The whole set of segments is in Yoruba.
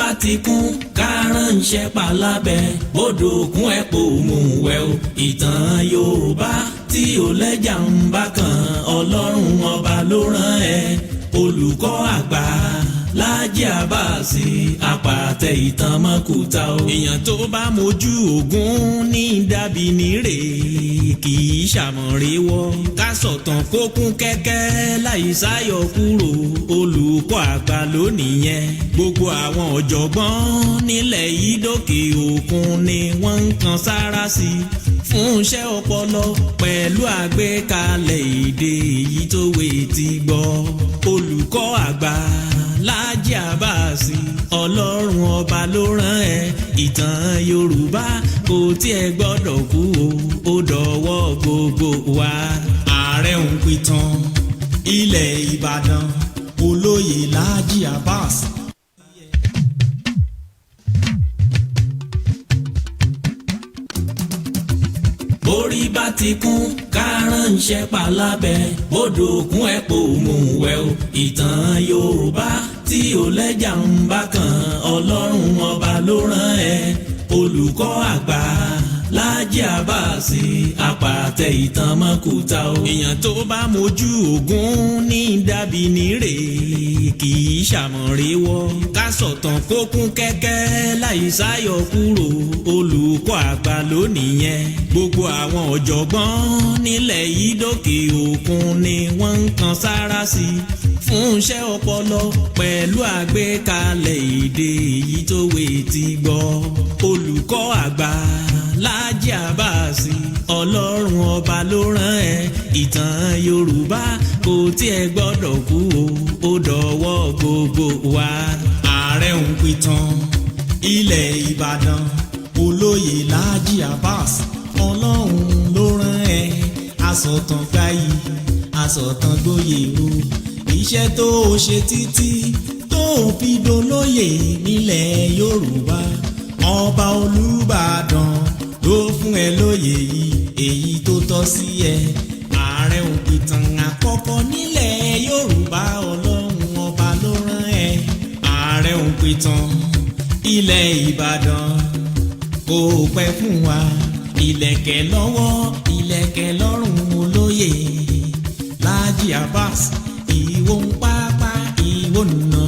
bá ti kún kárànṣẹ́ palábẹ́ bódò kún ẹ̀ pò mú wẹ̀ o. ìtàn Yorùbá tí ò lẹ́jà ń bá kan Ọlọ́run ọba ló rán ẹ. olùkọ́ àgbà Laji Abbas apàtẹ ìtàn mọ́kúta o. èèyàn tó bá mojú ogun ní dàbí nírè kì í ṣàmọ̀rẹ́wọ́. ká sọ̀tàn kó kún kẹ́kẹ́ láì sáyọ kúrò olùkọ́ àgbà lónìí yẹn. gbogbo àwọn ọ̀jọ̀gbọ́n nílẹ̀ yìí dókè òkun ni wọ́n ń kan sára sí i fún iṣẹ́ ọpọlọ pẹ̀lú àgbékalẹ̀ èdè èyí tó wé ti gbọ́. olùkọ́ àgbà Laji Abbas Ọlọ́run ọba ló rán ẹ. ìtàn Yorùbá kò tiẹ̀ gbọ́dọ̀ kú o, ó dọ̀wọ́ gbogbo wa. Ààrẹ Òǹpìtàn ilẹ̀ Ìbàdàn olóyè Laji Abbas. borí bá ti kún kárànṣẹ́ palábẹ́ bódò kún ẹ̀ pò mú wẹ̀ o. ìtàn Yorùbá tí ò lẹ́jà ń bá kan Ọlọ́run ọba ló rán ẹ. olùkọ́ àgbà Laji Abbas apàtẹ ìtàn mọ́kúta o. èèyàn tó bá mojú ogun ní dàbí nírè kì í ṣàmọ̀rẹ́wọ́. ká sọ̀tàn kó kún kẹ́kẹ́ láì sáyọ kúrò olùkọ́ àgbà lónìí yẹn. gbogbo àwọn ọ̀jọ̀gbọ́n nílẹ̀ yìí dókè òkun ni wọ́n ń kan sára sí i fún iṣẹ́ ọpọlọ pẹ̀lú àgbékalẹ̀ èdè èyí tó wé ti gbọ́. olùkọ́ àgbà Laji Abbas Ọlọ́run ọba ló rán ẹ. ìtàn Yorùbá kò tiẹ̀ gbọ́dọ̀ kú o, ó dọ̀wọ́ gbogbo wa. Ààrẹ Òǹpìtàn ilẹ̀ Ìbàdàn olóyè Laji Abbas Ọlọ́run ló rán ẹ. asọ̀tàn gbayì asọ̀tàn gboyè o. iṣẹ́ tó o ṣe títí tó o fi dolóyè nílẹ̀ Yorùbá. ọba Olúbàdàn ló fún ẹ lóyè yìí èyí tó tọ́ sí ẹ. Ààrẹ Òǹpìtàn àkọ́kọ́ nílẹ̀ Yorùbá Ọlọ́run ọba ló rán ẹ. Ààrẹ Òǹpìtàn ilẹ̀ Ìbàdàn kò pẹ́ fún wa. ìlẹ̀kẹ̀ lọ́wọ́ ìlẹ̀kẹ̀ lọ́rùn olóyè Laji Abbas. ìwọ ń pápá ìwọ nà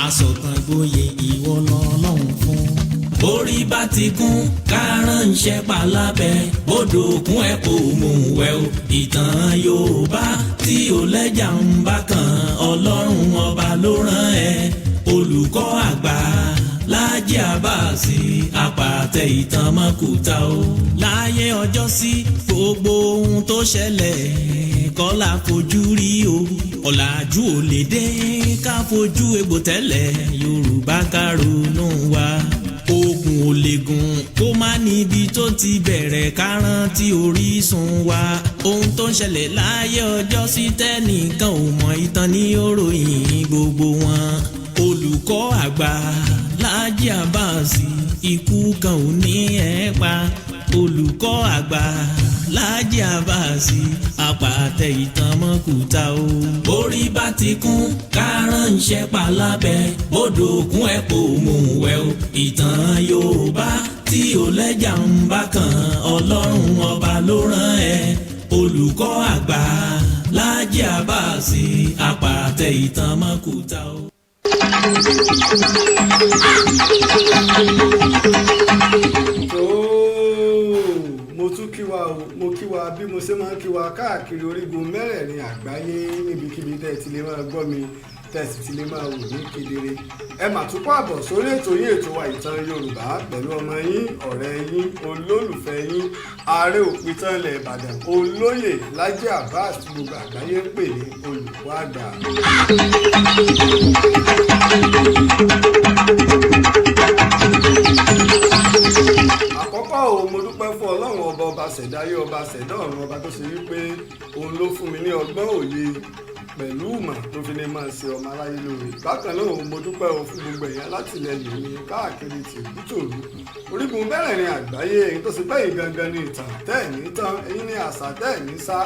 asọ̀tàn gboyè ìwọ lọ́lọ́run fún. borí bá ti kún kárànṣẹ́ palábẹ́ bódò kún ẹ̀ pò mú wẹ̀ o. ìtàn Yorùbá tí ò lẹ́jà ń bá kan Ọlọ́run ọba ló rán ẹ. olùkọ́ àgbà Laji Abbas apàtẹ ìtàn mọ́kúta o. láyé ọjọ́ sí gbogbo ohun tó ṣẹlẹ̀ kọ́ la fojú rí o. ọ̀làjú ò lè dé ká fojú egbò tẹ́lẹ̀ Yorùbá ká ronú wa. ogun ò lè gùn kó má níbi tó ti bẹ̀rẹ̀ ká rántí orísun wa. ohun tó ń ṣẹlẹ̀ láyé ọjọ́ sí tẹ́nìkan ò mọ̀ ìtàn ní òròyìn gbogbo wọn. olùkọ́ àgbà Laji Abbas ikú kan ò ní ẹ̀ pa. olùkọ́ àgbà Laji Abbas apàtẹ ìtàn mọ́kúta o. borí bá ti kún kárànṣẹ́ palábẹ́ bódò kún ẹ̀ pò mú wẹ̀ o. ìtàn Yorùbá tí ò lẹ́jà ń bá kan Ọlọ́run ọba ló rán ẹ. olùkọ́ àgbà Laji Abbas apàtẹ ìtàn mọ́kúta o. mo kí wa bí mo ṣe máa ń kí wa káàkiri orígun mẹ́rẹ̀ẹ̀rin àgbáyé níbikíbi tẹ́ ẹ ti lè máa gbọ́ mi tẹ́ ẹ sì ti lè máa wò ní kedere. ẹ mà tún kó àbọ̀ sórí ètò yín ètò wa ìtàn Yorùbá pẹ̀lú ọmọ yín ọ̀rẹ́ yín olólùfẹ́ yín Ààrẹ Òǹpìtàn ilẹ̀ Ìbàdàn olóyè Laji Abbas tí gbogbo àgbáyé ń pè ní olùkọ́ àgbà. àkọ́kọ́ mo dúpẹ́ fún Ọlọ́run ọba ṣẹ̀dáyé ọba ṣẹ̀dá ọ̀run ọba tó ṣe wípé òun ló fún mi ní ọgbọ́n òye pẹ̀lú ìmọ̀ tó fi lè máa ṣe ọmọ aráyé lóore. bákan náà mo dúpẹ́ fún gbogbo èèyàn látìlẹ́yìn mi káàkiri tìbútòrú orígun mẹ́rẹ̀ẹ̀rin àgbáyé èyí tó ṣe pé ìgangan ní ìtàn tẹ́ẹ̀ní tán èyí ní àṣà tẹ́ẹ̀ní sá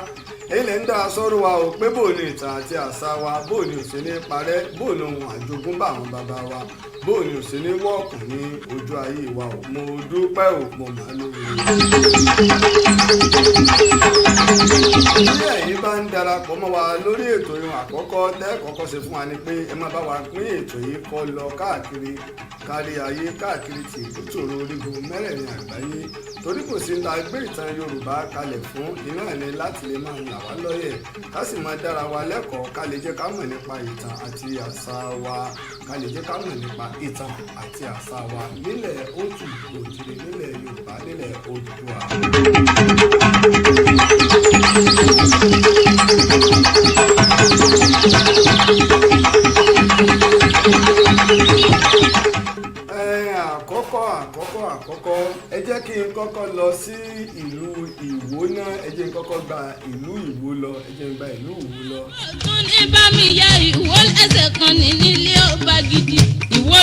èyí lè ń dá sọ́rọ̀ wa o pé bò ní ìtàn àti àṣà wa bò ní òsè ní parẹ́ bò ní ohun àjogúnbá àwọn bàbá wa bò ní òsè ní wọ́ọ̀kù ní ojú ayé wa o mo dúpẹ́ o mo máa lóore. bí ẹ̀yin bá ń darapọ̀ mọ́ wa lórí ètò ìrun àkọ́kọ́ tẹ́ kọ́kọ́ ṣe fún wa ni pé ẹ máa bá wa pín ètò yìí kó lọ káàkiri kárí ayé káàkiri ti ìbútòrò orígun mẹ́rẹ̀ẹ̀rin àgbáyé torí kò sí ta gbé ìtàn Yorùbá kalẹ̀ fún iná ẹni láti lè máa là wá lọ́yẹ̀ ká sì máa dára wa lẹ́kọ̀ọ́ ká lè jẹ́ ká mọ̀ nípa ìtàn àti àṣà wa ká lè jẹ́ ká mọ̀ nípa ìtàn àti àṣà wa nílẹ̀ òtù òjìrè nílẹ̀ Yorùbá nílẹ̀ Odùduwà. àkọ́kọ́ ẹ jẹ́ kí n kọ́kọ́ lọ sí ìlú Ìwó náà ẹ jẹ́ n kọ́kọ́ gba ìlú Ìwó lọ ẹ jẹ́ n gba ìlú Ìwó lọ. ọ̀tún ní bá mi ya Ìwó ẹsẹ̀ kan ní nílé ọba gidi Ìwó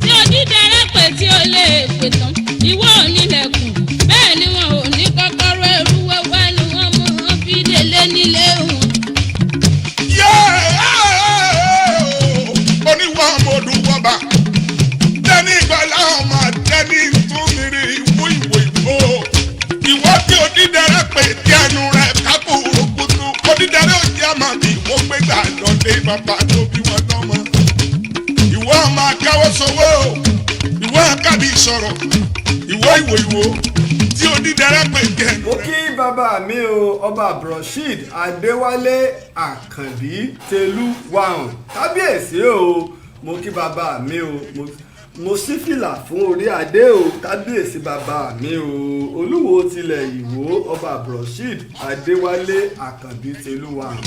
tí odídẹrẹ́ pè tí ó lè pè tán Ìwó onílẹ̀kùn bẹ́ẹ̀ ni wọn ò ní kọ́kọ́rọ́ ẹrú wẹ́wẹ́ ni wọ́n mú wọn fi délé nílé wọn. oníwà mọ̀ọ́dún wọ́ba tẹ́ni ìgbàlá ọmọ tẹ́ni túnmìrì Ìwó Ìwó tí odídẹrẹ́ pè tí ẹnu rẹ̀ kápò òkútu odídẹrẹ́ òjì àmàbí Ìwó gbégbá lọ́dẹ bàbá tó bí wọn lọ́mọ Ìwó ọmọ akáwọ́ sowó Ìwó akábí sọ̀rọ̀ Ìwó tí odídẹrẹ́ pè tí ẹnu rẹ̀. mo kí bàbá mi o ọba Abdulrasheed Adéwálé Àkànbí Tẹ̀lú wàhùn kábíyèsí o mo kí bàbá mi o mo sí fìlà fún orí adé o kábíyèsí bàbá mi o olúwo tilẹ̀ Ìwó ọba Abdulrasheed Adéwálé Àkànbí Tẹ̀lú wàhùn.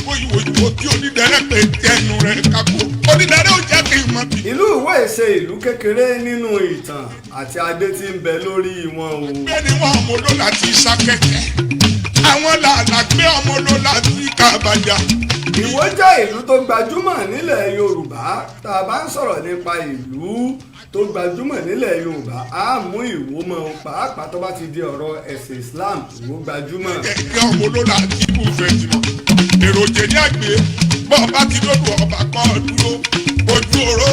Ìwó tí onídẹrẹ́ pè tí ẹnu rẹ̀ kápò onídẹrẹ́ ò jẹ́ kí n mọ̀ bí. ìlú Ìwó ṣe ìlú kékeré nínú ìtàn àti adé tí ń bẹ lórí wọn o. bẹ́ẹ̀ ni wọ́n ọmọ olóla ti sákẹ́kẹ́ àwọn làlágbé ọmọ olóla ti kàbàjá. Ìwó jẹ́ ìlú tó gbajúmọ̀ nílẹ̀ Yorùbá tá a bá ń sọ̀rọ̀ nípa ìlú tó gbajúmọ̀ nílẹ̀ Yorùbá á mú Ìwó mọ́ o pàápàá tó bá ti di ọ̀rọ̀ ẹ̀sìn Islam Ìwó gbajúmọ̀. kẹ̀kẹ́ ọmọ olóla ti kú fẹ́ jùlọ èròjẹ ní àgbẹ̀ bọ́ọ̀ bá ti dọ́dọ̀ ọba kan dúró ojú oró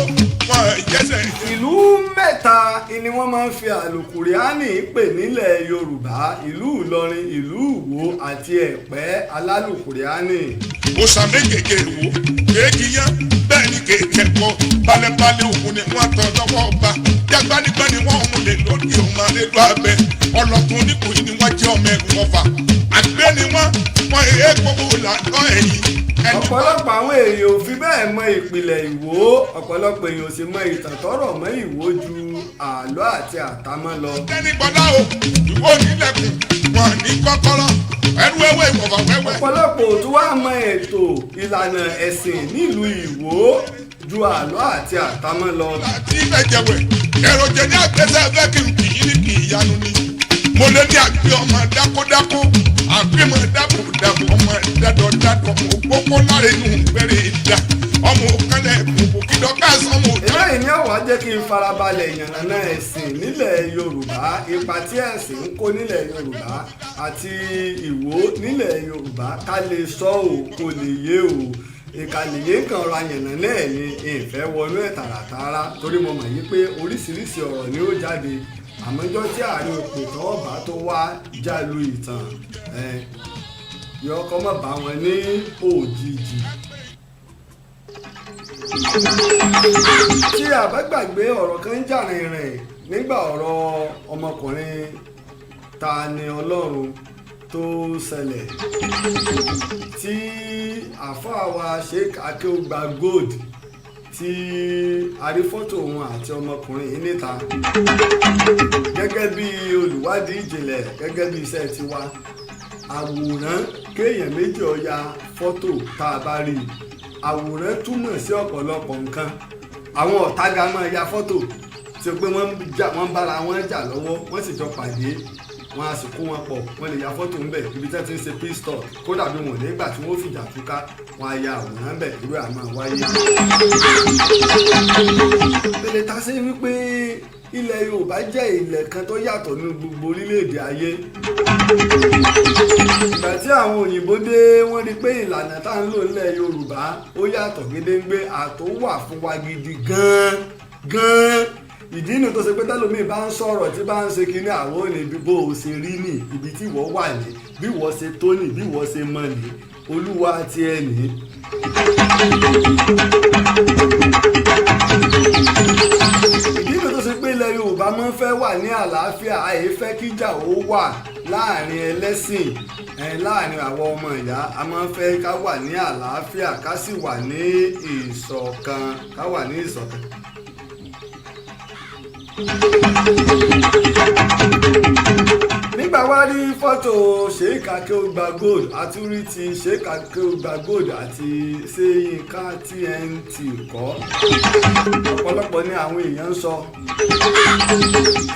wọn ìjẹsẹ̀. ìlú mẹ́ta ni wọ́n máa ń fi àlùkùránì pè nílẹ̀ Yorùbá ìlú Ìlọrin ìlú Ìwó àti Ẹ̀pẹ́ alálùkùránì. òòsàn méjèèjì Ìwó kéèkì yẹn bẹ́ẹ̀ ni kéèkì ẹ̀kọ́ balẹ̀balẹ̀ òkun ni wọ́n tọ́ lọ́wọ́ ọba jágbánigbá ni wọ́n mú lè lórí òun àlejò abẹ ọlọ́tún oníkùnrin ni wọ́n jẹ́ ọmọ ẹ̀gùn ọfà àgbẹ̀ ni wọ́n èé gbogbo làtọ́ ẹ̀yìn. ọ̀pọ̀lọpọ̀ àwọn èèyàn ò fi bẹ́ẹ̀ mọ ìpìlẹ̀ Ìwó ọ̀pọ̀lọpọ̀ èèyàn ò sì mọ ìtàn tọ́rọ̀ mọ́ Ìwó ju àlọ́ àti àtàmọ́ lọ. ẹni gbọ́dá o Ìwó nílẹ̀kùn wọn ní kọ́kọ́rọ́ ẹrú ẹwẹ́ ìwọ̀fà wẹ́wẹ́. ọ̀pọ̀lọpọ̀ ò tún wá mọ ètò ìlànà ẹ̀sìn nílùú Ìwó ju àlọ́ àti àtàmọ́ lọ. láti ìfẹ̀jẹ̀wẹ̀ èròjẹ ní àgbẹ̀sẹ̀ fẹ́ kí n kì í ní kì í yanu ni mo lé ní àgbẹ̀ ọmọ dákúdákú àgbẹ̀ mọ̀ dákúdákú ọmọ dádọ̀dádọ̀ ọmọ òpópó láre inú bẹ̀rẹ̀ ìdá ọmọ òkànlẹ̀ òkú kídọ́kàsí ọmọ òjá. eléyìí ni ọ̀wá jẹ́ kí n farabalẹ̀ ìyànnà ẹ̀sìn nílẹ̀ Yorùbá ipa tí ẹ̀sìn ń kó nílẹ̀ Yorùbá àti Ìwó nílẹ̀ Yorùbá ká lè sọ ò kò lè yé o ìkàlìyé kan ra yànnà náà ni ìfẹ́ wọnú ẹ̀ tààràtààrà torí mo mọ̀ yí pé oríṣiríṣi ọ̀rọ̀ ni ó jáde àmọ́jọ́ tí àárín òpè tó ọba tó wá jálu ìtàn yọ ọkọ mọ̀ bá wọn ní òjijì. tí a bá gbàgbé ọ̀rọ̀ kan ń jà rìnrìn nígbà ọ̀rọ̀ ọmọkùnrin ta ni Ọlọ́run tó ṣẹlẹ̀ tí àfáà wa Sheikh Akeugba Gold tí a rí fọ́tò òun àti ọmọkùnrin yìí níta gẹ́gẹ́ bí olùwádìí ìjìnlẹ̀ gẹ́gẹ́ bí iṣẹ́ tiwa àwòrán kéèyàn méjì ó ya fọ́tò tá a bá rí àwòrán túmọ̀ sí ọ̀pọ̀lọpọ̀ nǹkan àwọn ọ̀tága máa ya fọ́tò tí ó pé wọ́n bára wọn jà lọ́wọ́ wọ́n sì jọ pàdé wọ́n á sì kó wọn pọ̀ wọ́n lè ya fọ́tò ńbẹ̀ ibi tí wọ́n ti ń ṣe peace talk kódà bí wọn nígbà tí wọ́n fìjà túká wọ́n á ya àwòrán ńbẹ̀ irú ẹ̀ máa wáyé. pèlè ta sí wípé ilẹ̀ Yorùbá jẹ́ ilẹ̀ kan tó yàtọ̀ ní gbogbo orílẹ̀-èdè ayé. ìgbà tí àwọn òyìnbó dé wọ́n rí pé ìlànà tá ń lò nílẹ̀ Yorùbá ó yàtọ̀ gédéńgbé àtó wà fún wa gidi gan-an ìdí inú tó ṣe pé tẹ́lómi bá ń sọ̀rọ̀ tí bá ń ṣe kinní àwọn òní bó o ṣe rí nì ibi tí wọ́n wà ní bí wọ́n ṣe tó nì bí wọ́n ṣe mọ̀ ní olúwa ti ẹ̀ ní. ìdí inú tó ṣe pé ilẹ̀ Yorùbá máa ń fẹ́ wà ní àlàáfíà àyè fẹ́ kíjà ó wà láàrin ẹlẹ́sìn láàrin àwọn ọmọ ìyá a máa ń fẹ́ ká wà ní àlàáfíà ká sì wà ní ìṣọ̀kan ká wà ní ìṣọ̀kan. nígbà wá rí fọ́tò Sheikh Akeugba Gold àtúrí ti Sheikh Akeugba Gold àti Yínká TNT kọ́ ọ̀pọ̀lọpọ̀ ni àwọn èèyàn ń sọ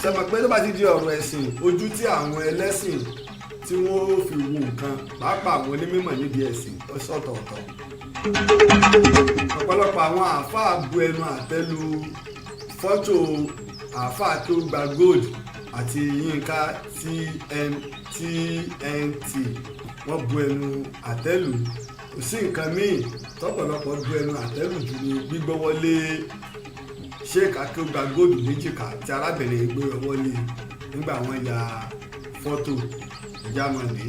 sẹ́mọ̀ pé tó bá ti di ọ̀rọ̀ ẹ̀sìn ojú tí àwọn ẹlẹ́sìn tí wọ́n fi wo nǹkan pàápàá àwọn onímọ̀ níbi ẹ̀sìn ọ̀sọ̀tọ̀ọ̀tọ̀ ọ̀pọ̀lọpọ̀ àwọn àáfàá bu ẹnu àtẹ́lu fọ́tò àáfàá Akeugba Gold àti Yínká TNT wọ́n bu ẹnu àtẹ́lù kò sí nǹkan míì tọ́pọ̀lọpọ̀ bu ẹnu àtẹ́lù jù ní gbígbọ́wọ́lé Sheikh Akeugba Gold méjìká tí arábìnrin gbé wọlé nígbà wọ́n ya fọ́tò ìjámọ̀lé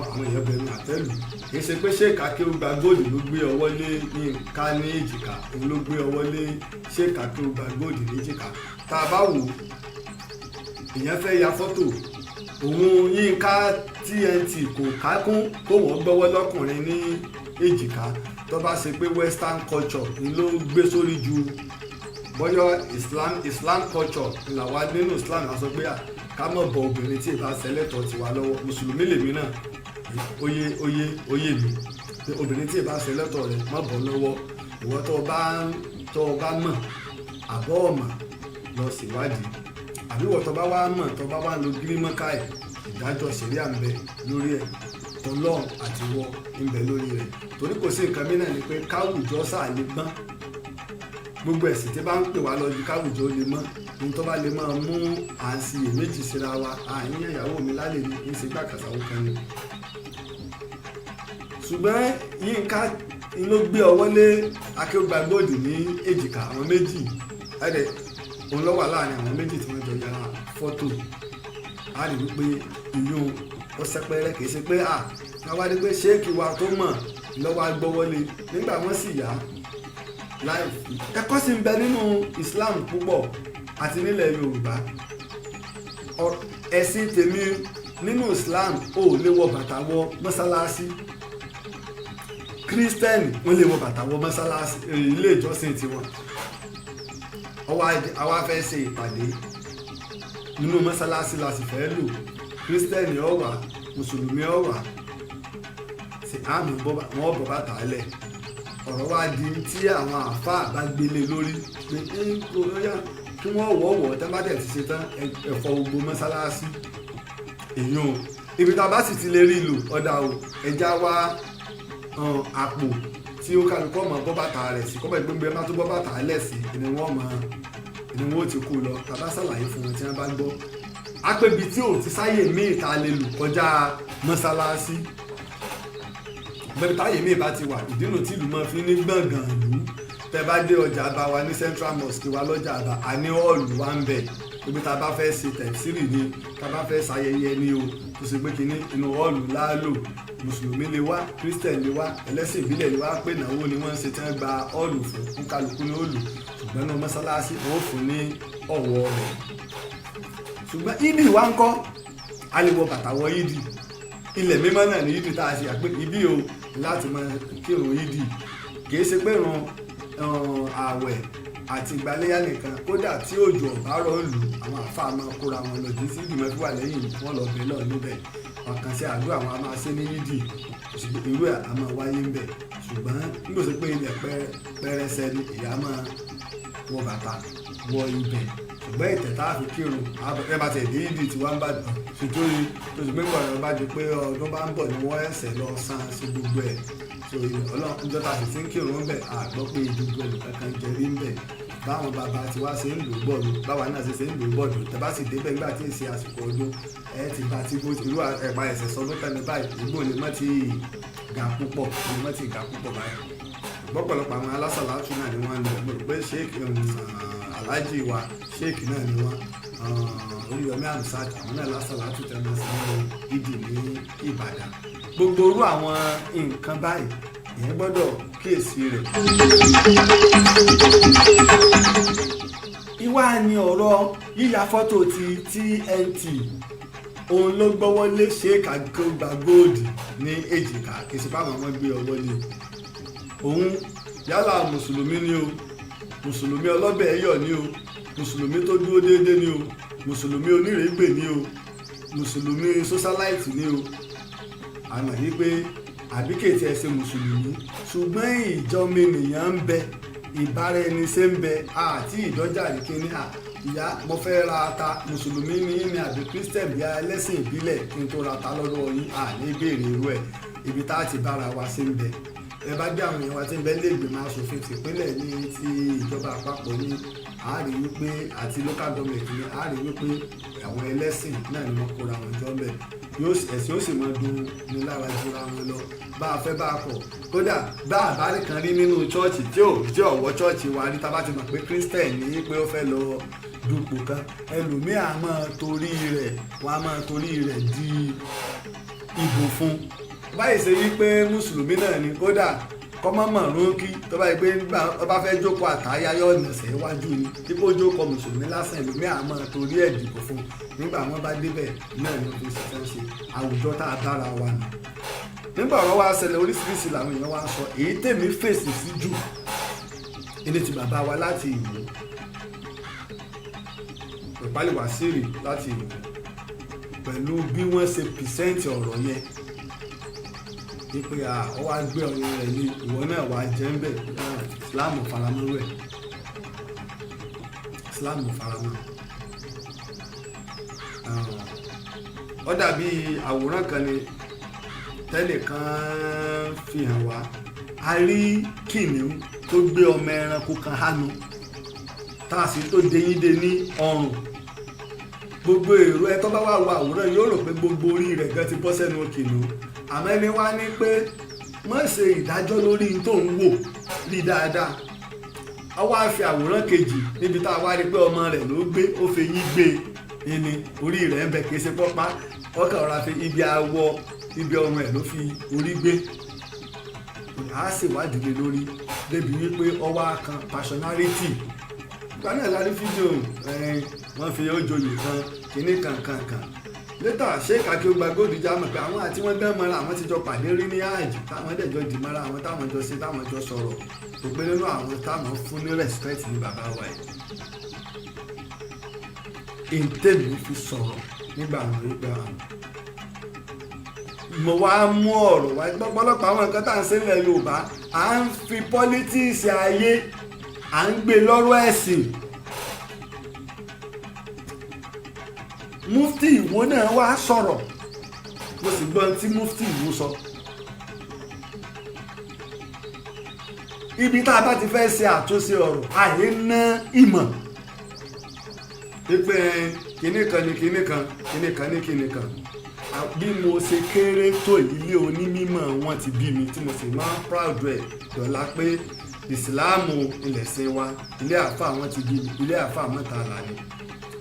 àwọn èèyàn bu ẹnu àtẹ́lù kì í ṣe pé Sheikh Akeugba Gold ló gbé ọwọ́ lé Yínká ní èjìká òun ló gbé ọwọ́ lé Sheikh Akeugba Gold méjìká tá a bá wò èèyàn fẹ́ ya fọ́tò òun Yínká TNT kò kákún kó wọ́n gbọ́wọ́ lọ́kùnrin ní èjìká tó bá ṣe pé western culture ni ló gbé sórí ju bọ́yọ́ Islam culture làwa nínú Islam la sọ pé ká mọ̀ bọ obìnrin tí ìbá sẹlẹ̀tọ̀ tiwa lọ́wọ́ mùsùlùmí lèmi náà oyè mi pé obìnrin tí ìbá sẹlẹ̀tọ̀ rẹ̀ mọ̀ bọ̀ lọ́wọ́ ìwọ tó o bá mọ̀ àbọ̀ ọ̀mà lọ síwádìí àbí wọ́n tó bá wá mọ̀ tó bá wá lo gírímọ́ká ẹ̀ ìdájọ́ ṣẹ̀ríà ń bẹ lórí ẹ̀ tọ́lọ́ àti wọ́ ń bẹ lórí rẹ̀ torí kò sí nǹkan mìíràn ni pé káwùjọ sáà lè gbọ́n gbogbo ẹ̀sìn tí bá ń pè wá lọ ju káwùjọ lè mọ́ ní tó bá lè máa mú à ń si èméjì síra wa àyíyàn ìyàwó mi lálẹ́ ní ń ṣe gbàkàsàwó kan ni. ṣùgbọ́n Yínká ló gbé ọwọ́ lé Akeugba Gold ní èjìká àwọn méjì ẹ̀rẹ̀ òun ló wà láàrin àwọn méjì tí wọ́n jọ ya fọ́tò a lè rí pé ìyún ó sẹpẹrẹ kìí ṣe pé káwá rí pé ṣéèkì wa tó mọ̀ lọ́wọ́ agbọ́wọ́lé nígbà wọ́n sì yá láì ẹ̀kọ́ sì ń bẹ nínú Islam púpọ̀ àti nílẹ̀ Yorùbá ẹ̀sìn tèmi nínú Islam ò lè wọ bàtà wọ mọ́sálásí kírísítẹ́nì wọ́n lè wọ bàtà wọ mọ́sálásí ilé ìjọsìn tiwọn àwa fẹ́ ṣe ìpàdé nínú mọ́sálásí la sì fẹ́ lò kírísítẹ́nì ó wà mùsùlùmí ó wà sí àmì wọn bọ̀ bàtà lẹ̀ ọ̀rọ̀ wa di tí àwọn àáfàá bá gbélé lórí pé kí wọ́n wọ̀wọ̀ tẹ́ bá tẹ̀ ti ṣe tán ẹ̀fọ́ gbogbo mọ́sálásí èèyàn ibi tá a bá sì ti lè rí lò ọ̀dà o ẹja wá àpò tí ó kálukọ́ mọ̀ bọ́ bàtà rẹ̀ sí kọ́mọ̀ ìgbéǹgbé má tó bọ́ bàtà lẹ̀ sí ni wọ́n ti kú lọ tàbá ṣàlàyé fún wọn tí wọ́n bá gbọ́ apẹ̀bí tí ò ti sáyè míì ta lè lò kọjá mọ́sálásí bẹ́ẹ̀ táyè míì bá ti wà ìdínà tí ìlú máa fi ní gbọ̀ngàn ìlú tẹ́ bá dé ọjà àbá wa ní Central Mosque wa lọ́jà àbá a ní hall wa ń bẹ̀ ibi tá a bá fẹ́ ṣe tẹ̀sírì ni tá a bá fẹ́ ṣayẹyẹ ni o tó ṣe pé kínní inú hall láàlò mùsùlùmí lè wá christian lè wá ẹlẹ́sìn ìbílẹ̀ lè wá pé ìnáwó ni wọ́n ń ṣe tí wọ́n gba hall fún kálukú ní hall ṣùgbọ́n náà mọ́sálásí wọ́n fún ní ọ̀wọ́ rẹ̀ ṣùgbọ́n ìdí wa ń kọ́ a lè wọ bàtà wọ ìdí ilẹ̀ mímọ́ náà ní ìdí tá a ṣe àpé ibi o láti máa kírun ìdí kì í ṣe pé ìrun ààwẹ̀ àti ìgbàléyà nìkan kódà tí òjò ọ̀bá rọ̀ lù àwọn àfáà máa kóra wọn lọ jí sí ìgbìmọ̀ tó wà lẹ́yìn wọn lọ bẹ̀ lọ níbẹ̀ ọ̀kan sí àdúrà àwọn a máa ṣe ní yídì irú ẹ̀ a máa wáyé ń bẹ̀ ṣùgbọ́n nígbà tó pé ilẹ̀ pẹrẹsẹ ni ìyá máa wọ bàtà wọ ibẹ̀ ṣùgbọ́n ìtẹ̀tà àfi kírun ẹ bá tẹ̀ dé yídì tí wọ́n bá dùn ṣètòrí tó sì pé gbọ̀dọ̀ bá di pé ọdún bá ń bọ̀ ni wọ́n ẹ̀sẹ̀ lọ san sí gbogbo ẹ̀ so ọlọ́run ìjọba sì ti ń kírun ń bẹ̀ àgbọ́ pé ìdúgbò ẹnì kankan jẹrí ń bẹ̀ báwọn bàbá tiwa ṣe ń lò bọ̀ lù báwa náà ṣe ń lò bọ̀ lù tẹ́bá sì débẹ̀ nígbà tí èsì àsìkò ọdún ẹ ti bá ti bó irú ẹ̀pà ẹ̀sẹ̀ sọdún kan ní báyìí ìgbò lè mọ́ ti ga púpọ̀ báyìí gbọ́pọ̀lọpọ̀ àwọn alásàlátù náà ni wọ́n lò mo rò pé ṣéèkì aláàjì wa ṣéèkì náà ni wọ́n Oríyọmí Hamzat àwọn náà lásàlátù tẹ́lẹ̀ sí ìdí ní Ìbàdàn gbogbo orú àwọn nǹkan báyìí ìyẹn gbọ́dọ̀ kíyèsí rẹ̀. ìwà ni ọ̀rọ̀ yíya fọ́tò ti TNT òun ló gbọ́wọ́ lé Sheikh Agogba Gold ní èjìká kì í ṣe fáwọn ọmọ gbé ọwọ́ lé òun yálà mùsùlùmí ni o mùsùlùmí ọlọ́bẹ̀ ẹ̀yọ̀ ni o mùsùlùmí tó dúró déédéé ni o mùsùlùmí onírèégbè ni o mùsùlùmí sọ́sáláìtì ni o àmọ́ yí pé àbí kèétí ẹ ṣe mùsùlùmí ṣùgbọ́n ìjọmọ ènìyàn ń bẹ ìbára ẹni ṣe ń bẹ àti ìdọ́jà àríkíní ìyá mo fẹ́ ra ata mùsùlùmí ní àbí christian bí ẹlẹ́sìn ìbílẹ̀ kí n tó ra ata lọ́dọ̀ yín ní ìbéèrè irú ẹ̀ ibi tá a ti bára wa ṣe ń bẹ ẹ bá gbé àwọn èèyàn wa tí ń bẹ lẹ́gbẹ̀ẹ́ aṣòfin tìpínlẹ̀ ní ti ìjọba àpapọ̀ ní àárí wípé àti local government ní àárí wípé àwọn ẹlẹ́sìn náà ni wọ́n kóra wọn jọ bẹ̀ ẹ̀sìn ó sì máa dùn ní lára jura wọn lọ bá a fẹ́ bá a kọ̀ kódà bá àbárí kan rí nínú chọ́ọ̀chì tí ò wọ́ chọ́ọ̀chì wa rí tá bá ti mọ̀ pé christian ní pé ó fẹ́ lọ dupò kan ẹlòmíà máa torí rẹ̀ di ìbò fún báyìí ṣe wí pé mùsùlùmí náà ni kódà kọ́mọ́mọ́ rónkì tó bá yẹ pé ọba fẹ́ jókòó àtàyà yọ ọ̀nàṣẹ́ iwájú ni dípò jókòó mùsùlùmí lásán ẹlòmíà máa torí ẹ̀ dìbò fún nígbà wọn bá débẹ̀ náà ni wọ́n fi ṣiṣẹ́ ṣe àwùjọ tá a dára wa nù nígbà ọ̀rọ̀ wa ṣẹlẹ̀ oríṣiríṣi làwọn èèyàn wa sọ èyí tèmi fèsì sí jù ilé ti bàbá wa láti Ìwó ìpálẹ̀ Wàsíìrì láti Ìwó pẹ̀lú bí wọ́n ṣe pìsẹ́ǹtì ọ̀rọ̀ yẹn wípé ọ wá gbé ọ̀rọ̀ rẹ̀ ní ìwọ náà wá jẹ́ ń bẹ̀ Ìsìláàmù faramọ́ rẹ̀ Ìsìláàmù faramọ́ ó dàbí àwòrán kan ni tẹ́lẹ̀ kan fi hàn wá a rí kìnìún tó gbé ọmọ ẹranko kan hánu tá a sì tó deyín ní ọrùn gbogbo èrò ẹ tó bá wà wọ àwòrán yóò rò pé gbogbo orí rẹ̀ gan ti bọ́ sẹ́nu kìnìún àmọ́ ẹni wá ní pé má ṣe ìdájọ́ lórí tó ń wò rí dáadáa a wá fi àwòrán kejì níbi tá a wá rí pé ọmọ rẹ̀ ló gbé ó fi yín gbé ní orí rẹ̀ ń bẹ kì í ṣe pọ́pá ọkàn ọ̀rá fi ibi awọ ibi ọmọ ẹ̀ ló fi orí gbé a sì wádìí lórí débi wípé ọwọ́ kan passionality ìgbà náà la rí fídíò wọ́n fi ojoyè kan kínní kankan létà Sheikh Agogba Gold jámọ̀ pé àwọn àti wọ́n dán mọ́ra àwọn ti jọ pàdé rí ní àjì táwọn dẹ̀jọ́ dì mọ́ra àwọn táwọn jọ sí táwọn jọ sọ̀rọ̀ kò pé nínú àwọn táwọn fún ní respect ní bàbá wa yìí ìtẹ̀lé fi sọ̀rọ̀ nígbà àwọn ìgbà àwọn mo wá mú ọ̀rọ̀ wá gbọ́pọ̀lọpọ̀ àwọn nǹkan tá à ń ṣe nílẹ̀ Yorùbá à ń fi pọ́lítíìsì ayé à ń gbé lọ́rọ̀ ẹ̀sìn mufti Ìwó náà wá sọ̀rọ̀ mo sì gbọ́ tí mufti Ìwó sọ ibi tá a bá ti fẹ́ ṣe àtúnṣe ọ̀rọ̀ àyè ná ìmọ̀ pípẹ́ kinní kan ní kinní kan kinní kan ní kinní kan bí mo ṣe kéré tó ilé onímọ̀ wọn ti bí mi tí mo sì máa ń proud rẹ̀ dọ̀la pé ìsìláàmù ilẹ̀sìn wa ilé àfáà wọn ti bí mi ilé àfáà Mọ́tàlá ni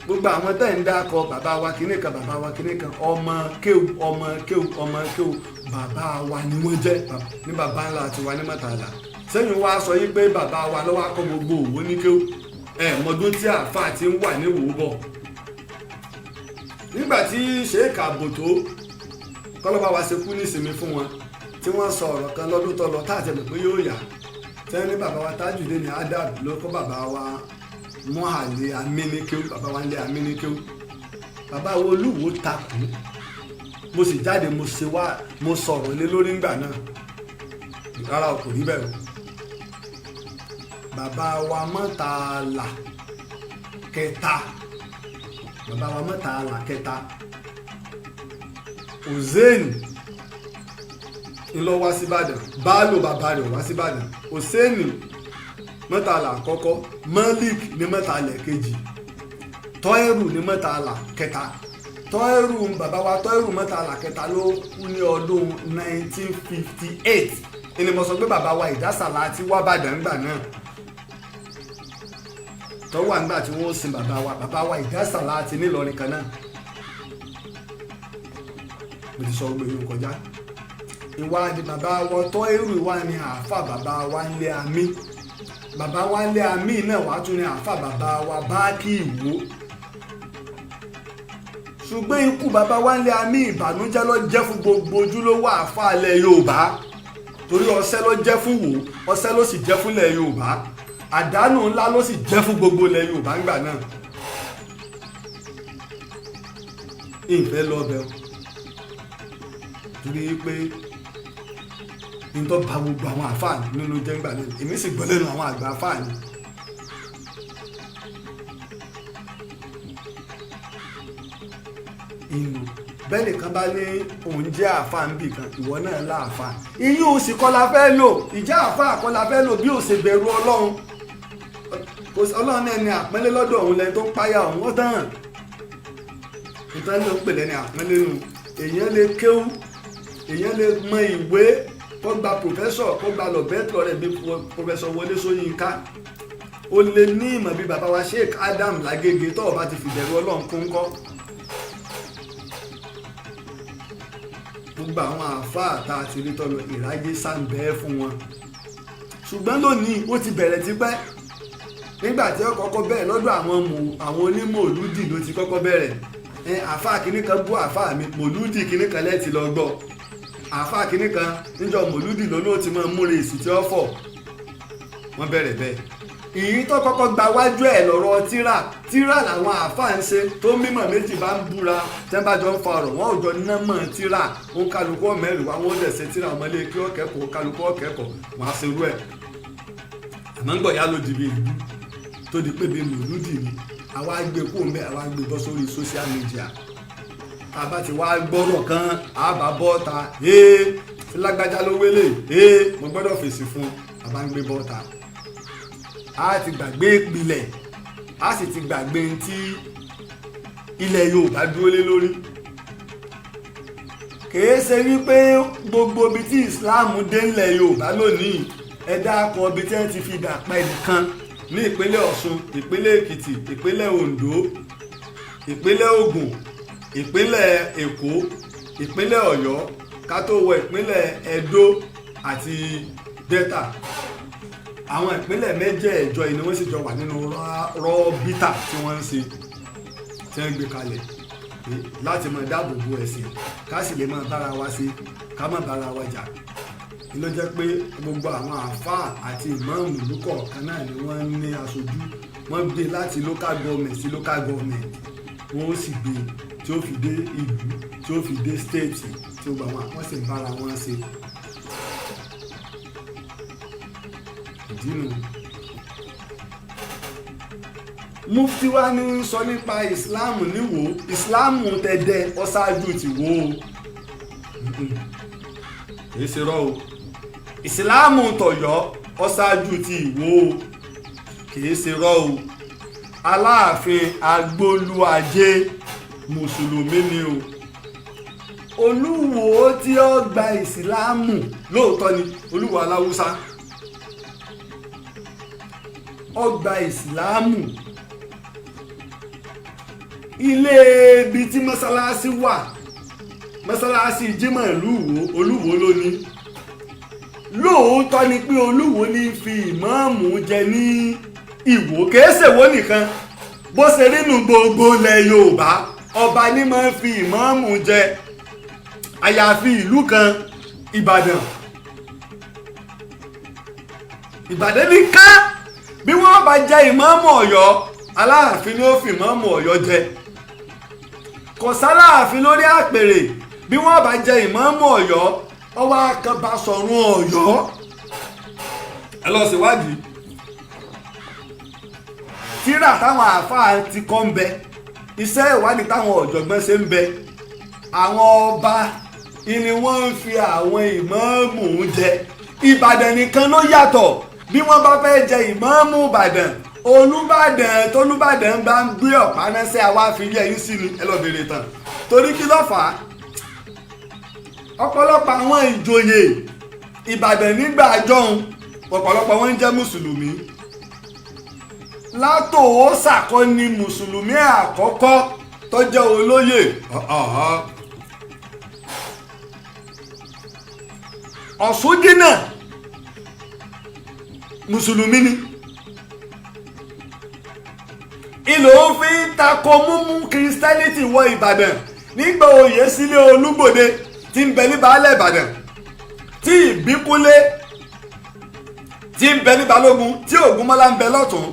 gbogbo àwọn tẹ́ ń dákọ bàbá wa kinní kan bàbá wa kinní kan ọmọ kéwù bàbá wa ni wọ́n jẹ́ ní bàbá ńlá tiwa ní Mọ́tàlá sẹ́yìn wa sọ yí pé bàbá wa lọ́wọ́ akọ gbogbo òwò ní kéwù mọdún tí àáfàá ti ń wà ní Ìwó bọ̀ nígbà tí Sheikh Àbòtó kọ́lọ́bà wa ṣe kú ní ìsinmi fún wọn tí wọ́n sọ ọ̀rọ̀ kan lọ́dún tó lọ táàtẹ̀ mọ̀ pé yóò yà tẹ́lẹ̀ ní bàbá wa Tajudeen ní adab ló kọ́ bàbá wa mọ́hàlẹ́ amíníkéw bàbá wa ń lé amíníkéw bàbá wa Olúwo takú mo sì jáde mo sọ̀rọ̀ lé lórí ńgbà náà rárá o kò rí bẹ́ẹ̀ o bàbá wa Mọ́tàlá kẹta bàbá wa Mọ́tàlá kẹta Hussein ńlọ wá síbàdàn báàlò bàbá rẹ̀ wá síbàdàn Hussein mọ́tàlá àkọ́kọ́, malik ní mọ́tàlá kejì, tọ́ẹ̀rù ní mọ́tàlá kẹta. Tọ́ẹ̀rù bàbá wa Tọ́ẹ̀rù mọ́tàlá kẹta ló kú ní ọdún 1958 ẹni mo sọ pé bàbá wa ìdásàlá ti wá bàdàn ńgbà náà tọ́wọ́ àgbà tí wọ́n sin bàbá wa ìdásàlá ti nílọrin kan náà. mo ti sọ gbé yóò kọjá ìwà ni bàbá wa Tọ́ẹ̀rù ìwà ni àáfà bàbá wa ńlẹ̀ àmì, bàbá wa ńlẹ̀ àmì náà wàá tún ní àáfà bàbá wa Báàkì Ìwó. ṣùgbọ́n ikú bàbá wa ńlẹ̀ àmì ìbànújẹ́ ló jẹ́ fún gbogbo ojúlówó àáfà ilẹ̀ Yorùbá, torí ọṣẹ́ ló jẹ́ fún Ìwó, ọṣẹ́ ló sì jẹ́ fún ilẹ̀ Yorùbá, àdánù ńlá ló sì jẹ́ fún gbogbo ilẹ̀ Yorùbá ńgbà náà. ìfẹ́ lọ bẹ̀ ọ́ torí pé nítorí bá gbogbo àwọn àfáàní nínú jẹ́ ńgbà náà, èmi sì gbọ́ lẹ́nu àwọn àgbà àfáàní. inú bẹ́ẹ̀ nìkan bá ní òun jẹ́ àáfàá níbì kan, ìwọ náà láàfáà. iyún òsì kọ́ la fẹ́ lò, ìjà àáfàá kọ́ la fẹ́ lò bí ó ṣe bẹ̀rù Ọlọ́run. Ọlọ́run náà ní àpọ́nlé lọ́dọ̀ òun lẹ́ni tó ń páyà òun ó tán. ìtàn ló ń pè lẹ́ni àpọ́nlé nù. èèyàn lè kéwú, èèyàn lè mọ ìwé kó gba pòfẹ́sọ̀, kó gba lọ́bẹ̀tọ̀ rẹ̀ bí pòfẹ́sọ̀ Wọlé Ṣóyínká. o lè ní ìmọ̀ bí bàbá wa Sheikh Adam Lágége tó o bá ti fìbẹ̀rù Ọlọ́run kún kọ́. gbogbo àwọn àáfàá tá a ti rí tọ́lọ ìráyé sáǹbẹ́ fún wọn, ṣùgbọ́n lónìí ó ti bẹ̀rẹ̀ tipẹ́. nígbà tí ó kọ́kọ́ bẹ̀rẹ̀ lọ́dọ̀ àwọn onímọ̀lúdì ló ti kọ́kọ́ bẹ̀rẹ̀. àáfàá kìíní kan bú àáfàá mi, mọ̀lúdì kìíní kan lẹ́ẹ̀tì lọ gbọ́. àáfàá kìíní kan níjọ mọ̀lúdì lónìí ó ti máa múre èsì tí ó fọ̀. wọ́n bẹ̀rẹ̀ bẹ́ẹ̀. èyí tó kọ́kọ́ gba wájú ẹ̀ lọ́rọ̀ tíra làwọn àáfàá ń ṣe tó mímọ̀ méjì bá ń búra tẹ́ bá jọ ń fa ọ̀rọ̀ wọn ò jọ ná mọ̀ tíra òun kálukú mẹ́rin wá wọn ó dẹ̀ ṣe tíra ọmọlé kí ó kẹ́kọ̀ọ́ kálukú ọ̀kẹ́kọ̀ọ́ wọn á ṣe rú ẹ̀. àmọ́ ń gbọ̀ yá ló di bí ìlú tó di pé bí mòlúdì ni àwa gbé kó ń bẹ àwa gbé bọ́ sórí social media. tá a bá ti wá gbọ́rọ̀ kan àbá bọ́ta lágbájá ló wélé mo gbọ́dọ̀ fèsì fún àbá ń gbé bọ́ta. a ti gbàgbé ìpìlẹ̀, a sì ti gbàgbé tí ilẹ̀ Yorùbá dúró lé lórí. kìí ṣe wípé gbogbo ibi tí Islam dé ńlẹ̀ Yorùbá lónìí ẹ dákọ̀ ibi tí wọ́n ti fi dàpá ẹnìkan ní ìpínlẹ̀ Ọ̀ṣun, ìpínlẹ̀ Èkìtì, ìpínlẹ̀ Oǹdó, ìpínlẹ̀ Ògùn, ìpínlẹ̀ Èkó, ìpínlẹ̀ Ọ̀yọ́, ká tó wọ ìpínlẹ̀ Ẹdó àti Delta. àwọn ìpínlẹ̀ mẹ́jẹ̀ẹ̀jọ yìí ni wọ́n sì jọ wà nínú rọ́bítà tí wọ́n ń ṣe tí wọ́n gbé kalẹ̀ láti máa dáàbò bo ẹ̀sìn ká sì lè máa bára wa ṣe ká má bára wa jà. ló jẹ́ pé gbogbo àwọn àáfàá àti ìmáàmù ìlú kọ̀ọ̀kan náà ni wọ́n ní aṣojú, wọ́n gbé láti local government sí local government, wọ́n ó sì gbé tí ó fi dé ìlú tí ó fi dé state tí ó gbà wọ́n sì ń bára wọn ṣe. mufti wa ní sọ nípa Islam níwò, Islam tẹ̀dẹ̀ ọ̀ṣáájú ti wò ó kìí ṣe rọ́ o. Islam tọ̀yọ́ ọ̀ṣáájú ti ìwò ó kìí ṣe rọ́ o. Aláàfin Agbólúajé mùsùlùmí ni o. Olúwo tí ó gba Ìsìláàmù lóòótọ́ ni Olúwo aláwùsá ó gba Ìsìláàmù. ilé ibi tí mọ́sálásí wà, mọ́sálásí Jímọ̀ ìlú Olúwo ló ní. lóòótọ́ ni pé Olúwo ní fi ìmáàmù jẹ ní Ìwó, kìí ṣèwó nìkan, bó ṣe nínú gbogbo ilẹ̀ Yorùbá ọba ní máa ń fi ìmáàmù jẹ, àyàfi ìlú kan Ìbàdàn. Ìbàdàn ní ká bí wọ́n bá jẹ ìmáàmù Ọ̀yọ́, Aláàfin ni ó fi ìmáàmù Ọ̀yọ́ jẹ. kò sáláàfin lórí àpèrè bí wọ́n bá jẹ ìmáàmù Ọ̀yọ́, ọwọ́ akọba sọ̀run Ọ̀yọ́. ẹ lọ síwádìí tíra táwọn àáfàá ti kọ́ ń bẹ, iṣẹ́ ìwádìí táwọn ọ̀jọ̀gbọ́n ṣe ń bẹ. àwọn ọba ni wọ́n ń fi àwọn ìmáàmù jẹ. Ìbàdàn nìkan ló yàtọ̀, bí wọ́n bá fẹ́ jẹ ìmáàmù Ìbàdàn Olúbàdàn tólúbàdàn bá ń gbé ọ̀pá ránṣẹ́ àwa fi yẹ yín sí ni ẹ lọ bèrè tán torí kí ló fà á ọ̀pọ̀lọpọ̀ àwọn ìjòyè Ìbàdàn nígbà àjọhun ọ̀pọ̀lọpọ̀ wọn ń jẹ́ mùsùlùmí látòósà kọ́ ni mùsùlùmí àkọ́kọ́ tó jẹ́ olóyè Ọ̀ṣúndínà mùsùlùmí ni ìlò òfin tako múmú Christianity wọ Ìbàdàn nígbà oyè sílé Olúgbòde tí ń bẹ ní baálẹ̀ Ìbàdàn tí Ìbíkúnlé tí ń bẹ ní Balógun tí Ògúnmọ́lá ń bẹ lọ́tún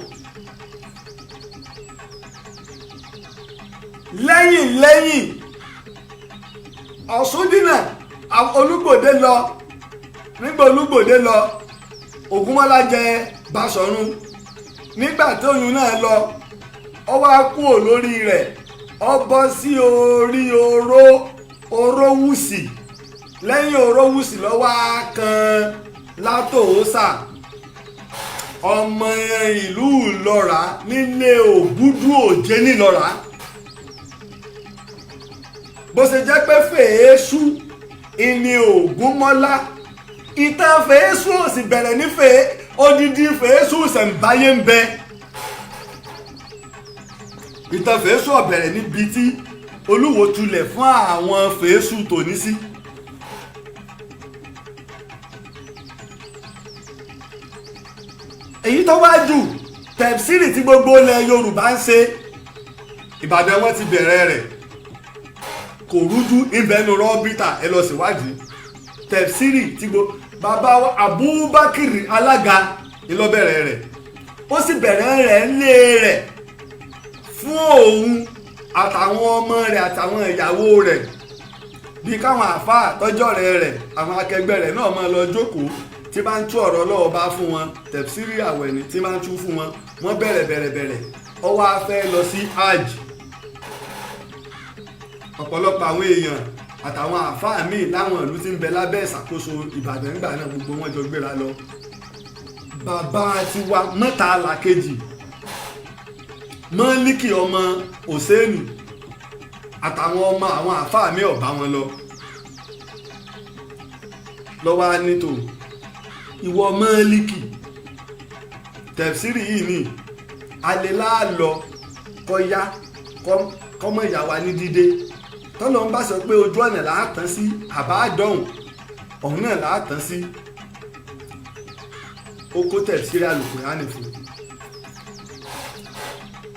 lẹ́yìn Ọ̀ṣúndínà Olúgbòde lọ nígbà Olúgbòde lọ Ògúnmọ́lá jẹ Báṣọ̀run nígbà tí oyún náà lọ ó wá kúrò lórí rẹ̀ ó bọ́ sí orí Orówùsì lẹ́yìn Orówùsì ló wá kan Látòósà ọmọ ìlú Ìlọ́ra nílé Ògúdù Òjé nílọ́ra bó ṣe jẹ́ pé Fèésù ìní Ògúnmọ́lá ìtàn Fèésù ò sì bẹ̀rẹ̀ ní odidi Fèésù ṣẹ̀ǹbáyé ń bẹ ìtàn Fèésù ò bẹ̀rẹ̀ níbi tí Olúwo tulẹ̀ fún àwọn Fèésù tòní sí. èyí tó wá jù tẹ̀síìrì tí gbogbo ilẹ̀ Yorùbá ń ṣe Ìbàdàn wọn ti bẹ̀rẹ̀ rẹ̀ kò rújú ìbẹ̀nu rọ́bìtà ẹ lọ síwádìí tẹ̀síìrì tí gbogbo bàbá Abubakar Alága ìlọ́bẹ̀rẹ̀ rẹ̀ ó sì bẹ̀rẹ̀ rẹ̀ lé rẹ̀ fún òun àtàwọn ọmọ rẹ̀ àtàwọn ìyàwó rẹ̀ bí káwọn àáfàá tọ́jọ́ rẹ̀ àwọn akẹgbẹ́ rẹ̀ náà máa lọ jókòó tí bá ń tú ọ̀rọ̀ lọ́wọ́ bá fún wọn tẹ̀síìrì àwẹ̀ ni tí bá ń tú fún wọn wọ́n bẹ̀rẹ̀ ó wá fẹ́ lọ sí hajj ọ̀pọ̀lọpọ̀ àwọn èèyàn àtàwọn àáfàá míì láwọn ìlú tí ń bẹ lábẹ́ ìṣàkóso Ìbàdàn nígbà náà gbogbo wọn jọ gbéra lọ bàbá tiwa Murtala kejì Málíkì ọmọ Hùsẹ́ẹ̀nì àtàwọn ọmọ àwọn àáfàá míì ọ̀bá wọn lọ́wọ́ á nítò ìwọ Málíkì tẹ̀síìrì yìí ni alẹ́láàlọ́ kọ́yá kọ́mọ ìyàwó ní dídé tọ́lọ́ ń bá sọ pé ojú ọ̀nà láàtàn sí àbádọ́hùn ọ̀hún náà láàtàn sí ó kó tẹ̀síìrì Àlùkùránì fún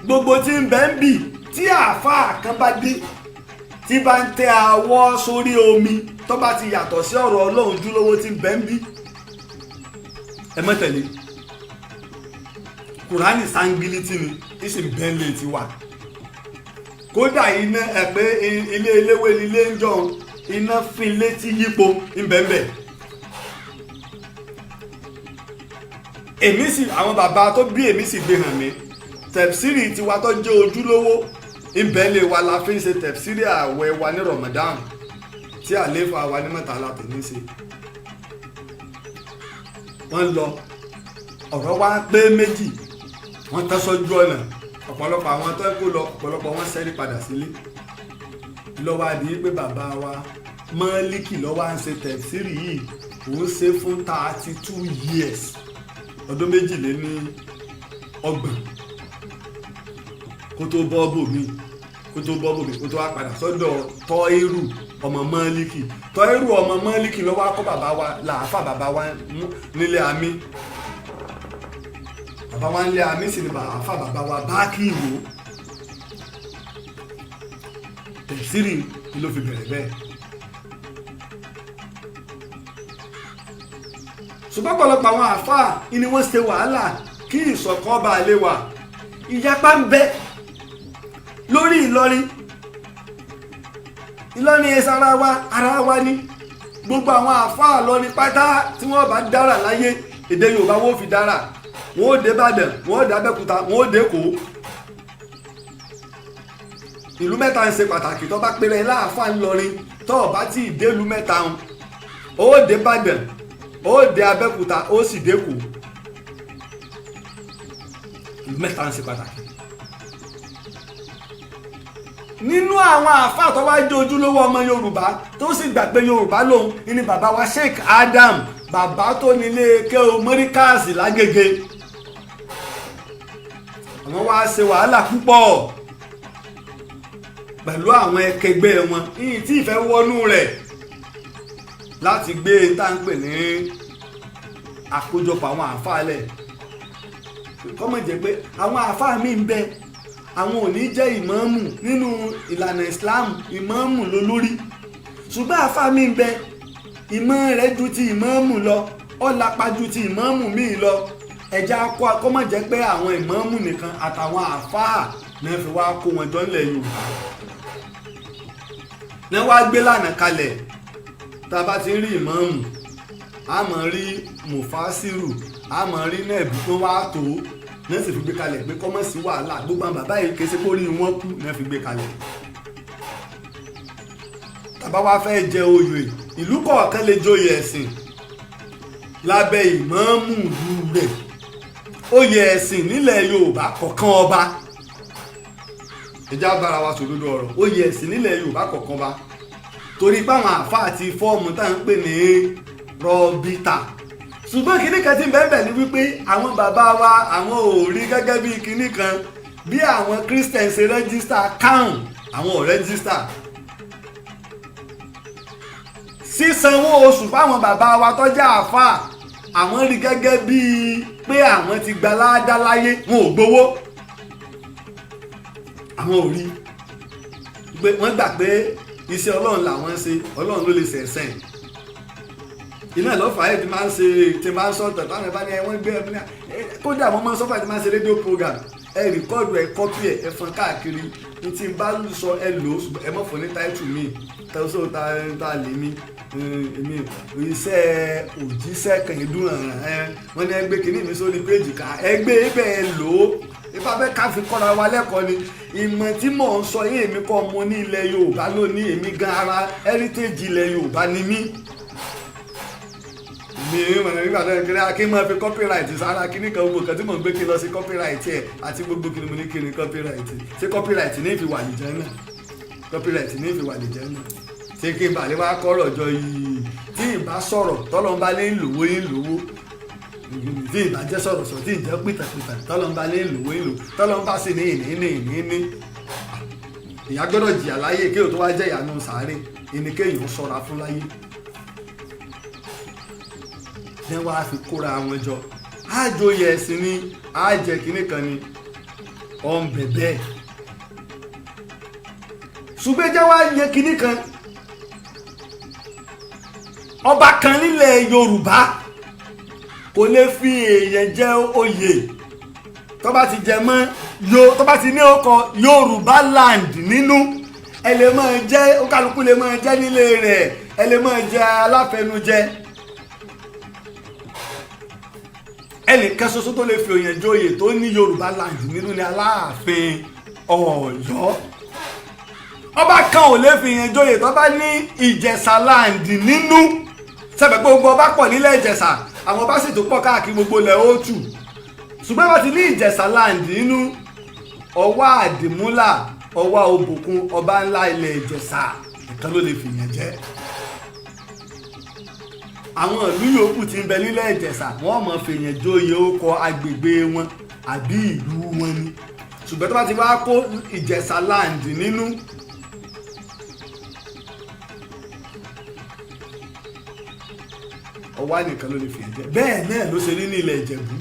gbogbo tí ń bẹ ń bì tí àáfàá kan bá dé tí bá ń tẹ àwọ̀ sórí omi tó bá ti yàtọ̀ sí ọ̀rọ̀ Ọlọ́run júlówó tí ń bẹ ń bì ẹ mọ́ tẹ̀lé Kùránì sangilítì ni ìsìn bẹ́ńlẹ̀ ti wà kódà iná ẹ̀pẹ́ ilé eléwé ilé ń jọ iná fin létí yípo ńbẹ̀ńbẹ̀ èmi sì àwọn bàbá tó bí èmi sì gbé hàn mí tẹ̀síìrì tiwa tó jẹ́ ojúlówó ńbẹ̀ńlẹ̀ wa la fi ń ṣe tẹ̀síìrì àwẹ̀ wa ní Ramadan tí àléfà wa ní Murtala tó ní ṣe wọ́n lọ ọ̀rọ̀ wa pé méjì wọ́n tẹ́ sójú ọ̀nà ọ̀pọ̀lọpọ̀ àwọn tó kó lọ ọ̀pọ̀lọpọ̀ wọn ṣẹ́rí padà sílé lọ́wọ́ àdìyí pé bàbá wa Málíkì lọ́wọ́ à ń ṣe tẹ̀síìrì yìí òun ṣe fún 32 years ọdún 22 kó tó bọ́ bòmí kó tó wá padà sọ́dọ̀ Tọ́írù ọmọ Málíkì Tọ́írù ọmọ Málíkì lọ́wọ́ akọ́ bàbá wa làáfà bàbá wa nílé àmì bàbá wa nílé àmì sì ni làáfà bàbá wa bá kí ìwò tẹ̀síìrì ni ló fi bẹ̀rẹ̀ bẹ́ẹ̀. ṣùgbọ́n pọ̀lọpọ̀ àwọn àáfàá ni wọ́n ṣe wàhálà kí ìṣọ̀kan bá lè wà ìyapa ń bẹ lórí Ìlọrin ẹ̀sà ara wa ní gbogbo àwọn àáfàá lọ́ni pátá tí wọ́n bá dára láyé èdè Yorùbá wọ́n fi dára wọ́n ó dé Ìbàdàn wọ́n ó dé Abẹ́òkúta wọ́n ó dé Èkó ìlú mẹ́ta ń ṣe pàtàkì tó bá péré láàfáà ńlọrin tó bá tí ì dé ìlú mẹ́ta ń ó dé Ìbàdàn ó dé Abẹ́òkúta ó sì dé Èkó ìlú mẹ́ta ń ṣe pàtàkì. nínú àwọn àáfàá tó wá jẹ́ ojúlówó ọmọ Yorùbá tó sì gbà pé Yorùbá lòun ni bàbá wa Sheikh Adam, bàbá tó nílé kéwú mọ́ríkàsì lágége. àwọn wá ṣe wàhálà púpọ̀ pẹ̀lú àwọn ẹkẹgbẹ́ wọn yìí tí ìfẹ́ wọnú rẹ̀ láti gbé tá ń pè ní àkójọpọ̀ àwọn àáfàá lẹ̀. kọ́mọ̀ jẹ́ pé àwọn àáfàá mi ń bẹ àwọn ò ní jẹ́ ìmáàmù nínú ìlànà Islam, ìmáàmù lólórí, ṣùgbọ́n àáfàá mi ń bẹ ìmọ̀ rẹ̀ ju ti ìmáàmù lọ, ọ̀làpá ju ti ìmáàmù míì lọ. ẹ̀já kọ́mọ̀ jẹ́ pé àwọn ìmáàmù nìkan àtàwọn àáfàá náà fi wá kó wọn jọ ńlẹ̀ Yorùbá náà wá gbé lànà kalẹ̀. tá a bá ti rí ìmáàmù a máa rí mufasiru, a máa rí nẹ́ẹ̀bù tó wá tó náà sì fi gbé kalẹ̀ pé kọ́mọ̀ sí wàhálà. gbogbo àwọn bàbá yìí kése kó rí wọn kú náà fi gbé kalẹ̀. tàbá wá fẹ́ jẹ oyè ìlú kọ̀ọ̀kan lè joyè ẹ̀sìn lábẹ́ ìmáàmù ìlú rẹ̀. oyè ẹ̀sìn nílẹ̀ Yorùbá kọ̀ọ̀kan ọba, ìjà bára wa sòdodo ọ̀rọ̀, oyè ẹ̀sìn nílẹ̀ Yorùbá kọ̀ọ̀kan ọba, torí páwọn àáfàá ti fọ́ọ̀mù tá à ń pè ní rọ́bítà. ṣùgbọ́n kinní kan tí ń bẹ́ẹ̀ bẹ́ẹ̀ ni wípé àwọn bàbá wa àwọn ò rí gẹ́gẹ́ bí kinní kan bí àwọn Christian ṣe rẹ́gísítà káùn, àwọn ò rẹ́gísítà. sísanwó oṣù fáwọn bàbá wa tó jẹ́ àáfàá àwọn rí gẹ́gẹ́ bíi pé àwọn ti gba ládá láyé, wọn ò gbowó. àwọn ò rí pé wọ́n gbà pé iṣẹ́ Ọlọ́run làwọn ń ṣe, Ọlọ́run ló lè ṣẹ̀sẹ̀. iná ìlọ́fà ẹ̀ ti máa ń ṣe tí máa ń sọ̀tọ̀ táwọn ẹ̀bá ní ẹ̀wọ̀n gbé ẹ̀mí náà kódà wọ́n máa ń sọ́fà tí máa ń ṣe rédíò program ẹ̀ rìkọ́ọ̀dù ẹ̀ kọ́pì ẹ̀ ẹ̀fọn káàkiri ní tí n bá sọ ẹ lò ó ẹ mọ̀ fún ní táìtù mi tẹ́sán ta lè mi èmi iṣẹ́ òjíṣẹ́ kẹ̀hìndún wọ́n ní ẹgbẹ́ kìíní mi sórí péjì ká ẹgbẹ́ ibẹ̀ ẹ lò ó ifá bẹ́ẹ̀ ká fi kọ́ra wa lẹ́kọ̀ọ́ ni. ìmọ̀ tí mò ń sọ yé èmi kọ́ mo ní ilẹ̀ Yorùbá lónìí, èmi gan ara heritage ilẹ̀ Yorùbá ni mí. mi ìmọ̀ràn nígbà tó ń kiri kí n máa fi copyright sára kíní kan gbogbo kan tí mò ń gbé kí n lọ sí copyright ẹ̀ àti gbogbo kí ni mo ní kí ni copyright ṣé copyright ní ìfi wà nìjẹ́ náà, copyright ní ìfi wà nìjẹ́ náà. ṣé kí n bà lè wá kọ́rọ̀ jọ yìí tí ìbá sọ̀rọ̀ tọ́lọ́mbá lé ń lòwó yín lòwó, tí ìbá jẹ́ sọ̀rọ̀ sọ̀ tí ìjẹ́ pìtàpìtà tọ́lọ́mbá lé ń lòwó yín lò, tọ́lọ́mbá sì ní ìní. ìyá gbọ́dọ̀ jìyà láyé kí o tó wá jẹ́ ìyanu sàárè, ìníkéyìí ó ṣọ́ra fún láyé. ní wàá fi kóra àwọn jọ àjòyè ẹ̀sìn ni àjẹ kínní kan ni ọ̀n bẹ̀bẹ̀. ṣùgbọ́n jẹ́ wá yẹ kínní kan ọba kan nílẹ̀ Yorùbá kò lè fi èèyàn jẹ oyè tó bá ti jẹ mọ́ tó bá ti ní ọkọ̀ Yorùbá land nínú ẹ lè máa jẹ́ kálukú lè máa jẹ́ nílé rẹ̀, ẹ lè máa jẹ aláfẹnujẹ. ẹnìkan ṣoṣo tó lè fi òyìn joyè tó ní Yorùbá land nínú ni Aláàfin Ọ̀yọ́. ọba kan ò lè fi òyìn joyè tó bá ní Ìjẹ̀ṣà land nínú. sẹ́bẹ̀ pé gbogbo ọba pọ̀ nílẹ̀ Ìjẹ̀ṣà, àwọn ọba sì tó pọ̀ káàkiri gbogbo ilẹ̀ Òtù, ṣùgbọ́n wọ́n ti ní Ìjẹ̀ṣà land nínú. Ọwá Àdìmúlà, Ọwá Òbòkun, ọba ńlá ilẹ̀ Ìjẹ̀ṣà nìkan ló lè fi òyìn jẹ. àwọn ìlú yòókù tí ń bẹ nílẹ̀ Ìjẹ̀ṣà wọ́n mọ̀ fèèyàn joyè orúkọ agbègbè wọn àbí ìlú wọn ni, ṣùgbọ́n tó bá ti wá kó Ìjẹ̀ṣà land nínú Ọwá nìkan ló lè fi ẹ̀jẹ̀. bẹ́ẹ̀ náà ló ṣe rí ní ilẹ̀ Ìjẹ̀bú,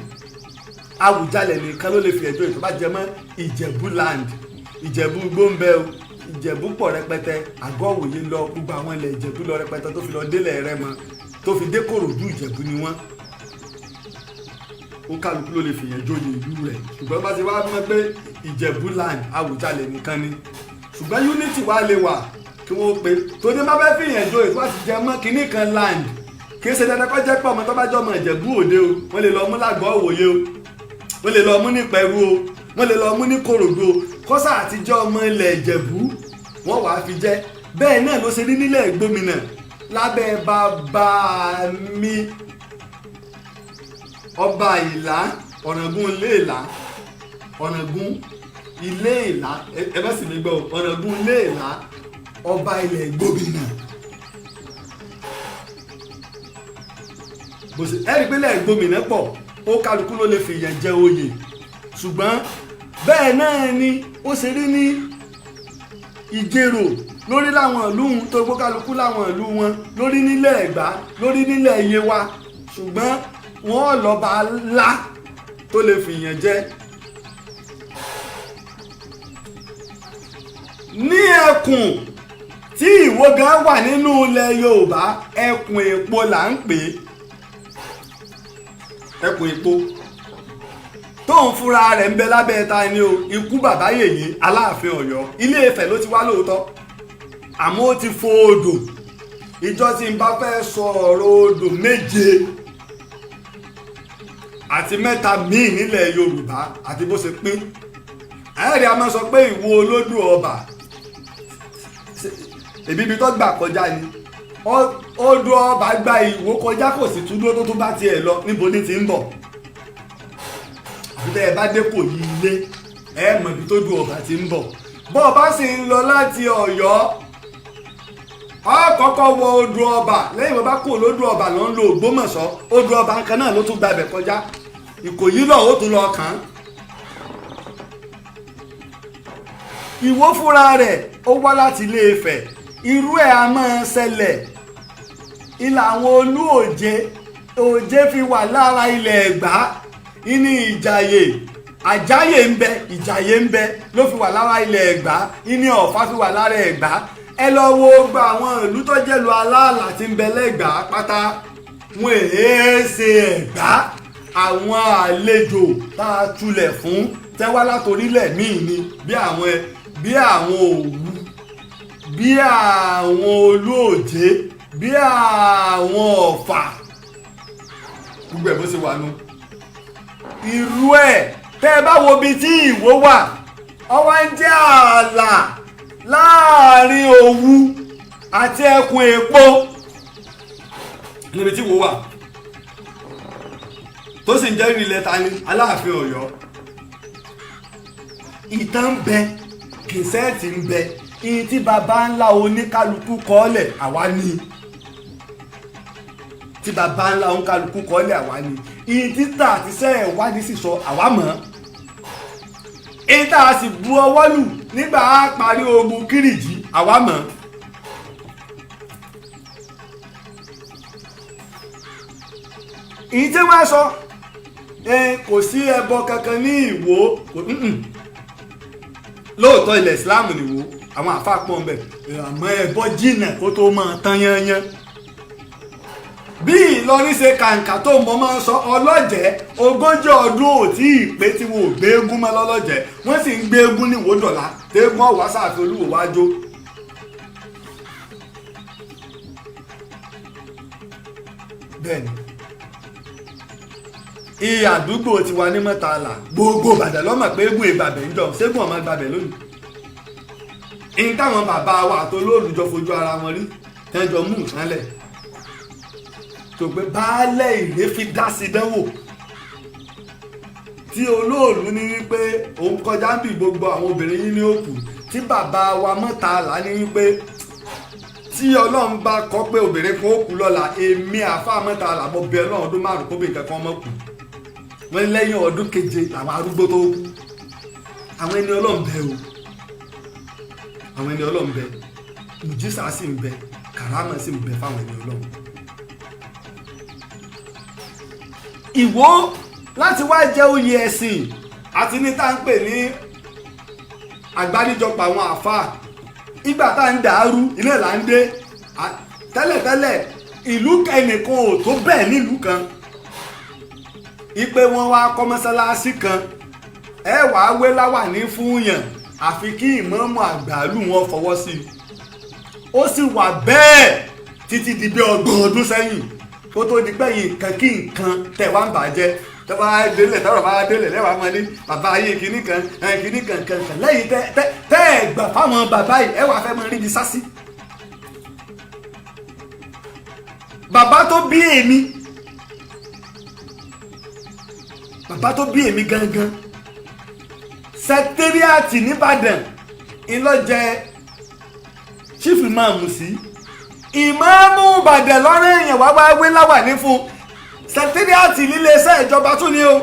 Àwùjalẹ̀ nìkan ló lè fi ẹ̀jọ́ ìtọ́ bá jẹ mọ́ Ìjẹ̀bú land. Ìjẹ̀bú gbóǹbẹ́ o, Ìjẹ̀bú pọ̀ rẹpẹtẹ, àgọ́ òwòye lọ, gbogbo àwọn ilẹ̀ Ìjẹ̀bú lọ rẹpẹtẹ tó fi lọ délẹ̀ Rẹ́mọ tó fi dé Kòròdú Ìjẹ̀bú ni wọ́n. ó kálukú ló lè fìyẹn jóyè ìlú rẹ̀, ṣùgbọ́n bá ti wá mọ̀ pé Ìjẹ̀bú land Àwùjalẹ̀ nìkan ni. ṣùgbọ́n unity wá lè wà kí wọ́n pe tó ní má fẹ́ fìyẹn jóyè tó bá ti jẹ mọ́ kinní kan land kì í ṣe dandan kó jẹ́ pé ọmọ tó bá jọ ọmọ Ìjẹ̀bú Òde o, wọ́n lè lọ mú lágọ̀ọ́ òwòye o, wọ́n lè lọ mú ní Pẹ̀rú o, wọ́n lè lọ mú ní Kòròdú o, kọ́sà àtijọ́ ọmọ ilẹ̀ Ìjẹ̀bú wọ́n wàá fi jẹ́. bẹ́ẹ̀ náà ló ṣe rí nílẹ̀ Ìgbómìnà lábẹ́ bàbá mi ọba Ìlá Ọ̀ràngún Iléèlá Ọ̀ràngún ilé ìlà ẹ bá sì mí gbọ́ Ọ̀ràngún ilé ìlà ọba ilẹ̀ Gbòmìnà. ẹ̀rí pé ilẹ̀ Gbòmìnà pọ̀ ó kálukú ló lè fìyàn jẹ oyè ṣùgbọ́n bẹ́ẹ̀ náà ni ó ṣe rí ní Ìjẹ̀rò lórí láwọn ìlú tó gbó kálukú láwọn ìlú wọn lórí nílẹ̀ Ẹ̀gbá lórí nílẹ̀ Yewa ṣùgbọ́n wọ́n lọ́ba ńlá tó lè fìyàn jẹ. ní ẹkùn tí Ìwó gan wà nínú ilẹ̀ Yorùbá ẹkùn Èpo là ń pè é ẹkùn Èpo tóun fúnra rẹ̀ ń bẹ lábẹ́ ta ni o ikú bàbá yèyé Aláàfin Ọ̀yọ́ Ilé Ifẹ̀ ló ti wá lóòótọ́ àmọ́ ó ti fo odò ìjọ tí n bá fẹ́ sọ ọ̀rọ̀ odò méje àti mẹ́ta míì nílẹ̀ Yorùbá àti bó ṣe pín ẹ̀rí a máa sọ pé Ìwó Olódù Ọba ibi tó gbà kọjá ni odò Ọba gba Ìwó kọjá kò sì tún dúró tó tún bá tiẹ̀ lọ níbo ní ti ń bọ̀ bí ẹ bá dépò yí ilé ẹ mọ̀ ibi tó dùn Ọba ti ń bọ̀ bọ́ ọba sì ń lọ láti Ọ̀yọ́ ọ kọ́kọ́ wọ odò Ọba lẹ́yìn bàbá kò lódò Ọba ló ń lo Ògbómọ̀ṣọ́ odò Ọba kan náà ló tún gba ibẹ̀ kọjá Ìkòyí lọ ó tún lọ kàn án. Ìwó fúnra rẹ̀ ó wá láti Ilé Ifẹ̀ irú ẹ̀ a máa ṣẹlẹ̀ ilà àwọn Olú Òjé fi wà lára ilẹ̀ Ẹ̀gbá ìní Ìjàyè Àjáyè ń bẹ Ìjàyè ń bẹ ló fi wà lára ilẹ̀ Ẹ̀gbá ìní Ọ̀fà fi wà lára Ẹ̀gbá ẹ lọ wo gba àwọn ìlú tó jẹ́ lu aláàlá tí ń bẹ lẹ́gbàá pátá wọn èé ṣe Ẹ̀gbá àwọn àlejò tá a tulẹ̀ fún tẹ́wá látorílẹ̀ míì ni bí àwọn Òwu bí àwọn Olú Òjé bí àwọn Ọ̀fà gbogbo ẹ̀ bó ṣe wà nù irú ẹ̀ tẹ́ ẹ bá wo ibi tí Ìwó wà ọwọ́ ń jẹ́ ààlà láàrin Òwu àti ẹkùn Èpo níbi tí Ìwó wà tó sì ń jẹ́ ilẹ̀ ta ni Aláàfin Ọ̀yọ́. Ìtàn ń bẹ kìsẹ́ẹ̀tì ń bẹ ìyìn tí baba ńlá oníkálukú kọ́lẹ̀ àwa ni tí baba ńlá oníkálukú kọ́lẹ̀ àwa ni ìyìn títà àti sẹ́ẹ̀ wádìí sì sọ àwa mọ̀ ìta sì bu ọwọ́ lù nígbà á parí ogun Kírìjí àwa mọ̀. ìyìn tí wọ́n sọ kò sí ẹbọ kankan ní Ìwó lóòótọ́ ilẹ̀ Islam nìwó àwọn àfáà pọ̀ ń bẹ̀ àmọ́ ẹbọ jìnnà kó tó máa tán yányán bí Ìlọrin ṣe kàǹkà tó mọ́ máa ń sọ ọlọ́jẹ̀ 40 ọdún ò tí ì pé tí wọn ò gbé eégún mọ́ lọ́lọ́jẹ̀ wọ́n sì ń gbé eégún ní Ìwódọ̀lá tẹ́gùn ọ̀wá sáàfin Olúwo wájú. bẹ́ẹ̀ni ìyá àdúgbò tiwa ní Mọ́tàlá gbogbo Ìbàdàn lọ́mọ̀ pé eégún ìgbàbẹ̀ ń jọ ṣégún ọmọ ìgbàbẹ̀ lónìí ìyí táwọn bàbá wa àtolóòlùjọ fojú ara wọn rí tẹ́jọ mú nǹkan lẹ̀ tó pé baálẹ̀ Ìrè fi dá sí dánwò tí Olóòlù ní wípé òun kọjá ń bì gbogbo àwọn obìnrin yìí ní òkú tí bàbá wa Mọ́tàlá ní wípé tí Ọlọ́run bá kọ pé obìnrin kan ó kú lọ́la èmi àfáà Mọ́tàlá mo bẹ Ọlọ́run ọdún 5 kó bí nǹkan kan mọ́ kù wọ́n lẹ́yìn ọdún 7 làwọn arúgbó tó kú àwọn ẹni Ọlọ́run bẹ o àwọn ẹni Ọlọ́run bẹ mùjísà sì ń bẹ kàrámà sì ń bẹ fáwọn ẹni Ọlọ́run. Ìwó láti wá jẹ́ oyè ẹ̀sìn àti ní tá ń pè ní àgbáríjọpọ̀ àwọn àfáà ìgbà tá ń dàrú ilé là ń dé tẹ́lẹ̀tẹ́lẹ̀ ìlú ẹnìkan ò tó bẹ́ẹ̀ nílùú kan ipe wọn wá kọ́ mọ́sálásí kan ẹ wàá wé láwàní fún yàn àfi kí ìmáàmù àgbàlù wọn fọwọ́ sí i ó sì wà bẹ́ẹ̀ títí di bí 30 ọdún sẹ́yìn kó tó di pé nǹkan kí nǹkan tẹ̀ wá ń bàjẹ́ tẹ́ bá délẹ̀ tọ́rọ̀ bá délẹ̀ lẹ́wàá mọ́ ní bàbá ayé kìíní kan lẹ́yìn tẹ́ ẹ̀ gbà fáwọn bàbá yìí ẹ wàá fẹ́ mọ́ rí ibi sásí. bàbá tó bí èmi gangan sẹkítẹ́rìàtì nìbàdàn ìlọ́jẹ chief imam sí ìmáàmù ìbàdàn lọ́rọ̀ èèyàn wá wá wé láwà ní fún sẹkítẹ́rìàtì níléeṣẹ́ ìjọba tún ni o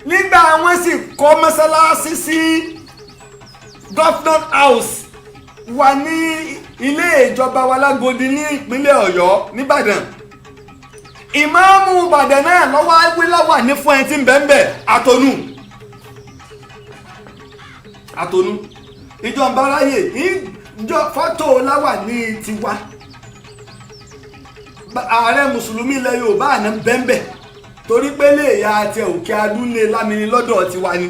nígbà wọ́n sì kọ́ mọ́sálásí sí governor house wà ní ilé ìjọba wa lágodi ní ìpínlẹ̀ ọ̀yọ́ nìbàdàn ìmáàmù ìbàdàn náà lọ́wọ́ wé láwà ní fún ẹ tí ń bẹ́ẹ̀ àtọ̀nù ìjọba aráyè ìjọ fọ́tò láwà ní tiwa ààrẹ mùsùlùmí ilẹ̀ yorùbá àná bẹ́ẹ̀ torí pé lè ya àti òkè adúlé lámìnì lọ́dọ̀ tiwa ni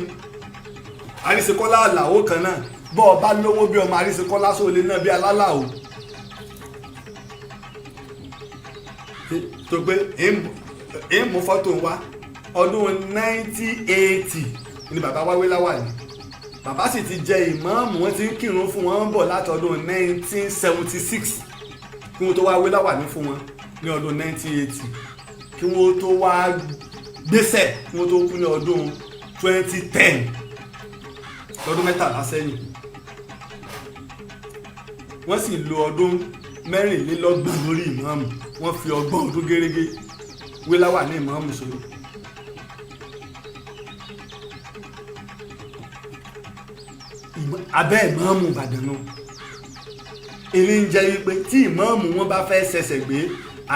àrísíkọ́lá àlàó kan náà bọ́ ọba lówó bí ọmọ àrísíkọ́lá sóòlé náà bí alálàó tó pé èèmù fọ́tò wa ọdún 1980 ni bàbá wáwé láwà ní bàbá sì ti jẹ ìmáàmù wọn ti ń kírun fún wọn bọ̀ láti ọdún 1976 kí wọ́n tó wá wé láwà ní fún wọn ní ọdún 1980 kí wọ́n tó wá gbéṣẹ̀ kí wọ́n tó kú ní ọdún 2010 lọ́dún 13 sẹ́yìn wọ́n sì lo ọdún 24 lórí ìmáàmù wọ́n fi ọgbọ̀n ọdún gẹ́rẹ́gẹ́ wé láwà ní ìmáàmù sórí. abẹ́ ìmáàmù ìbàdàn náà èmi ń jẹ́ wípé tí ìmáàmù wọn bá fẹ́ ṣẹ̀ṣẹ̀ gbé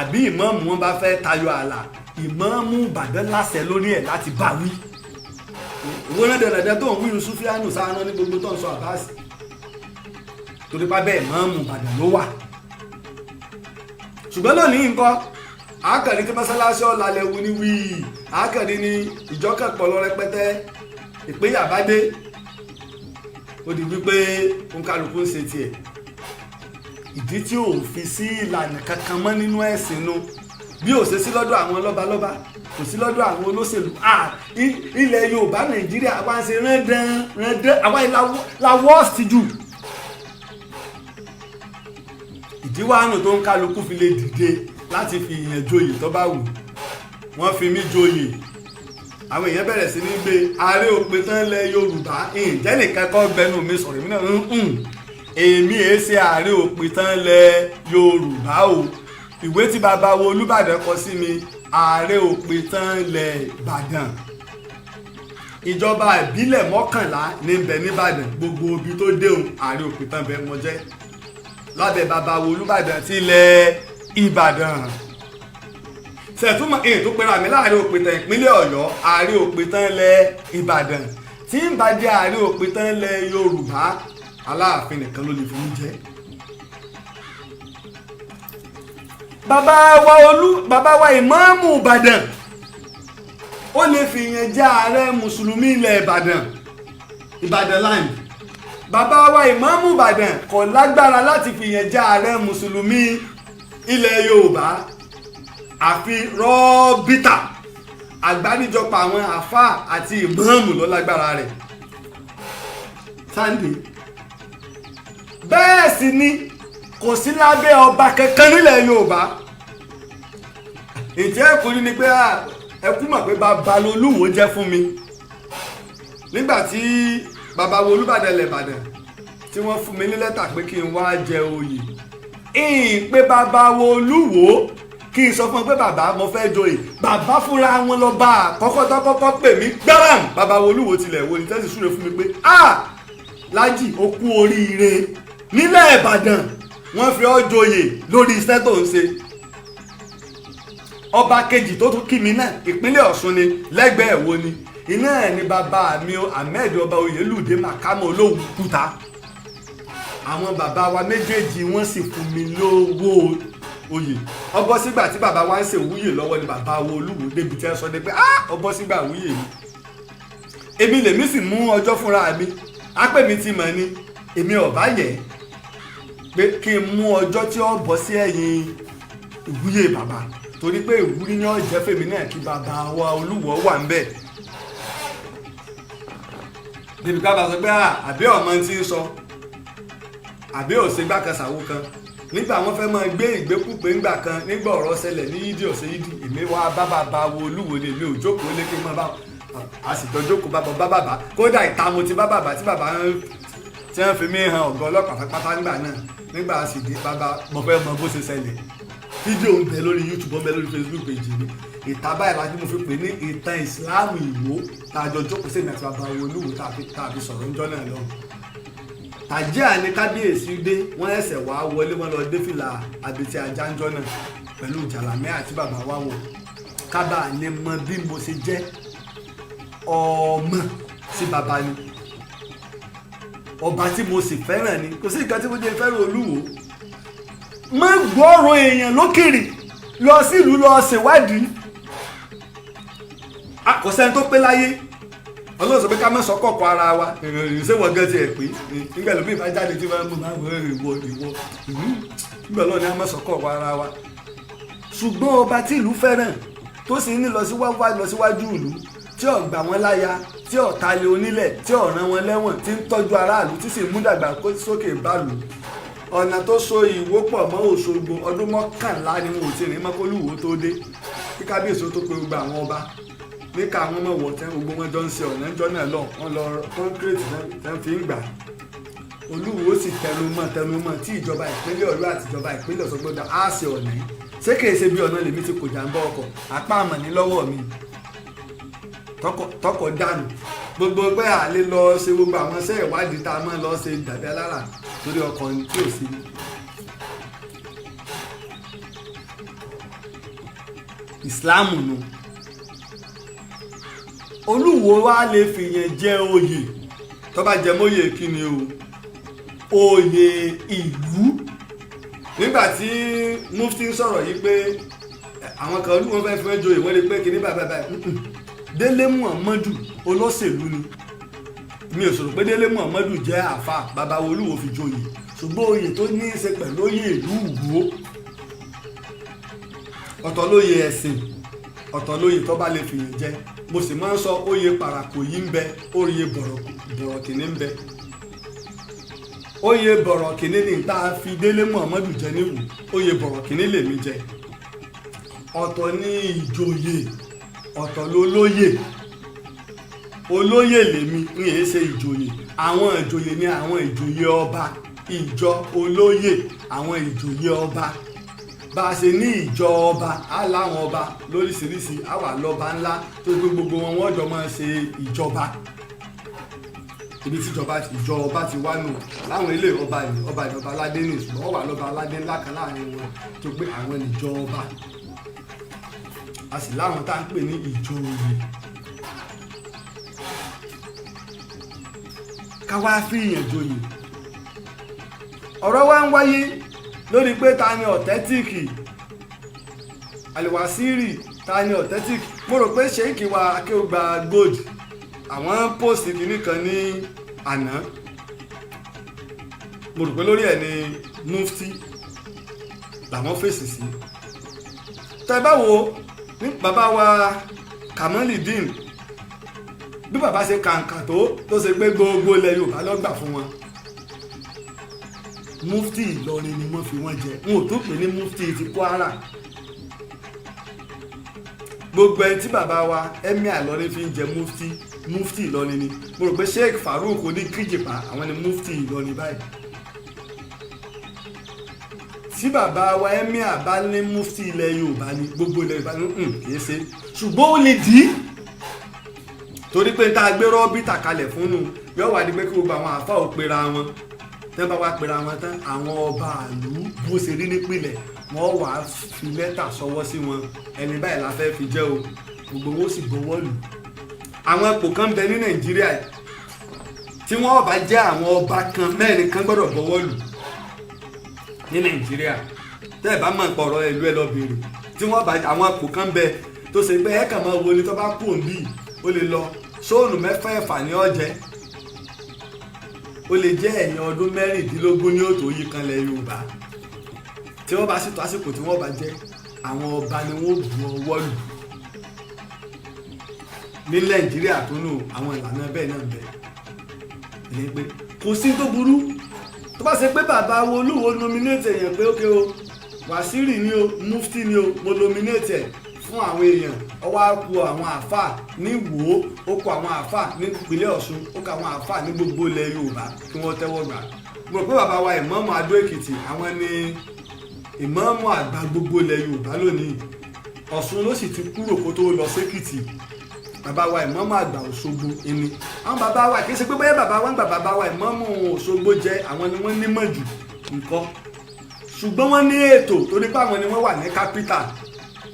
àbí ìmáàmù wọn bá fẹ́ tayọ ààlà ìmáàmù ìbàdàn láṣẹ lórí ẹ̀ láti bá wí. ìwọ náà dẹ̀rẹ̀dẹ̀ tó ń wí Sufianu sáárá ní gbogbo tó ń sọ Abbas torí pa bẹ́ẹ̀ ìmáàmù ìbàdàn ló wà. ṣùgbọ́n lónìí nǹkan àákàrí tí mọ́sálásí ọ̀làlẹ̀ wí ní wí àákàrí ní ìjọkẹ̀pọ̀ lọ rẹpẹtẹ ìpínyà bá dé ó di wípé òǹkàlùkù ń ṣe tiẹ̀ ìdí tí ò fi sí ìlànà kankan mọ́ nínú ẹ̀sìn nu bí ò ṣe sí lọ́dọ̀ àwọn lọ́balọ́ba kò sí lọ́dọ̀ àwọn olóṣèlú ilẹ̀ Yorùbá Nàìjíríà wá ń ṣe rẹ́ndán àwa la worst jù ìdí wàánu tó ń kálukú fi lè dìde láti fi ìyẹn joyè tó bá wù wọ́n fi mí joyè àwọn èèyàn bẹ̀rẹ̀ sí ní gbé Aare òpin tán lẹ Yorùbá ǹjẹ́ nìkan kọ́ gbẹnu mi sọ̀rọ̀ èmi náà èmi èé ṣe Aare òpin tán lẹ Yorùbá o ìwé tí bàbá wo Olúbàdàn kọ sí mi Aare òpin tán lẹ Ìbàdàn ìjọba ìbílẹ̀ 11 ní bẹ̀ nìbàdàn gbogbo ibi tó déhùn Aare òpin tán bẹ̀ mọ́ jẹ́ lábẹ́ bàbá wo Olúbàdàn ti lẹ Ìbàdàn sẹ̀túnmọ̀ èyí tó pera mi láàrin òpìtàn ìpínlẹ̀ Ọ̀yọ́ Aare òpìtàn ilẹ̀ Ìbàdàn tí ń bá jẹ́ Aare òpìtàn ilẹ̀ Yorùbá Aláàfin nìkan ló lè fi mí jẹ́. bàbá wa ìmáàmù Ìbàdàn ó lè fi yẹn jẹ́ ààrẹ mùsùlùmí ilẹ̀ Ìbàdàn land bàbá wa ìmáàmù Ìbàdàn kò lágbára láti fi yẹn jẹ́ ààrẹ mùsùlùmí ilẹ̀ Yorùbá àfi rọ́bítà àgbáríjọpọ̀ àwọn àfáà àti ìmáàmù ló lágbára rẹ̀ Sunday bẹ́ẹ̀ sì ni kò sí lábẹ́ ọba kankan nílẹ̀ Yorùbá ìjẹ́ ẹ̀kúnrin ni pé ẹkú mọ̀ pé bàbá lolúwo jẹ́ fún mi nígbàtí bàbá wo Olúbàdàn lẹ̀bàdàn tí wọ́n fún mi ní lẹ́tà pé kí n wá jẹ oyè pé bàbá wo olúwo kí n sọ fún ọ pé bàbá mo fẹ́ joyè bàbá fúnra wọn lọ bá àkọ́kọ́ tó kọ́kọ́ pè mí gbáràm bàbá wo olúwo tilẹ̀ wo ní tẹ́sí súre fún mi pé Laji ó kú oríire nílẹ̀ Ìbàdàn wọ́n fi ọ́ joyè lórí iṣẹ́ tó ń ṣe ọba kejì tó tún kí mi náà ìpínlẹ̀ Ọ̀ṣun ni lẹ́gbẹ̀ẹ́ wo ni iná ẹ̀ ní bàbá mi Ahmed ọba Oyèlúdé Màkámọ́ Olókùúta àwọn bàbá wa méjèèjì wọ́n sì fún mi lówó oyè ọbọ sígbà tí bàbá wa ń ṣe wúyè lọ́wọ́ ni bàbá wo Olúwo débi tí ẹ sọ de pé ọbọ sígbà wúyè mi èmi lèmi sì mú ọjọ́ fúnra mi ápè mi ti mọ̀ ni èmi ọ̀bá yẹ pé kí n mú ọjọ́ tí ó bọ́ sí ẹ̀yìn ìwúyè bàbá torí pé ìwúrí ní ọ̀jẹ́ fèmí náà kí bàbá wa Olúwo wà ń bẹ̀ débi ká bá sọ pé àbí ọmọ tí ń sọ àbí òṣègbà kan ṣàwó kan nígbà wọn fẹ́ máa gbé ìgbékúgbé ńgbà kan nígbà ọ̀rọ̀ ṣẹlẹ̀ ní yídì ọ̀sẹ̀ yídì èmi wá bá bàbá wo Olúwo ni èmi ò jókòó lékè mọ́ bá a sì jọ jókòó bá bàbá kódà ìta mo ti bá bàbá tí bàbá tí wọ́n fi mí hàn ọ̀gá ọlọ́pàá pátá nígbà náà nígbà sì dé bàbá mo fẹ́ mọ bó ṣe ṣẹlẹ̀ fídíò ń bẹ lórí YouTube ń bẹ lórí Facebook page mi ìta báyìí lájú mo fi pè ní ìtàn ìsìláàmù Ìwó tá a jọ jókòó sí ìmọ̀ àti bàbá Olúwo tá a fi sọ̀rọ̀ ńjọ́ náà lọ. tàjíà ní kábíyèsí dé wọ́n ẹsẹ̀ wá wọlé wọn lọ dé fìlà àbètí ajáńjọ́ náà pẹ̀lú jàlámẹ́ àti bàbá wa wọ̀ kábà lè mọ bí mo ṣe jẹ́ ọmọ sí bàbá ni ọba tí mo sì fẹ́ràn ni kò sí nǹkan tí mo jẹ́ fẹ́ràn Olúwo má gbọ́rọ̀ èèyàn lókèrè lọ sílùú lọ ṣèwádìí kò sẹ́ni tó pé láyé Ọlọ́run sọ pé ká má sọ kọ̀ọ̀kọ̀ ara wa ṣé wọ́n gẹ́ tiẹ̀ pé nígbà lómi ìbá jáde tí wọ́n mú máa wọ ìwọ nígbà lọ́ọ̀ ni a má sọ kọ̀ọ̀kọ̀ ara wa ṣùgbọ́n ọba tí ìlú fẹ́ràn tó sì ní lọ síwájú ìlú tí ò gbà wọ́n láya tí ò talẹ̀ onílẹ̀ tí ò rán wọn lẹ́wọ̀n tí ń tọ́jú aráàlú tí sì mú dàgbà sókè báàlú ọ̀nà tó so Ìwó pọ̀ mọ́ Òṣogbo ọdún 11 ni wọn ò ti rìn mọ́ k'Olúwo tó dé kí kábíyèsí tó pe gbogbo àwọn ọba níka àwọn ọmọ wọ̀ tẹ́ gbogbo wọn jọ ń ṣe ọ̀nà ìjọ náà lọ wọn lọ kọ́ńkírẹ́tì tẹ́ fi ń gbà Olúwo sì tẹnumọ́ tí ìjọba ìpínlẹ̀ Ọ̀yọ́ àti ìjọba ìpínlẹ̀ Òṣogbo dá á ṣe ọ̀nà yìí ṣé kìí ṣe bí ọ̀nà lèmi ti kò jàǹbá ọkọ̀ apá àmọ̀ ní lọ́wọ́ mi tọkọ̀ dànù gbogbo pé à lè lọ ṣe gbogbo àwọn iṣẹ́ ìwádìí tá a máa lọ ṣe dàbí alára torí ọkọ̀ tí ò sí ní. ìsìláàmù nù Olúwo wa lè fìyàn jẹ oyè tó bá jẹ mọ́yè kí ni o oyè ìlú nígbà tí mufti ń sọ̀rọ̀ yìí pé àwọn kan Olúwo fẹ́ fẹ́ joyè wọ́n lè pé kí ní bàbá Délé Muhammadu olóṣèlú ni mi ò sọ̀rọ̀ pé Délé Muhammadu jẹ́ àfà bàbá Olúwo fi joyè ṣùgbọ́n oyè tó ní í ṣe pẹ̀lú oyè ìlú Ìwó ọ̀tọ̀ lóyè ẹ̀sìn ọ̀tọ̀ lóyè tó bá lè fìyàn jẹ mo sì máa ń sọ oyè Parakoyi ń bẹ oyè Bọ̀rọ̀kìnní ń bẹ oyè Bọ̀rọ̀kìnní ni tá a fi Délé Muhammadu jẹ níwò oyè Bọ̀rọ̀kìnní lèmi jẹ ọ̀tọ̀ ní ìjòyè ọ̀tọ̀ lólóyè olóyè lèmi ń yẹn ṣe ìjòyè àwọn ìjòyè ni àwọn ìjòyè ọba ìjọ olóyè àwọn ìjòyè ọba bá a ṣe ní ìjọ ọba á láwọn ọba lóríṣiríṣi á wà lọ́ba ńlá tó gbé gbogbo wọn wọ́n jọ máa ṣe ìjọba ibi tí ìjọ ọba ti wá nù láwọn ilé ọba ìjọba aládé ní ìṣùgbọ́n wọ́n wà lọ́ba aládé ńlá kan láàrin wọn tó gbé àwọn ìjọ ọba a sì láwọn tá à ń pè ní ìjòyè ká wá fi ìyẹn joyè ọ̀rọ̀ wa ń wáyé lórí pé ta ni ọ̀tẹ́tìkì àlùwàsírì ta ni ọ̀tẹ́tìkì mo rò pé ṣéèkì wa akéwògbà gold àwọn post kìíní kan ní àná mo rò pé lórí ẹ̀ ni mufti làwọn fèsì sí tẹ́ bá wo ní bàbá wa Kamaldeen bí bàbá ṣe kàǹkà tó ṣe pé gbogbo ilẹ̀ Yorùbá ló gbà fún wọn mufti Ìlọrin ni wọ́n fi wọ́n jẹ wọn ò tó pè ní mufti ti Kwara gbogbo ẹni tí bàbá wa Emir Ìlọrin fi ń jẹ mufti Ìlọrin ni mo rò pé Sheikh Farouk Oníkíjìpá àwọn ni mufti Ìlọrin báyìí tí bàbá wa Emir bá ní mufti ilẹ̀ Yorùbá ni gbogbo ilẹ̀ Yorùbá ní kìí ṣe ṣùgbọ́n ó lè dì í torí pé tá a gbé rọ́bìtà kalẹ̀ fún un yóò wá di pé kí gbogbo àwọn àfa ò pera wọn tẹ́ bá wá pera wọn tán àwọn ọba àlú bó ṣe rí nípìnlẹ̀ wọ́n wá fi lẹ́tà sọwọ́ sí wọn ẹni báyìí la fẹ́ fi jẹ́ o gbogbo wọn sì gbowó lù àwọn ipò kan bẹ ní Nàìjíríà tí wọ́n bá jẹ́ àwọn ọba kan mẹ́rin kan gbọ́dọ̀ gbowó lù ní Nàìjíríà tẹ́ ẹ̀ bá mọ̀ pọ̀rọ̀ ìlú ẹ̀ lọ bèrè tí wọ́n bá àwọn ipò kan bẹ tó ṣe pé ẹ̀ kàn máa wo ni tó bá kú òǹbí ó lè lọ sóònù mẹ́fẹ̀ẹ̀fà ní ọ̀jẹ́ ó lè jẹ́ ẹ̀yìn ọdún 16 ní òtò yìí kan lẹ̀ Yorùbá tí wọ́n bá sì tó àsìkò tí wọ́n bá jẹ́ àwọn ọba ni wọ́n bu ọwọ́ lù ní Nàìjíríà tó nù àwọn ìlànà bẹ́ẹ̀ náà bẹ̀ ẹni pé kò sí tó burú tó bá ṣe pé bàbá wo Olúwo nominate èèyàn pé ókè o Wàsíìrì ni o mufti ni o mo nominate ẹ̀ fún àwọn èèyàn ó wá kù àwọn àáfàá ní Ìwó ó kù àwọn àáfàá ní ìpínlẹ̀ Ọ̀ṣun ó kù àwọn àáfàá ní gbogbo ilẹ̀ Yorùbá kí wọ́n tẹ́wọ́ gbà mo rò pé bàbá wa ìmáàmù Adó Èkìtì àwọn ni ìmáàmù àgbà gbogbo ilẹ̀ Yorùbá lónìí Ọ̀ṣun ló sì ti kúrò kó tó lọ sékìtì bàbá wa ìmáàmù àgbà Òṣogbo ẹni àwọn bàbá wa kì í ṣe pé bóyá bàbá wa ń gbà bàbá wa ìmáàmù Òṣogbo jẹ́ àwọn ni wọ́n nímọ̀ jù nǹkan ṣùgbọ́n wọ́n ní ètò torí pé àwọn ni wọ́n wà ní kápítà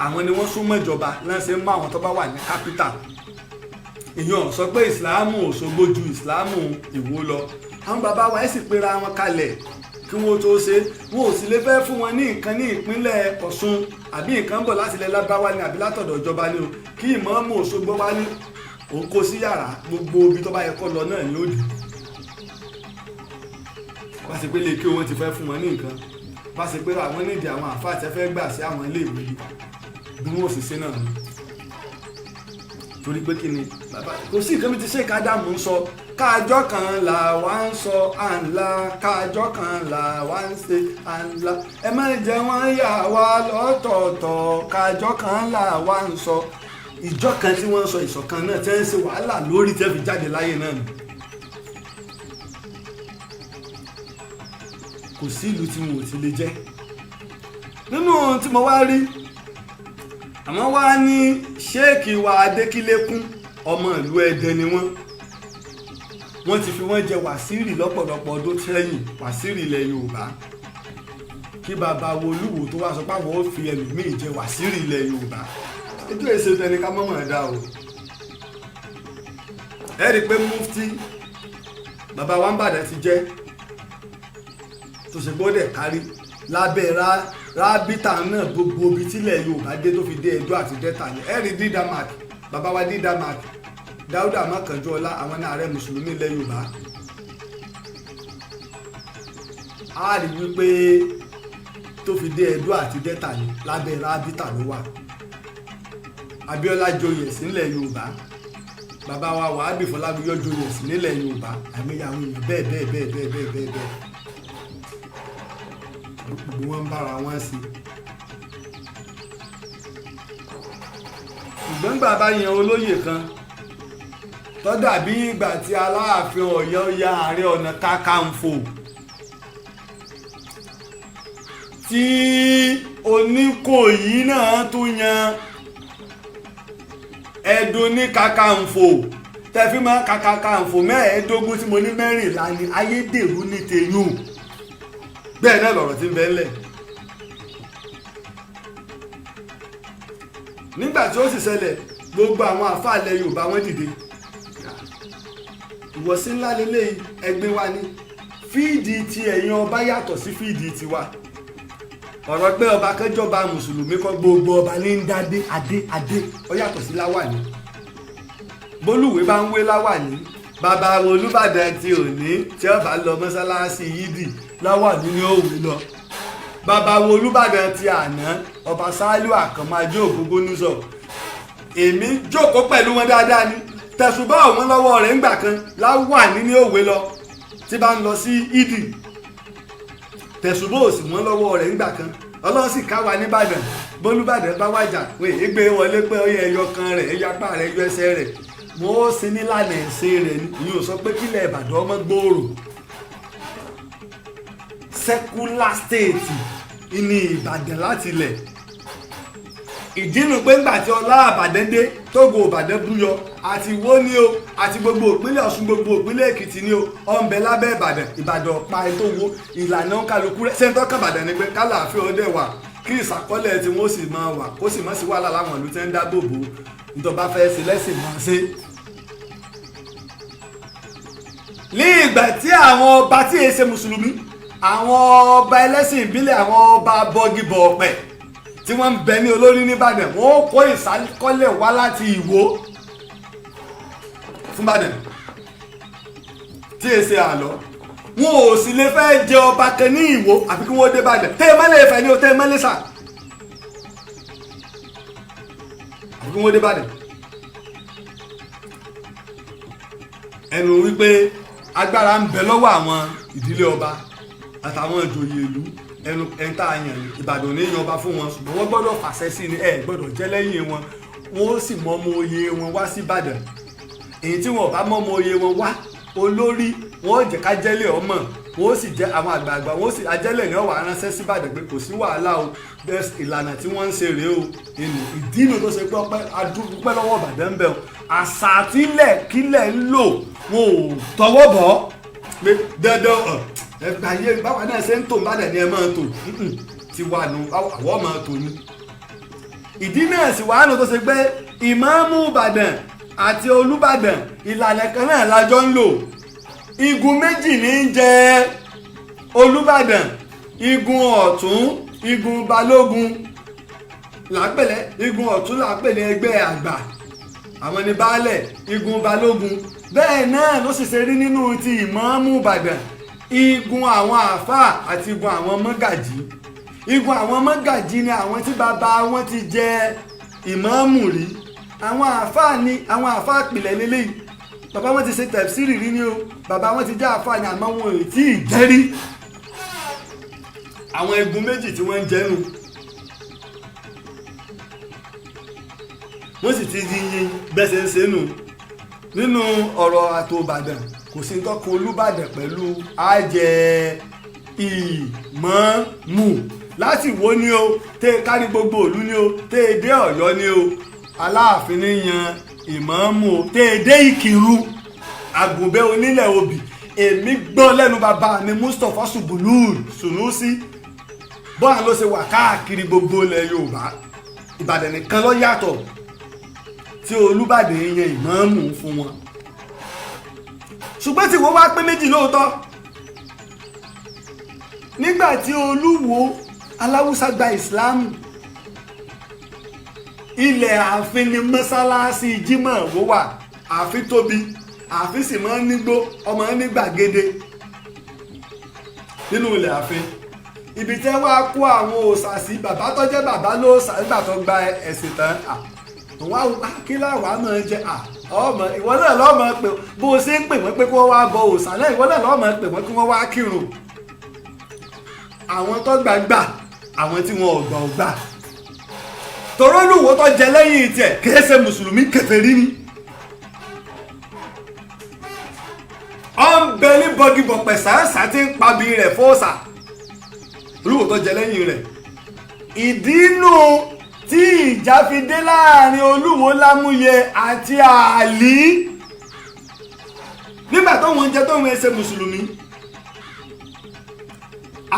àwọn ni wọ́n súnmọ́ ìjọba lọ́sẹ̀ mọ́ àwọn tó bá wà ní kápítà èèyàn sọ pé ìsìláàmù Òṣogbo ju ìsìláàmù Ìwó lọ àwọn bàbá wa ẹ̀ sì pera wọn kalẹ̀ kí wọ́n tó ṣe wọn ò sì lè fẹ́ fún wọn ní nǹkan ní ìpínlẹ̀ Ọ̀ṣun àbí nǹkan bọ̀ láti ilẹ̀ Lábáwá ni àbí látọ̀dọ̀ ìjọba ni o kí ìmáàmù Òṣogbo wá ní òun kó sí yàrá gbogbo ibi tó bá yẹ kó lọ náà ni ó dì wá sí pé lè kí wọn ti fẹ́ fún wọn ní nǹkan wá sí pé àwọn nídìí àwọn àfáà tẹ́ fẹ́ gbà sí àwọn ilé ìwé bí wọn ò sì ṣe náà ni torí pé kí ni bàbá kò sí nǹkan mi ti ṣe kádàmù ń sọ káàjọ kan là wá ń sọ à ń la káàjọ kan là wá ń ṣe à ń la ẹ má jẹ́ wọ́n yà wá lọ́tọ̀ọ̀tọ̀ káàjọ kan là wá ń sọ ìjọ kan tí wọ́n ń sọ ìṣọ̀kan náà tẹ́ ń ṣe wàhálà lórí tẹ́ fi jáde láyé náà ni kò sí ìlú tí wọn ò ti lè jẹ́ nínú tí mo wá rí àmọ́ wá ní ṣéèkì wa Adékílékún ọmọ ìlú Ẹdẹ ni wọ́n ti fi wọ́n jẹ wàsíìrì lọ́pọ̀lọpọ̀ ọdún sẹ́yìn wàsíìrì ilẹ̀ Yorùbá kí bàbá wo Olúwo tó wá sọ pé àwọn ò fi ẹlòmíì jẹ wàsíìrì ilẹ̀ Yorùbá ètò èsè tẹni ká mọ̀mọ́ ẹ̀dá o ẹ rí i pé mufti bàbá wa ń bàdàn ti jẹ́ tó ṣe gbọ́dẹ̀ kárí lábẹ́ rábítà náà gbogbo ibi tílẹ̀ Yorùbá dé tó fi dé Ẹdó àti Delta ní ẹ̀rí dídàmàkì bàbá wa dídàmàkì Dáúdà Mákànjúọlá àwọn ní ààrẹ mùsùlùmí ilẹ̀ Yorùbá a rí wípé tó fi dé Ẹdó àti Delta ní lábẹ́ rábítà ló wà Abíọ́lá joyè sí nílẹ̀ Yorùbá bàbá wa Wàhábì Fọlágbíyọ̀ joyè sí nílẹ̀ Yorùbá àmì àwọn èèyàn bẹ́ẹ̀ gbogbo wọn ń bára wọn sí ṣùgbọ́n gbà bá yan olóyè kan tó dàbí ìgbà tí Aláàfin Ọ̀yọ́ ya Ààrẹ Ọ̀nà Kakanfò tí Oníkòyí náà tún yan Ẹdùn ní Kakanfò tẹ́fí máa Kakanfò mẹ́ẹ̀ẹ́dógún tí mo ní mẹ́rìnlá ni ayédèrú ní tèyún bẹ́ẹ̀ náà lọ̀rọ̀ tí ń bẹ ńlẹ̀ nígbà tí ó sì ṣẹlẹ̀ gbogbo àwọn àfáà ilẹ̀ Yorùbá wọ́n dìde ìwọ̀sí ńlá lélẹ́yìí ẹgbẹ́ wa ní fíìdì ti ẹ̀yin ọba yàtọ̀ sí fíìdì tiwa ọ̀rọ̀ pé ọba kẹjọba mùsùlùmí kọ́ gbogbo ọba ní ń dádé adé ó yàtọ̀ sí láwàní bólúwé bá ń wé láwàní bàbá Olúbàdàn ti òní tí ó bá lọ mọ́sálásí yídì láwàní ní òwe lọ bàbá Olúbàdàn ti àná ọba Sálíù Àkànmájọ Ògúngúnnísọ̀ èmi jókòó pẹ̀lú wọn dáadáa ni tẹ̀sùbá ọ̀wọ́n lọ́wọ́ rẹ̀ ńgbà kan láwàní ní òwe lọ tí bá ń lọ sí yídì tẹ̀sùbá òsì wọn lọ́wọ́ rẹ̀ ńgbà kan Ọlọ́run sì ká wa nìbàdàn bólúbàdàn bá wájà wọ́n èyí gbé wọlé pé ó yẹ ẹyọ kan rẹ̀ ẹyọ apá rẹ̀ ẹyọ ẹsẹ̀ rẹ̀ wọ́n ó sin nílànà ẹ̀sìn rẹ̀ ni ò sọ pé kílẹ̀ Ìbàdàn ọmọ gbòòrò secular state ní Ìbàdàn láti ilẹ̀ ìdínú pé ńgbà tí ọlá Ìbàdàn dé tógo Ìbàdàn búyọ àti Ìwó ni o àti gbogbo ìpínlẹ̀ Ọ̀ṣun gbogbo ìpínlẹ̀ Èkìtì ni o ọ̀nbẹ lábẹ́ Ìbàdàn ọ̀pá ẹ̀ tó wo ìlànà kálukú rẹ̀ sẹ́ńtọ́ kàbàdàn ni pé kálàáfíà ọdẹ wà kí ìsàkọ́lẹ̀ tí wọ́n sì máa wà kó sì má sí wàhálà láwọn ìlú tẹ́ ń dá bòbò ìjọba fẹ́ ṣe lẹ́sìn máa ṣe. ní ìgbà tí àwọn ọba tí èsè mùsùlùmí àwọn ọba ẹlẹ́sìn ìbílẹ̀ àwọn ọba bọ́gìbọ̀ ọ̀pẹ̀ tí wọ́n ń bẹ ní olórí nìbàdàn wọ́n kó ìsàkọ́lẹ̀ wá láti Ìwó fún Ìbàdàn tí èsè àlọ́ wọn ò sì lè fẹ́ jẹ ọba kan ní Ìwó àfi kí wọ́n dé Ìbàdàn tẹ́ ẹ mọ́lẹ̀ Ifẹ̀ ni o tẹ́ ẹ mọ́lẹ̀ sà àfi kí wọ́n dé Ìbàdàn ẹnu wípé agbára ń bẹ lọ́wọ́ àwọn ìdílé ọba àtàwọn ìjòyè ìlú ẹni tá a yàn Ìbàdàn ní yanba fún wọn ṣùgbọ́n wọ́n gbọ́dọ̀ fàṣẹ sí ni ẹ gbọ́dọ̀ jẹ́ lẹ́yìn wọn wọ́n sì mọ ọmọ oyè wọn wá sí Ìbàdàn èyí tí wọn bá mọ ọmọ oyè wọn wá olórí wọn ò jẹ́ ká jẹ́lẹ̀ ọmọ wọn ó sì jẹ́ àwọn àgbààgbà wọn ó sì ajẹ́lẹ̀ ní ọ̀wà ránṣẹ́ sí Ìbàdàn pé kò sí wàhálà o ìlànà tí wọ́n ń ṣe rèé o ìdí inú tó ṣe pé ọpẹ́ adúpẹ́ lọ́wọ́ Ìbàdàn ń bẹ̀ o àṣà àtìlẹ̀ kílẹ̀ ń lò wọn ò tọwọ́ bọ̀ pé dandan ẹgbà yé báwa náà ṣe ń tò Ìbàdàn ni ẹ máa tò ti wà nù àwọ̀ máa tò ní. ìdí náà sì wàá nù tó ṣe pé ìmáàmù Ìbàdàn àti Olúbàdàn ìlànà kan náà lájọ ń lò igun méjì ní í jẹ Olúbàdàn igun ọ̀tún igun Balógun làápẹ̀lẹ̀ igun ọ̀tún làápẹ̀lẹ̀ ẹgbẹ́ àgbà àwọn ní baálẹ̀ igun Balógun bẹ́ẹ̀ náà ló sì ṣe rí nínú ti ìmáàmù Ìbàdàn igun àwọn àáfàá àti igun àwọn mọ́gàjí igun àwọn mọ́gàjí ni àwọn tí bàbá wọn ti jẹ ìmáàmù rí àwọn àáfàá ni àwọn àáfàá pìlẹ̀ lélẹ́yìí bàbá wọn ti ṣe tẹ̀fsírì rí ni o bàbá wọn ti jẹ́ àáfàá ni àmọ́ wọn ò tí ì jẹ́rí àwọn igun méjì tí wọ́n ń jẹ́nu wọ́n sì ti di bẹ́sẹ̀ ń ṣe nù nínú ọ̀rọ̀ àtò Ìbàdàn kò sí tọ́kọ Olúbàdàn pẹ̀lú àjẹ ìmáàmù láti wo ni o tẹ́ kárí gbogbo ìlú ni o tẹ́ dé Ọ̀yọ́ ni o Aláàfin ní yan ìmáàmù o tẹ́ dé Ìkìrun Àgùnbẹ́ onílẹ̀ obì èmi gbọ́ lẹ́nu bàbá mi Mustapha Sunusi bọ́ọ̀n ló ṣe wà káàkiri gbogbo ilẹ̀ Yorùbá Ìbàdàn nìkan ló yàtọ̀ tí Olúbàdàn yan ìmáàmù fún wọn ṣùgbọ́n tí wọ́n wá pé méjì lóòótọ́ nígbà tí Olúwo aláwùsá gba ìsìláàmù ilẹ̀ ààfin ni mọ́sálásí Jímọ̀ wó wà ààfin tóbi ààfin sì máa ń nígbó ọmọ ní gbàgede nínú ilẹ̀ ààfin ibi tí wọ́n kó àwọn òòṣà sí bàbá tó jẹ́ bàbá lóòṣà nígbà tó gba ẹ̀sìn tán wọ́n á kí láwàá máa jẹ ọmọ ìwọ náà lọ́mọ pé bó o ṣe ń pè wọ́n pé kí wọ́n wá bọ òòṣà náà ìwọ náà lọ́mọ pè wọ́n kí wọ́n wá kírun àwọn tó gbà àwọn tí wọn ò gbà ò gbà toró lùwọ́ tó jẹ lẹ́yìn tiẹ̀ kìí ṣe mùsùlùmí kèfèrí ni ọ ń bẹ ní bọgibọpẹ sàásà tí ń pabi rẹ̀ fọ́ọ̀sà olùwọ́ tó jẹ lẹ́yìn rẹ̀ ìdínú tí ìjà fi dé láàrin Olúwo Lámúyẹ àti Àlí nígbà tó wọn jẹ tó wọn ṣe mùsùlùmí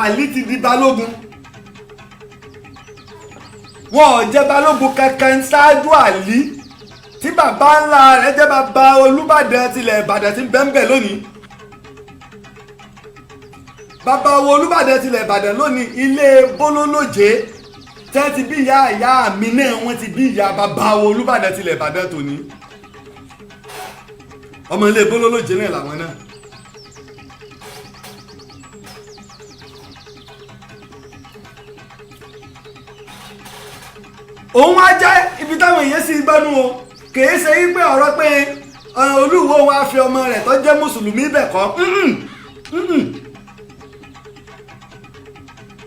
Àlí ti di Balógun wọn ò jẹ Balógun kankan ṣáájú Àlí tí bàbá ńlá rẹ̀ jẹ́ bàbá Olúbàdàn tilẹ̀ Ìbàdàn ti bẹ́ńbẹ̀ lónìí bàbá wo Olúbàdàn tilẹ̀ Ìbàdàn lónìí ilé Bólólójé tẹ́ ti bí ìyá mi náà wọ́n ti bí ìyá bàbá wo Olúbàdàn tilẹ̀ Ìbàdàn tòní ọmọ ilé Bólólójé náà làwọn náà òun wá jẹ́ ibi táwọn èèyàn sì gbọ́nú o kìí ṣe wípé ọ̀rọ̀ pé Olúwo wa fi ọmọ rẹ̀ tó jẹ́ mùsùlùmí bẹ̀ kọ́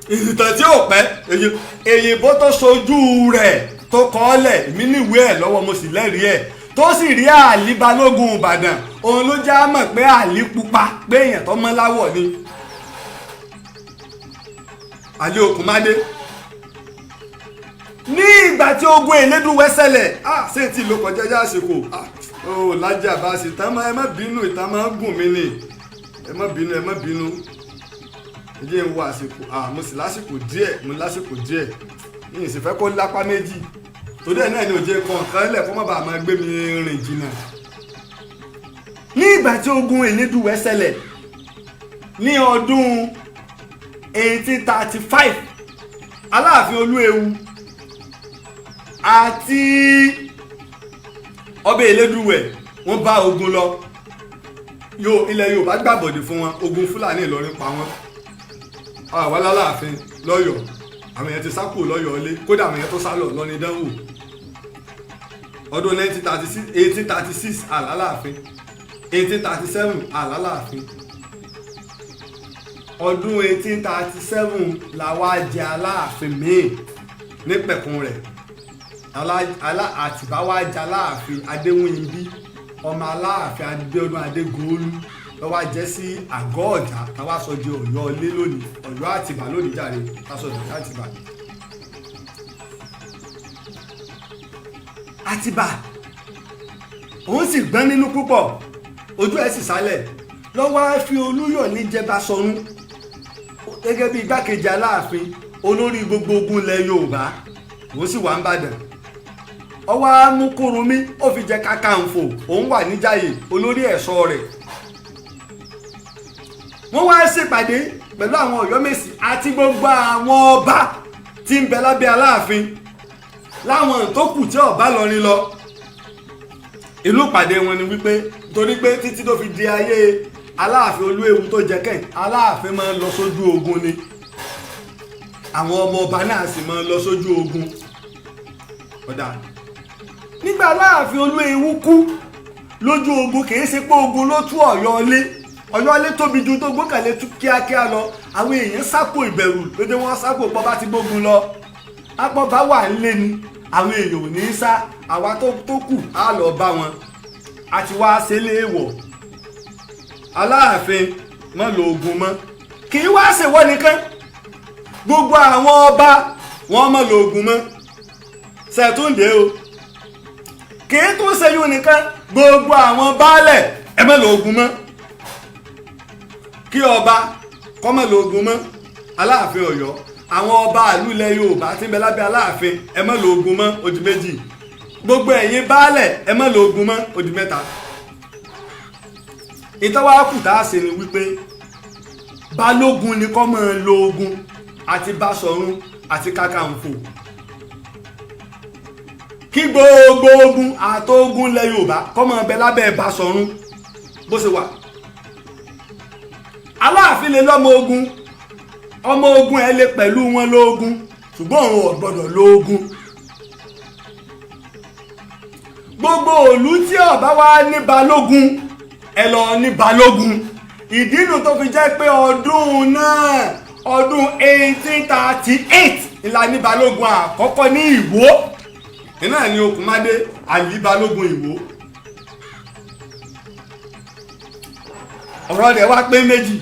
ìtàn tí ò pẹ́ èyìnbó tó ṣojú rẹ̀ tó kọ́ lẹ̀ mí níwèé ẹ̀ lọ́wọ́ mo sì lẹ́rìí ẹ̀ tó sì rí Àlí Balógun Ìbàdàn òun ló já mọ̀ pé Àlí pupa pé èèyàn tó mọ́ láwọ̀ ni Àlí Òkúnmádé ní ìgbà tí ogun Elédùwẹ̀ ṣẹlẹ̀ ṣé tí ló kọjá yá àsìkò Laji Abbas ìtàn máa ẹ má bínú ìtàn máa gùn mí ni ẹ má bínú ẹ jẹ́ ń wo àsìkò mo sì lásìkò díẹ̀ yìí sì fẹ́ kó lápá méjì torí ẹ̀ náà ni òjò kọ̀ọ̀kan lẹ̀ kó má bàa máa gbé mi rìn jìnnà. ní ìgbà tí ogun Elédùwẹ̀ ṣẹlẹ̀ ní ọdún 1835 Aláàfin Olúewu àti ọba Elédùwẹ̀ wọ́n bá ogun lọ ilẹ̀ Yorùbá gbàbọ̀dé fún wọn ogun Fúlàní Ìlọrin pa wọ́n àwọn Aláàfin lọ́yọ̀ọ́ àwọn èèyàn ti sá kúrò lọ́yọ̀ọ́ lé kódà àwọn èèyàn tó sá lọ lọ́ní dánwò ọdún 1836 àlàláàfin 1837 àlàláàfin ọdún 1837 làwa jẹ Aláàfin míì nípẹ̀kun rẹ̀ Àtìbá wa jẹ Aláàfin Adéwúnyìnbí ọmọ Aláàfin Abíọ́dún Adégòólú lọ́wọ́ jẹ́ sí àgọ́ Ọ̀jà táwa sọ di Ọ̀yọ́ ilé lónìí Ọ̀yọ́ Àtìbá lónìí jàre tásọ di Ọ̀yọ́ Àtìbá. Àtìbá òun sì gbọ́n nínú púpọ̀ ojú ẹ̀ sì sálẹ̀ lọ́wọ́ fi Olúyọ̀lé jẹ Basọ̀rún gẹ́gẹ́ bí igbákejì Aláàfin olórí gbogbo ogun ilẹ̀ Yorùbá òun sì wà ń bàdàn ọwọ́ amúkúrúnmí ó fi jẹ Kakanfò òun wà níjàyè olórí ẹ̀ṣọ́ rẹ̀ wọ́n wá ṣèpàdé pẹ̀lú àwọn Ọ̀yọ́mèsì àti gbogbo àwọn ọba tí ń bẹ lábẹ́ Aláàfin láwọn tó kù tí ọba lọrin lọ ìlú pàdé wọn ni wípé torí pé títí tó fi di ayé Aláàfin Olúewu tó jẹ kẹ́yìn Aláàfin máa ń lọ sójú ogun ni àwọn ọmọ ọba náà sì máa ń lọ sójú ogun ọ̀dà nígbà Aláàfin Olúewu kú lójú ogun kìí ṣe pé ogun ló tú Ọ̀yọ́lé tóbi ju tó gbókànlé tú kíákíá lọ àwọn èèyàn sápò ìbẹ̀rù lóde wọn sápò pọ́ bá ti gbógun lọ apọ́ba wà ń lé ni àwọn èèyàn ò ní í sá àwa tó kù á lọ bá wọn àti wá sílé èèwọ̀ Aláàfin mọ́ lo ogun mọ́ kì í wá ṣèwọ́ nìkan gbogbo àwọn ọba wọn mọ́ lo ogun mọ́ ṣètúndé o kì í tún ṣeyún nìkan gbogbo àwọn baálẹ̀ ẹ mọ́ lo ogun mọ́ kí ọba kọ́ mọ́ lo ogun mọ́ Aláàfin Ọ̀yọ́ àwọn ọba ìlú ilẹ̀ Yorùbá tí ń bẹ lábẹ́ Aláàfin ẹ má lo ogun mọ́ ó di méjì gbogbo ẹ̀yin baálẹ̀ ẹ má lo ogun mọ́ ó di mẹ́ta. ìtọ́wá kù tá a ṣe ni wípé Balógun ni kó máa lo ogun àti Basọ̀rún àti Kakanfò kí gbogbo ogun àtogun ilẹ̀ Yorùbá kó máa bẹ lábẹ́ Basọ̀rún bó ṣe wà. Aláàfin lè lọ́mọ ogun ọmọ ogun ẹ lè pẹ̀lú wọn lóògùn ṣùgbọ́n òun ò gbọ́dọ̀ lóògùn gbogbo òlú tí ọba wá ní Balógun ẹ lọ ní Balógun ìdínú tó fi jẹ́ pé ọdún náà ọdún 1838 ìlà ní Balógun àkọ́kọ́ ní Ìwó iná ní Òkúnmádé Àlí Balógun Ìwó ọ̀rọ̀ rẹ̀ wá pé méjì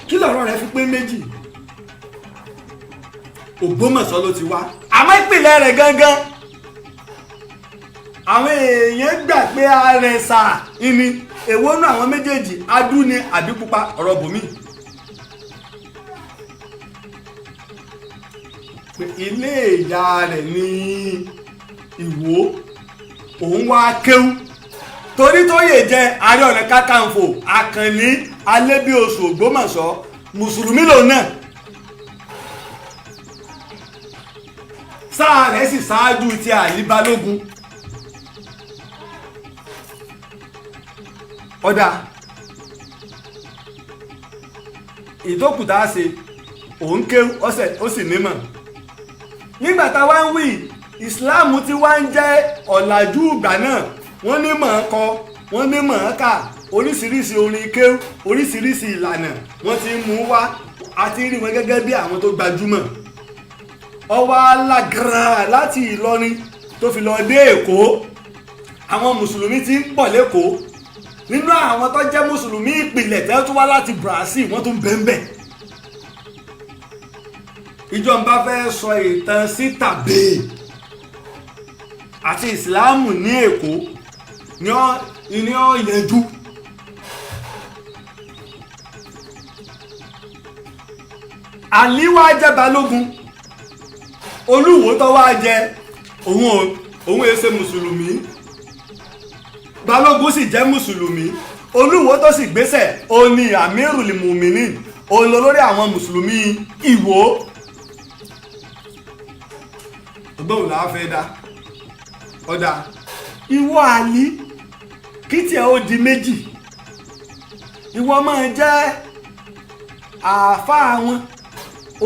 kí lọ̀rọ̀ rẹ̀ fi pé méjì Ògbómọ̀ṣọ́ ló ti wá àmọ́ ìpìlẹ̀ rẹ̀ gangan àwọn èèyàn gbà pé Àrẹ̀sà ìní èwo nú àwọn méjèèjì Adú ni àbí Pupa ọ̀rọ̀ bòmí pé ilé ìyá rẹ̀ ní Ìwó òun wá kéwú torí tó yè jẹ Ààrẹ Ọ̀nà Kakanfò Àkànní Alébíoṣù Ògbómọ̀ṣọ́ mùsùlùmí lòun náà sáà rẹ̀ sì ṣáájú ti Àlí Balógun ọ̀dà ìtókùtà ṣe òun kéwú ó sì nímọ̀ nígbà tá wá ń wí ìsìláàmù tí wá ń jẹ́ ọ̀làjú ìgbà náà wọ́n ní mọ̀ ọ́n kọ wọ́n ní mọ̀ ọ́n kà oríṣiríṣi orin kéwú oríṣiríṣi ìlànà wọ́n ti ń mú wá àti rí wọn gẹ́gẹ́ bí àwọn tó gbajúmọ̀ ọwọ́ alágara láti Ìlọrin tó fi lọ dé Èkó àwọn mùsùlùmí ti ń pọ̀ lẹ́kọ̀ọ́ nínú àwọn tó jẹ́ mùsùlùmí ìpìlẹ̀ tẹ́ tó wá láti Brazil wọ́n tún bẹ́ẹ̀ ìjọba fẹ́ sọ ìtàn sítàbé àti ìsìláàmù ní Èkó ní ọ̀yẹ́jú Àlí wá jẹ́ Balógun Olúwo tó wá jẹ òun èsè mùsùlùmí Balógun sì jẹ́ mùsùlùmí Olúwo tó sì gbéṣẹ̀ òun ni Amirul Muminin òun lórí àwọn mùsùlùmí Ìwó ọgbọ́n làá fẹ́ dá ọ̀dà ìwọ Àlí kí tiẹ̀ ó di méjì ìwọ máa jẹ́ àáfàá wọn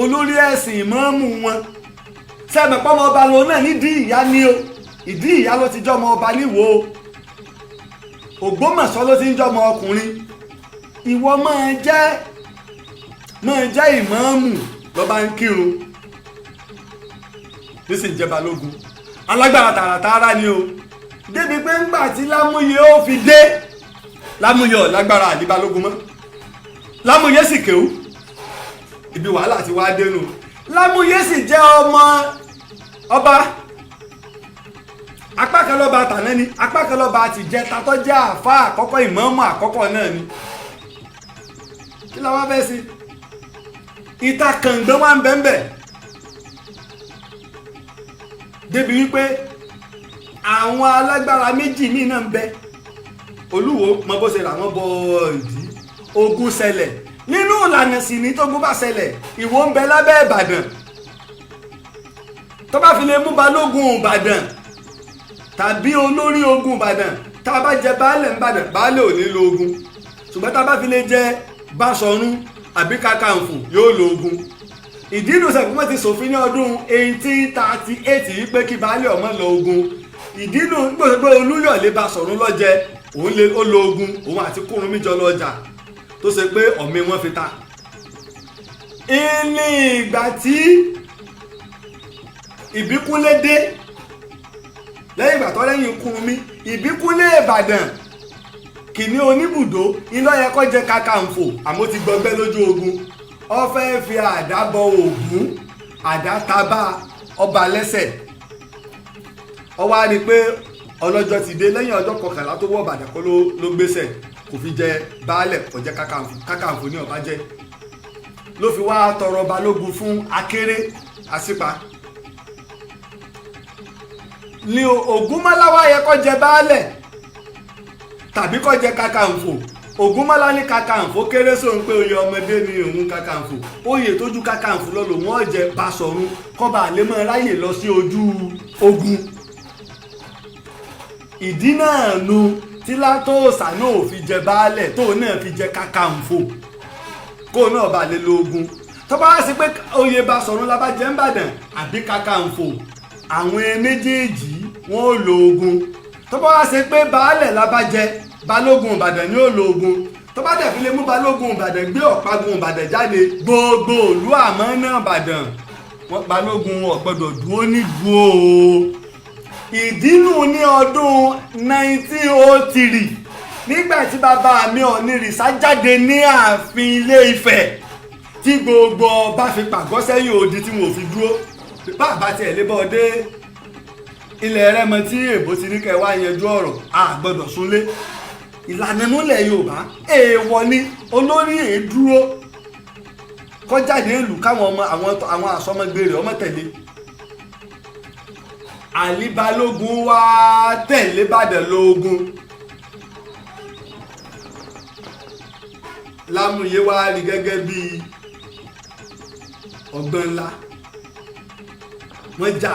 olórí ẹ̀sìn ìmáàmù wọn sẹ́mi pọ́mọ ọba lòun náà nídìí ìyá ni o ìdí ìyá ló ti jọmọ ọba níwò o Ògbómọ̀ṣọ́ ló ti ń jọmọ ọkùnrin ìwọ máa jẹ́ ìmáàmù lọ́ba ń kírun nísìnyí jẹ́ balógun alágbára tààràtààrà ni o débi pé ńgbà tí lámúyẹ ó fi dé lámúyẹ ọ̀ lágbára àdí balógun mọ́ lámúyẹ sì kéwú ibi wàhálà ti wá dénú lámúyẹ sì jẹ́ ọmọ ọba apá kan lọ́ba tàná ni apá kan lọ́ba àtijẹ́ tatọ́ jẹ́ àfa àkọ́kọ́ ìmáàmù àkọ́kọ́ náà ni kí la wá fẹ́ sí ìta kàngbọ́n wá ń bẹ́ẹ̀ débi wípé àwọn alágbára méjì míì náà ń bẹ olúwo mọ bó ṣe làwọn bọ ìdí ogun ṣẹlẹ̀ nínú ìlànà sì ní tógun bá ṣẹlẹ̀ Ìwó ń bẹ lábẹ́ Ìbàdàn tó bá fi lè mú balógun Ìbàdàn tàbí olórí ogun Ìbàdàn tá a bá jẹ baálẹ̀ Ìbàdàn baálẹ̀ ò ní lo ogun ṣùgbọ́n tá a bá fi lè jẹ Báṣọ̀run àbí Kakanfò yóò lo ogun ìdí inú sẹ́kùn wọ́n ti ṣòfin ní ọdún 1838 yìí pé kí baálẹ̀ ọmọ lọ ogun ìdí inú gbọ́dọ̀ Olúyọ̀lé Báṣọ̀run lọ́jẹ òun ó lo ogun òun àti Kúrúnmí jọ lọ́jà tó ṣe pé ọ̀mí wọn fi ta ilé ìgbà tí Ìbíkúnlé dé lẹ́yìn ìgbà tó lẹ́yìn Kúrúnmí Ìbíkúnlé Ìbàdàn kìíní oníbùdó iná yẹ kó jẹ Kakanfò àmọ́ ti gbọgbẹ́ lójú ogun ó fẹ́ fi àdá bọ Ògún àdá tabá ọba lẹ́sẹ̀ ó wá rí i pé ọlọ́jọ́ ti dé lẹ́yìn ọjọ́ 11 tó wọ̀ Ìbàdàn kó ló gbéṣẹ̀ kò fi jẹ baálẹ̀ kò jẹ Kakanfò ní ọba jẹ ló fi wá tọrọ balógun fún Akéré Àsípa ní Ògúnmọ́lá wá yẹ kó jẹ baálẹ̀ tàbí kó jẹ Kakanfò Ògúnmọ́lá ní Kakanfò kéré sóhun pé oyè ọmọdé ni òun Kakanfò oyè tójú Kakanfò lọ lòun ọ̀jẹ̀ Báṣọ̀run kọ́ba àlémọ́ ráyè lọ sí ojú ogun ìdí náà nu tí Látòòṣà náà ò fi jẹ baálẹ̀ tó náà fi jẹ Kakanfò kó náà bá lè lo ogun tó bá wá sí pé oyè Báṣọ̀run la bá jẹ ń bàdàn àbí Kakanfò àwọn méjèèjì wọn ò lo ogun tó bá wá sí pé baálẹ̀ la bá jẹ balógun Ìbàdàn ní ó lo ogun tó bá dẹ̀ fi lè mú balógun Ìbàdàn gbé ọ̀págun Ìbàdàn jáde gbogbo ìlú àmọ́ náà Ìbàdàn wọn balógun ò gbọdọ̀ dúró nídùú o ìdínú ní ọdún 1903 nígbà tí bàbá mi Ọ̀nìrìṣà jáde ní ààfin Ilé Ifẹ̀ tí gbogbo ọba fi pàgọ́ sẹ́yìn odi tí wọn ò fi dúró bàbá tiẹ̀ lé bọ́ dé ilẹ̀ Rẹ́mọ tí èbó ti ní kẹwàá yanjú ọ̀rọ̀ a gbọ́dọ̀ súnlé ìlànà múlẹ̀ Yorùbá èèwọ̀ ni olórí èédúró kọjáde ìlú káwọn ọmọ àwọn àsọmọgbé rẹ̀ ọmọ tẹ̀lé Àlí Balógun wá tẹ̀lé Ìbàdàn lógún Lámúyẹ wá rí gẹ́gẹ́ bí ọgbọ́n ńlá wọ́n jà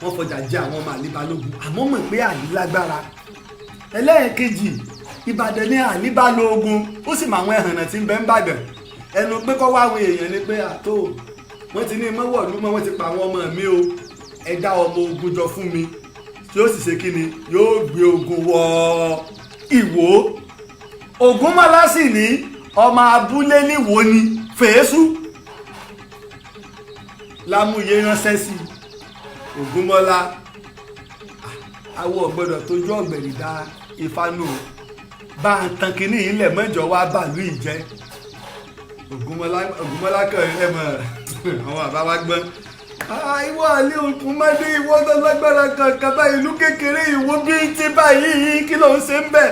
wọ́n fọjà jẹ àwọn ọmọ Àlí Balógun àmọ́ mọ̀ pé Àlí lágbára ẹlẹ́ẹ̀kejì Ìbàdàn ní Àlí Balógun ó sì mọ àwọn ẹ̀hànnà tí ń bẹ ń bàdàn ẹnu pé kọ́ wá àwọn èèyàn ni pé àtó wọ́n ti ní mọ́wọ́lú mọ́ wọ́n ti pa àwọn ọmọ mi o ẹ dá ọmọ ogun jọ fún mi tí ó sì ṣe kí ni yóò gbé ogun wọ Ìwó Ògúnmọ́lá sì ní ọmọ abúlé níwó ni Fèésù Lámúyẹ ránṣẹ́ sí Ògúnmọ́lá àwọn ọ̀gbọ́dọ̀ tójú ọ̀gbẹ̀rì dá Ifánú bá ń tan kínní ilẹ̀ mọ́jọ wá bàálù ìjẹ́ Ògúnmọ́lá kan ẹ̀ mọ̀ àwọn àbá wa gbọ́n ìwọ Àlí Ògúnmọ́dé ìwọ tó lágbára kankan bá ìlú kékeré Ìwó bí ti báyìí kí ló ń ṣe ń bẹ̀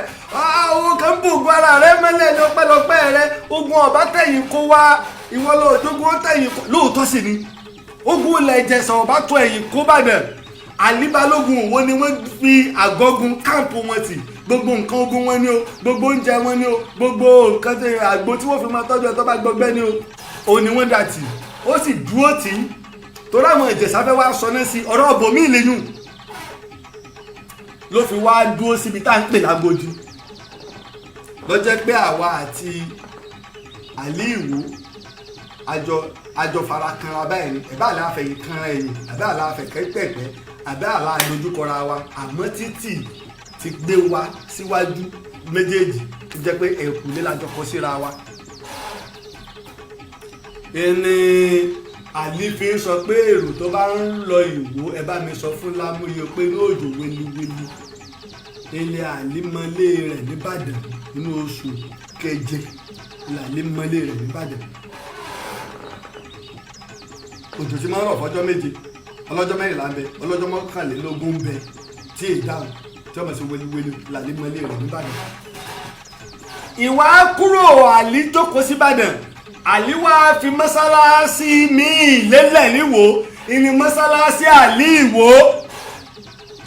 owó kan bùgbọ́ ara rẹ mẹ́lẹ̀ ní ọpẹ́lọpẹ́ rẹ ogun ọ̀bá tẹ̀yìn kó wá ìwọ lóòótọ́ ó tẹ̀yìn kó lóòótọ́ sì ni ogun ilẹ̀ Ìjẹ̀ṣà ọ̀bá tó ẹ̀yìn kó bàdàn Àlí Balógun Ìwó ni wọ́n fi àgọ́gun káàmpù wọn tì gbogbo nǹkan ogun wọn ni o gbogbo oúnjẹ wọn ni o gbogbo nǹkan tí àgbo tí wọ́n fi máa tọ́jú ẹ̀ tó bá gbọgbẹ́ ni o òun ni wọ́n dà tì ó sì dúró tì í torí àwọn Ìjẹ̀ṣà fẹ́ wá sọ náà sí ọ̀rọ̀ ọ̀bọ̀ mí lẹ́yìn ló fi wá dúró síbi tá à ń pè lágbójú ló jẹ́ pé àwa àti Àlí Ìwó àjọ fara kanra báyìí ni ẹ̀bá àlẹ́ àfẹ̀yìn kanra ẹ̀yìn ẹ̀bá àlẹ́ àfẹ̀kẹ́ pẹ̀pẹ́ ẹ̀bá àlẹ́ àdójúkọra wa àmọ́ títì ti gbé wa síwájú méjèèjì tó jẹ́ pé ẹ̀kúlé lájọ kọ síra wa. ẹni àlífi ń sọ pé èrò tó bá ń lọ Ìwó ẹ bá mi sọ fún Lámúyẹ pé ní òjò weliweli ilé àlímọ́lé rẹ̀ nìbàdàn nínú oṣù keje làlímọ́lé rẹ̀ nìbàdàn. òjò tí máa ń rọ̀ fọ́jọ́ méje ọlọ́jọ́ mẹ́rìnlá ń bẹ ọlọ́jọ́ mọ́kànlélógún ń bẹ tí ìdáhùn tí ọmọ sí weliweli làlímọ́lé rẹ̀ nìbàdàn. ìwà kúrò àlí jókòó síbàdàn àlí wá fi mọ́sálásí míì lélẹ̀ níwò ìní mọ́sálásí àlí Ìwó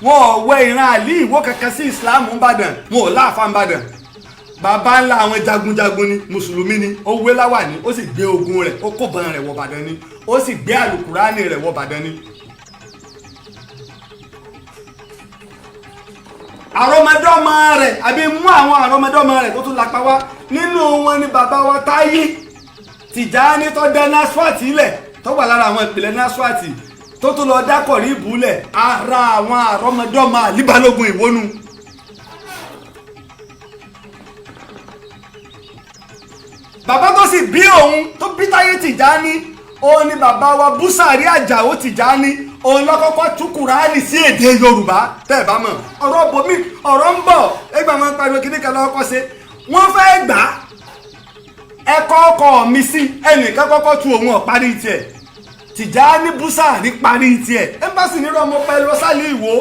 wọn ò wẹ ìran àlí Ìwó kankan sí ìsìláàmù ńbàdàn wọn ò láàfà ńbàdàn bàbá ńlá àwọn jagunjagun ni mùsùlùmí ni ó wé láwàní ó sì gbé ogun rẹ̀ ó kó bọn rẹ̀ wọ Ìbàdàn ni ó sì gbé àlùkùránì rẹ̀ wọ Ìbàdàn ni. àrọmọdọ́mọ rẹ̀ àbí mú àwọn àrọmọdọ́mọ rẹ̀ tó tún lápá wá nínú wọn ni bàbá wa Táyé Tìjàní tó dá Násífàtì ilẹ̀ tó wà lára àwọn ìpìlẹ̀ Násífàtì tó tún lọ dákọ̀ rí ìbúlẹ̀ ara àwọn àrọmọdọ́mọ Àlí Balógun Ìwónú. bàbá tó sì bí òun tó bí Táyé Tìjàní òun ni bàbá wa Búsàrí Àjàó Tìjàní òun lọ́kọ́kọ́ tú Kùránì sí èdè Yorùbá tẹ́ ẹ̀ bá mọ̀ ọ̀rọ̀ bomi ọ̀rọ̀ ń bọ̀ ẹgbẹ́ àwọn pariwo kìíní kan lọ́kọ́ ṣe wọ́n fẹ́ gbà á ẹ̀kọ́ ọkọ̀ mi sí ẹnìkan kọ́kọ́ tú òun ọ̀parí tiẹ̀ Tìjàní Búsàrí parí tiẹ̀ ẹ́mbásì nírọ̀ ọmọ pẹ́ lọ sálẹ̀ Ìwó.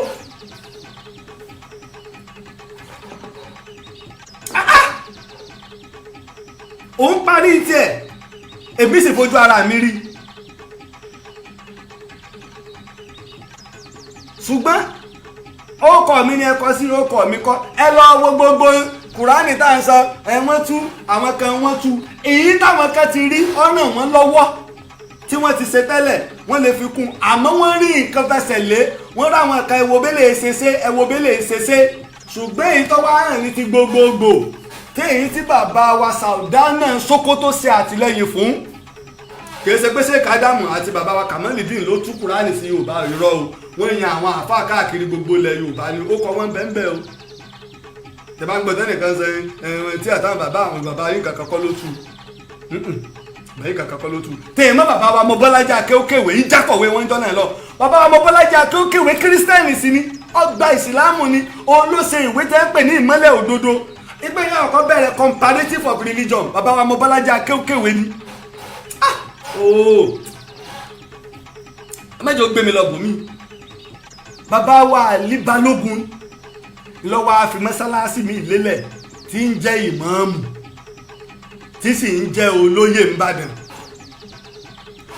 òun parí tiẹ̀ èmi sì fojú ara mi rí ṣùgbọ́n ọkọ̀ mi ni ẹ̀kọ́ sí ọkọ̀ mi kọ́ ẹ lọ wo gbogbo Kùránì tá à ń sọ wọ́n tú àwọn kan wọ́n tú èyí táwọn kan ti rí ọ̀nà wọn lọ́wọ́ tí wọ́n ti ṣe tẹ́lẹ̀ wọ́n lè fi kún àmọ́ wọ́n rí nǹkan fẹsẹ̀ lé wọ́n ráwọn kan ẹ̀wọ̀bẹ́lẹ̀ ṣeṣe ẹ̀wọ̀bẹ́lẹ̀ ṣeṣe ṣùgbọ́n èyí tó wá hàn ní ti gbogbogbò téèyí tí bàbá wa Sàúdánà Sókótó ṣe àtìlẹ́yìn fún kìí ṣe pé ṣé Kàdámù àti bàbá wa Kàmálídìn ló tú Kùránì sí Yorùbá irọ́ o wọ́n yan àwọn àfáà káàkiri gbogbo ilẹ̀ Yorùbá ni ó kọ wọ́n bẹ́ẹ̀ o tẹ bá ń gbọ́dọ̀ nìkan ṣe tí àtàwọn bàbá àwọn bàbá yín kankan kọ́ ló tú bàbá yín kankan kọ́ ló tú téèyàn mọ́ bàbá wa Mọ́bọ́lájí Akéwkéwé yín jákọ̀wé wọn jọ náà lọ bàbá wa Mọ́bọ́lájí Akéwkéwé kírísítẹ́nì sí ni ọgbà ìsìlámù ni òun ló ṣe ìwé tẹ́ ń pè ní ìmọ́lẹ̀ òdodo ìgbéyàwó ọkọ bẹ̀rẹ̀ comparative of religion bàbá wa Mọ́bọ́lájí Akéwkéwé ni mẹ́jọ gbé mi lọ bùnmí bàbá wa Àlí Balógun lọ́wọ́ àfi mọ́sálásí mi lélẹ̀ tí ń jẹ́ ìmáàmù tí sì ń jẹ́ olóyè ńbàdàn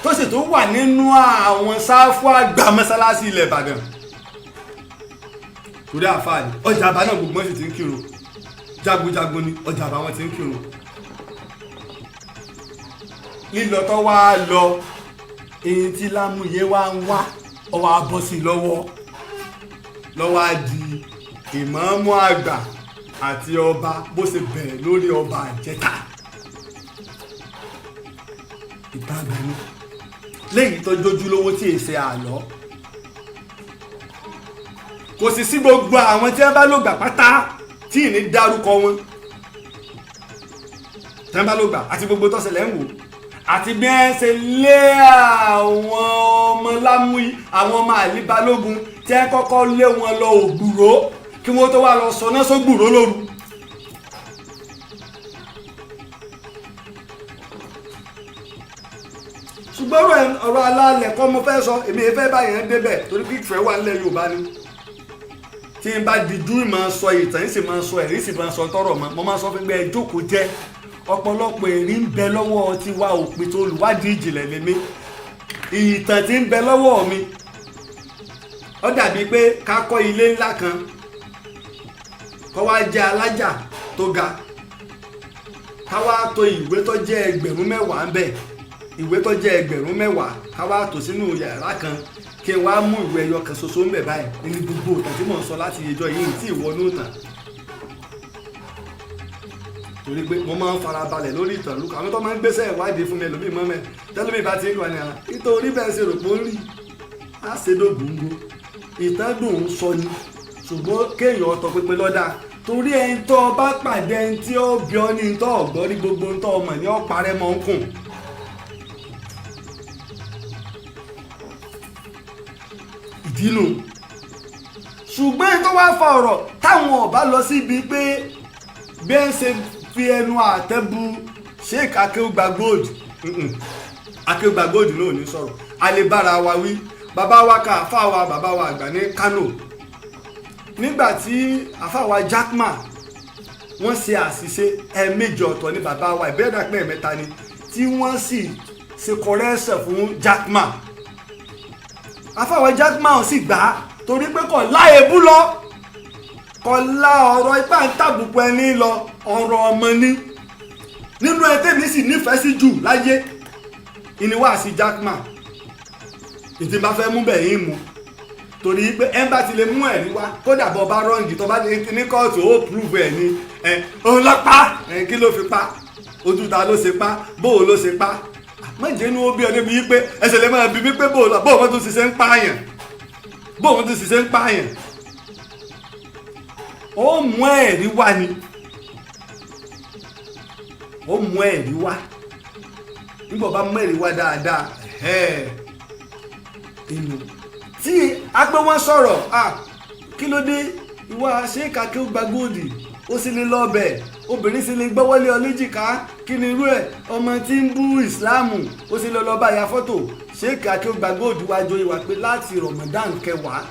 tó sì tó wà nínú àwọn sáfù àgbà mọ́sálásí ilẹ̀ Ìbàdàn torí àfáàní ọjà àbá náà gbogbo wọn sì ti ń kírun jagunjagun ni ọjà àbá wọn ti ń kírun lílọ tó wá lọ èyí tí Lámúyẹ wá ń wá ọwọ́ abọ́ sí lọ́wọ́ á di ìmáàmù àgbà àti ọba bó ṣe bẹ̀rẹ̀ lórí ọba àjẹta ìtàgbẹ́nu lẹ́yìn tó jójúlówó tí èsè àlọ́ kò sì sí gbogbo àwọn tí wọ́n bá lò gbà pátá tí ì ní dárúkọ wọn tí wọ́n bá lò gbà àti gbogbo tó ṣẹlẹ̀ ń wò àti bí ẹ ṣe lé àwọn ọmọ Lámúyẹ àwọn ọmọ Àlí Balógun tí ẹ kọ́kọ́ lé wọn lọ Ògbùrò kí wọ́n tó wá lọ sọ náà sógbùrò lóru. ṣùgbọ́n ọ̀rọ̀ alálẹ̀ kọ́ mo fẹ́ sọ èmi fẹ́ báyẹn débẹ̀ torí kí ìfẹ́ wà nílẹ̀ Yorùbá ni tí n bá dijú ìmọ̀ sọ ìtàn yìí sì máa sọ ẹ̀rí sì máa sọ tọrọ mọ́ mo máa sọ fún gbẹ́ jókòó jẹ́ ọ̀pọ̀lọpọ̀ èrí ń bẹ lọ́wọ́ ti wá òpin tó olùwádìí ìjìnlẹ̀ lèmi ìtàn tí ń bẹ lọ́wọ́ mi ó dàbí pé ká kọ́ ilé ńlá kan kó wá jẹ́ alájà tó ga ká wá tò ìwé tó jẹ́ ẹgbẹ̀rún mẹ́wàá ń bẹ ìwé tó jẹ́ ẹgbẹ̀rún mẹ́wàá ká wá tò sínú yàrá kan kí n wá mú ìwé ẹyọ kan ṣoṣo ń bẹ báyìí ní gbogbo ìtàn tí mò ń sọ láti ìjọ yìí tí ìwọ́nú ìtàn torí pé mo máa ń farabalẹ̀ lórí ìtàn lókà àwọn tó máa ń gbéṣẹ́ ìwádìí fún mi ẹlòmíì mọ́ mẹ́ tẹ́lómi bá ti ń wà ní ara nítorí bẹ́ẹ̀ ṣe rò pé ó ń rí á ṣe dògbòǹgbò ìtàn dùn ún sọ ni ṣùgbọ́n kéèyàn ọ̀tọ̀ pínpín lọ́dà torí ẹni tó o bá pàdé ẹni tí ó bí ọ ní tó ọ̀gbọ́n rí gbogbo ń tọ́ ọmọ ní ọ̀parẹ́ mọ́ ń kùn. ìdínú ṣùgbọ́n tó wá fa ọ̀rọ̀ táwọn ọba lọ síbi pé bí ẹ ṣe fi ẹnu àtẹ́bu Sheikh Akeugba Gold Akeugba Gold náà ò ní sọ̀rọ̀ alẹ́bára wa wí bàbá wa ká àfáwa bàbá wa àgbà ní Kano nígbà tí àfáwa Jackman wọ́n ṣe àṣìṣe ẹ̀ẹ̀mejì ọ̀tọ̀ ní bàbá wa ìbẹ́ẹ̀dàpẹ́ ẹ̀mẹ́ta ni tí wọ́n sì ṣe correction fún Jackman àfáwa Jackman sì gbà á torí pé kò láyébú lọ kò la ọ̀rọ̀ ipá ń tàbùkù ẹni lọ ọ̀rọ̀ ọmọ ní nínú ẹtẹ́ mi sì nífẹ̀ẹ́ sí jù láyé ìníwá sí Jackman ìtì bá fẹ́ mú bẹ̀ yín mu torí pé ẹ bá ti lè mú ẹ̀rí wá kódà bọ́ bá rọ́ǹgì tó bá ní kóòtù ó prove ẹ̀ ní òun lọ pa kí ló fi pa ojú ta ló ṣe pa bóò ló ṣe pa mọ̀jẹ̀ inú ó bí ọ débi yí pé ẹsẹ̀ lè máa bí mi pé bóò wọ́n tún ṣiṣẹ́ ń pààyàn bóun tún ṣiṣẹ́ ń pààyàn ó mú ẹ̀rí wá ni ó mú ẹ̀rí wá nígbà bá mú ẹ̀rí wá dáadáa inú tí agbẹ́ wọn sọ̀rọ̀ kí ló dé ìwà Sheikh Akeugba Gold ó sì lè lọ́ọ̀bẹ̀ obìnrin sì lè gbọ́wọ́lé ọlẹ́jìká kí ni irú ẹ̀ ọmọ tí ń bú ìsìláàmù ó sì lọ lọ́ọ́ bá ya fọ́tò Sheikh Akeugba Gold wájú ìwà pé láti Ramadan 10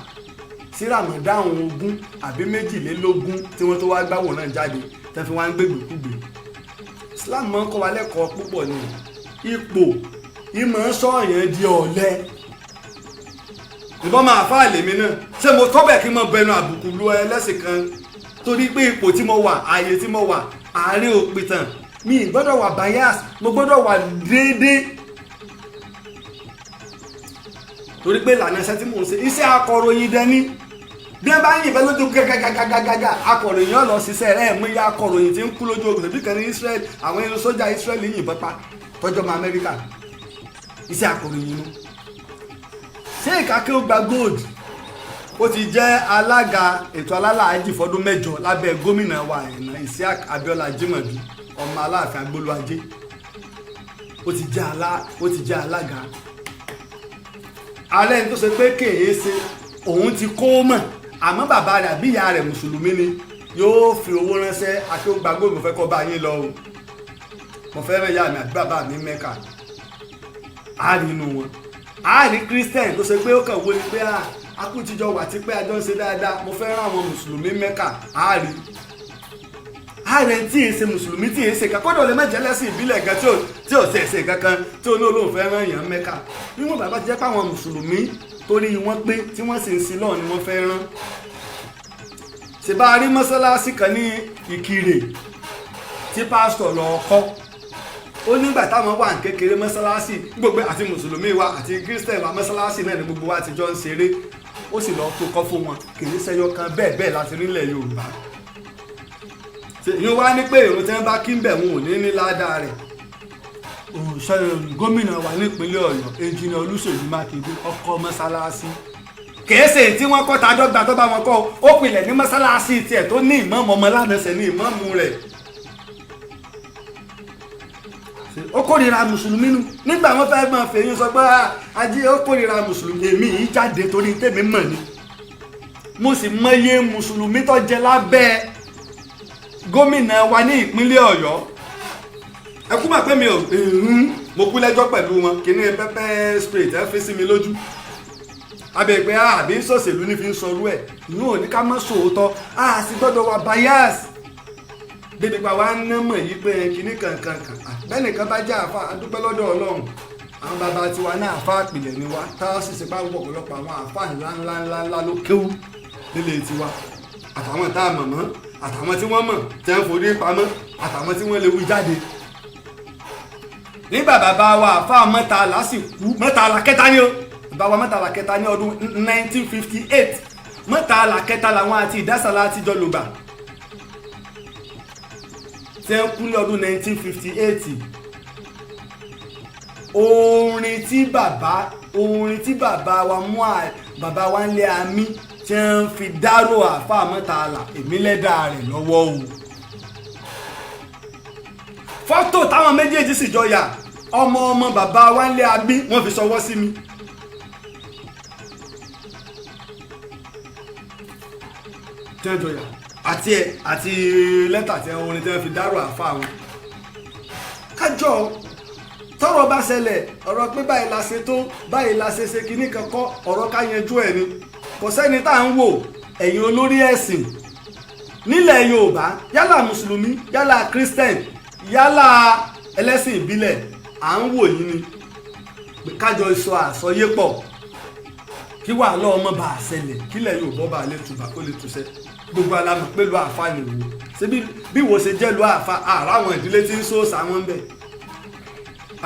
sí Ramadan 20 àbí 22 tí wọ́n tó wá gbàwòrán jáde tẹ́ fi wá ń gbégbèkúgbè Islam máa ń kọ́ wa lẹ́kọ̀ọ́ púpọ̀ ní ipò ìmọ̀ sọ̀yàn di ọ̀lẹ ìbọn máa fà lèmi náà ṣé mo tọ́ bẹ̀ kí n mọ bẹnu àbùkù lu ẹlẹ́sìn kan torí pé ipò tí mo wà ààyè tí mo wà àárín òpìtàn mi gbọ́dọ̀ wà bias mo gbọ́dọ̀ wà déédéé torí pé ìlànà iṣẹ́ tí mò ń ṣe iṣẹ́ akọ̀ròyìn dání bí ẹ bá ń yìnbọn lójú gàgàgàgàgà akọ̀ròyìn ọ̀lọ́ ṣiṣẹ́ rẹ̀ mú iye akọ̀ròyìn tí ń kú lójú ogun tẹ̀bí kan ní Israel àwọn ẹni sójà Israel yìnbọn pa tọ́jọ́ mọ́ Amẹ́ríkà iṣẹ́ akọ̀ròyìn nu. Sheikh Akeugba Gold ó ti jẹ́ alága ètò alálàájì fọdún 8 lábẹ́ gómìnà wa ẹ̀nà Isiaq Abiola Jimobi ọmọ Aláàfin Agbólúajé ó ti jẹ́ alága alẹ́ ní tó ṣe pé kèé ṣe òun ti kó mọ̀ àmọ́ bàbá rẹ̀ àbí ìyá rẹ̀ mùsùlùmí ni yóò fi owó ránṣẹ́ Akeugba Gold mo fẹ́ kọ́ bá yín lọ o mo fẹ́ rẹ̀ ìyá mi àbí bàbá mi Mẹ́kà á rí inú wọn á rí Christian tó ṣe pé ó kàn wó ni pé akútijọ́ wà tí pé àjọ ń ṣe dáadáa mo fẹ́ rán àwọn mùsùlùmí Mẹ́kà á rí ààrẹ tí èsè mùsùlùmí tí èsè kan kódà ó lè má jẹ́ lẹ́sìn ìbílẹ̀ kan tí ò ṣe ẹ̀sẹ̀ kankan tí olóòlóhùn fẹ́ rán èèyàn Mẹ́kà níwọ̀n bàbá ti jẹ́ pé àwọn mùsùlùmí torí wọ́n pé tí wọ́n sì ń sin lọ́ọ̀ ni wọ́n fẹ́ rán. ṣe bá a rí mọ́sálásí kan ní Ìkirè tí pásítọ̀ lọ kọ́ ó nígbà táwọn wà ní kékeré mọ́sálásí gbogbo àti mùsùlùmí wa àti kírísítẹ̀ wa mọ́sálásí náà ni gbogbo wa ti jọ ń ṣeré ó sì lọ́ọ́ tó kọ́ fún wọn kì í ṣẹyọ kan bẹ́ẹ̀ láti nílẹ̀ Yorùbá yóò wá ní pé èrò tí wọ́n bá kí ń bẹ̀ wọn ò ní ládàá rẹ̀ gómìnà wa nípínlẹ̀ Ọ̀yọ́ ẹnjìnìà Olúṣèlú Mákindé ọkọ̀ mọ́sálásí kèése tí wọ́n kọ́ ta dọ́gba tó bá wọn kọ́ ó pilẹ̀ ní mọ́sálásí tiẹ̀ tó ní ìmáàmù ọmọ lánàṣẹ ní ìmáàmù rẹ̀ ó kórìíra mùsùlùmí nù nígbà wọn fẹ́ máa fèyí sọ pé ajé ó kórìíra mùsùlùmí èmi yìí jáde torí tèmi mọ̀ ni mo sì mọyé mùsùlùmí tó jẹ lábẹ́ gómìnà wa ní ìpínlẹ̀ Ọ̀yọ́ ẹ kú mà pé mi ò mo kú lẹ́jọ́ pẹ̀lú wọn kí ní pẹ́pẹ́ spray tẹ́ fi sí mi lójú abẹ́gbẹ́ àbí sọ̀sẹ̀lú ní fi ń sọrú ẹ̀ ìyún òní ká mọ́ sòótọ́ a sì gbọ́dọ̀ wà bias débi pa wá ń ná mọ̀ yí pé kíní kankan bẹ́ẹ̀ nìkan bá jẹ́ àfa adúpẹ́ lọ́dọ̀ Ọlọ́run àwọn bàbá tiwa náà àfa àpìlẹ̀ ni wá táwọn sì ṣe bá wọ ọ̀pọ̀lọpọ̀ àwọn àfa ńláńláńlá ló kéwú nílé tiwa àtàwọn tá a mọ̀ mọ́ àtàwọn tí wọ́n mọ̀ tí wọ́n forí pamọ́ àtàwọn tí wọ́n lè wí jáde. nígbà bàbá wa àfa Mọ́tàlá sì kú Mọ́tàlá kẹta ni o bàbá wa Mọ́tàlá kẹta ní ọdún 1958 Mọ́tàlá kẹta làwọn àti Ìdásàlá àtijọ́ lògbà tí wọ́n kú ní ọdún 1958 orin tí bàbá wa mú bàbá wa ń lé àmì tí wọ́n fi dárò àáfàá mọ́tàlá èmi lẹ́dà rẹ̀ lọ́wọ́ o. fọ́tò táwọn méjèèjì sì jọ yà ọmọ bàbá Wálé Abí wọ́n fi ṣọwọ́ sí mi. tí wọ́n jọ yà àti lẹ́tà tí orin tí wọ́n fi dárò àáfàá wọn. kájọ tọ́rọ̀ bá ṣẹlẹ̀ ọ̀rọ̀ pé báyìí la ṣe tó báyìí la ṣe ṣe kinní kankan ọ̀rọ̀ ká yanjú ẹ̀ ni kò sẹ́ni tá à ń wò ẹ̀yin olórí ẹ̀sìn nílẹ̀ Yorùbá yálà mùsùlùmí yálà christian yálà ẹlẹ́sìn ìbílẹ̀ à ń wò yín ni kájọ sọ àsọyépọ̀ kí wàhálà ọmọ bá a ṣẹlẹ̀ kílẹ̀ Yorùbá bá a lè tùbà kó lè túṣẹ́ gbogbo alámọ̀ pé lu àfa nìwò ṣé bí wo ṣe jẹ́ lu àfa àràwọn ìdílé tí ń sòòsà wọn bẹ́ẹ̀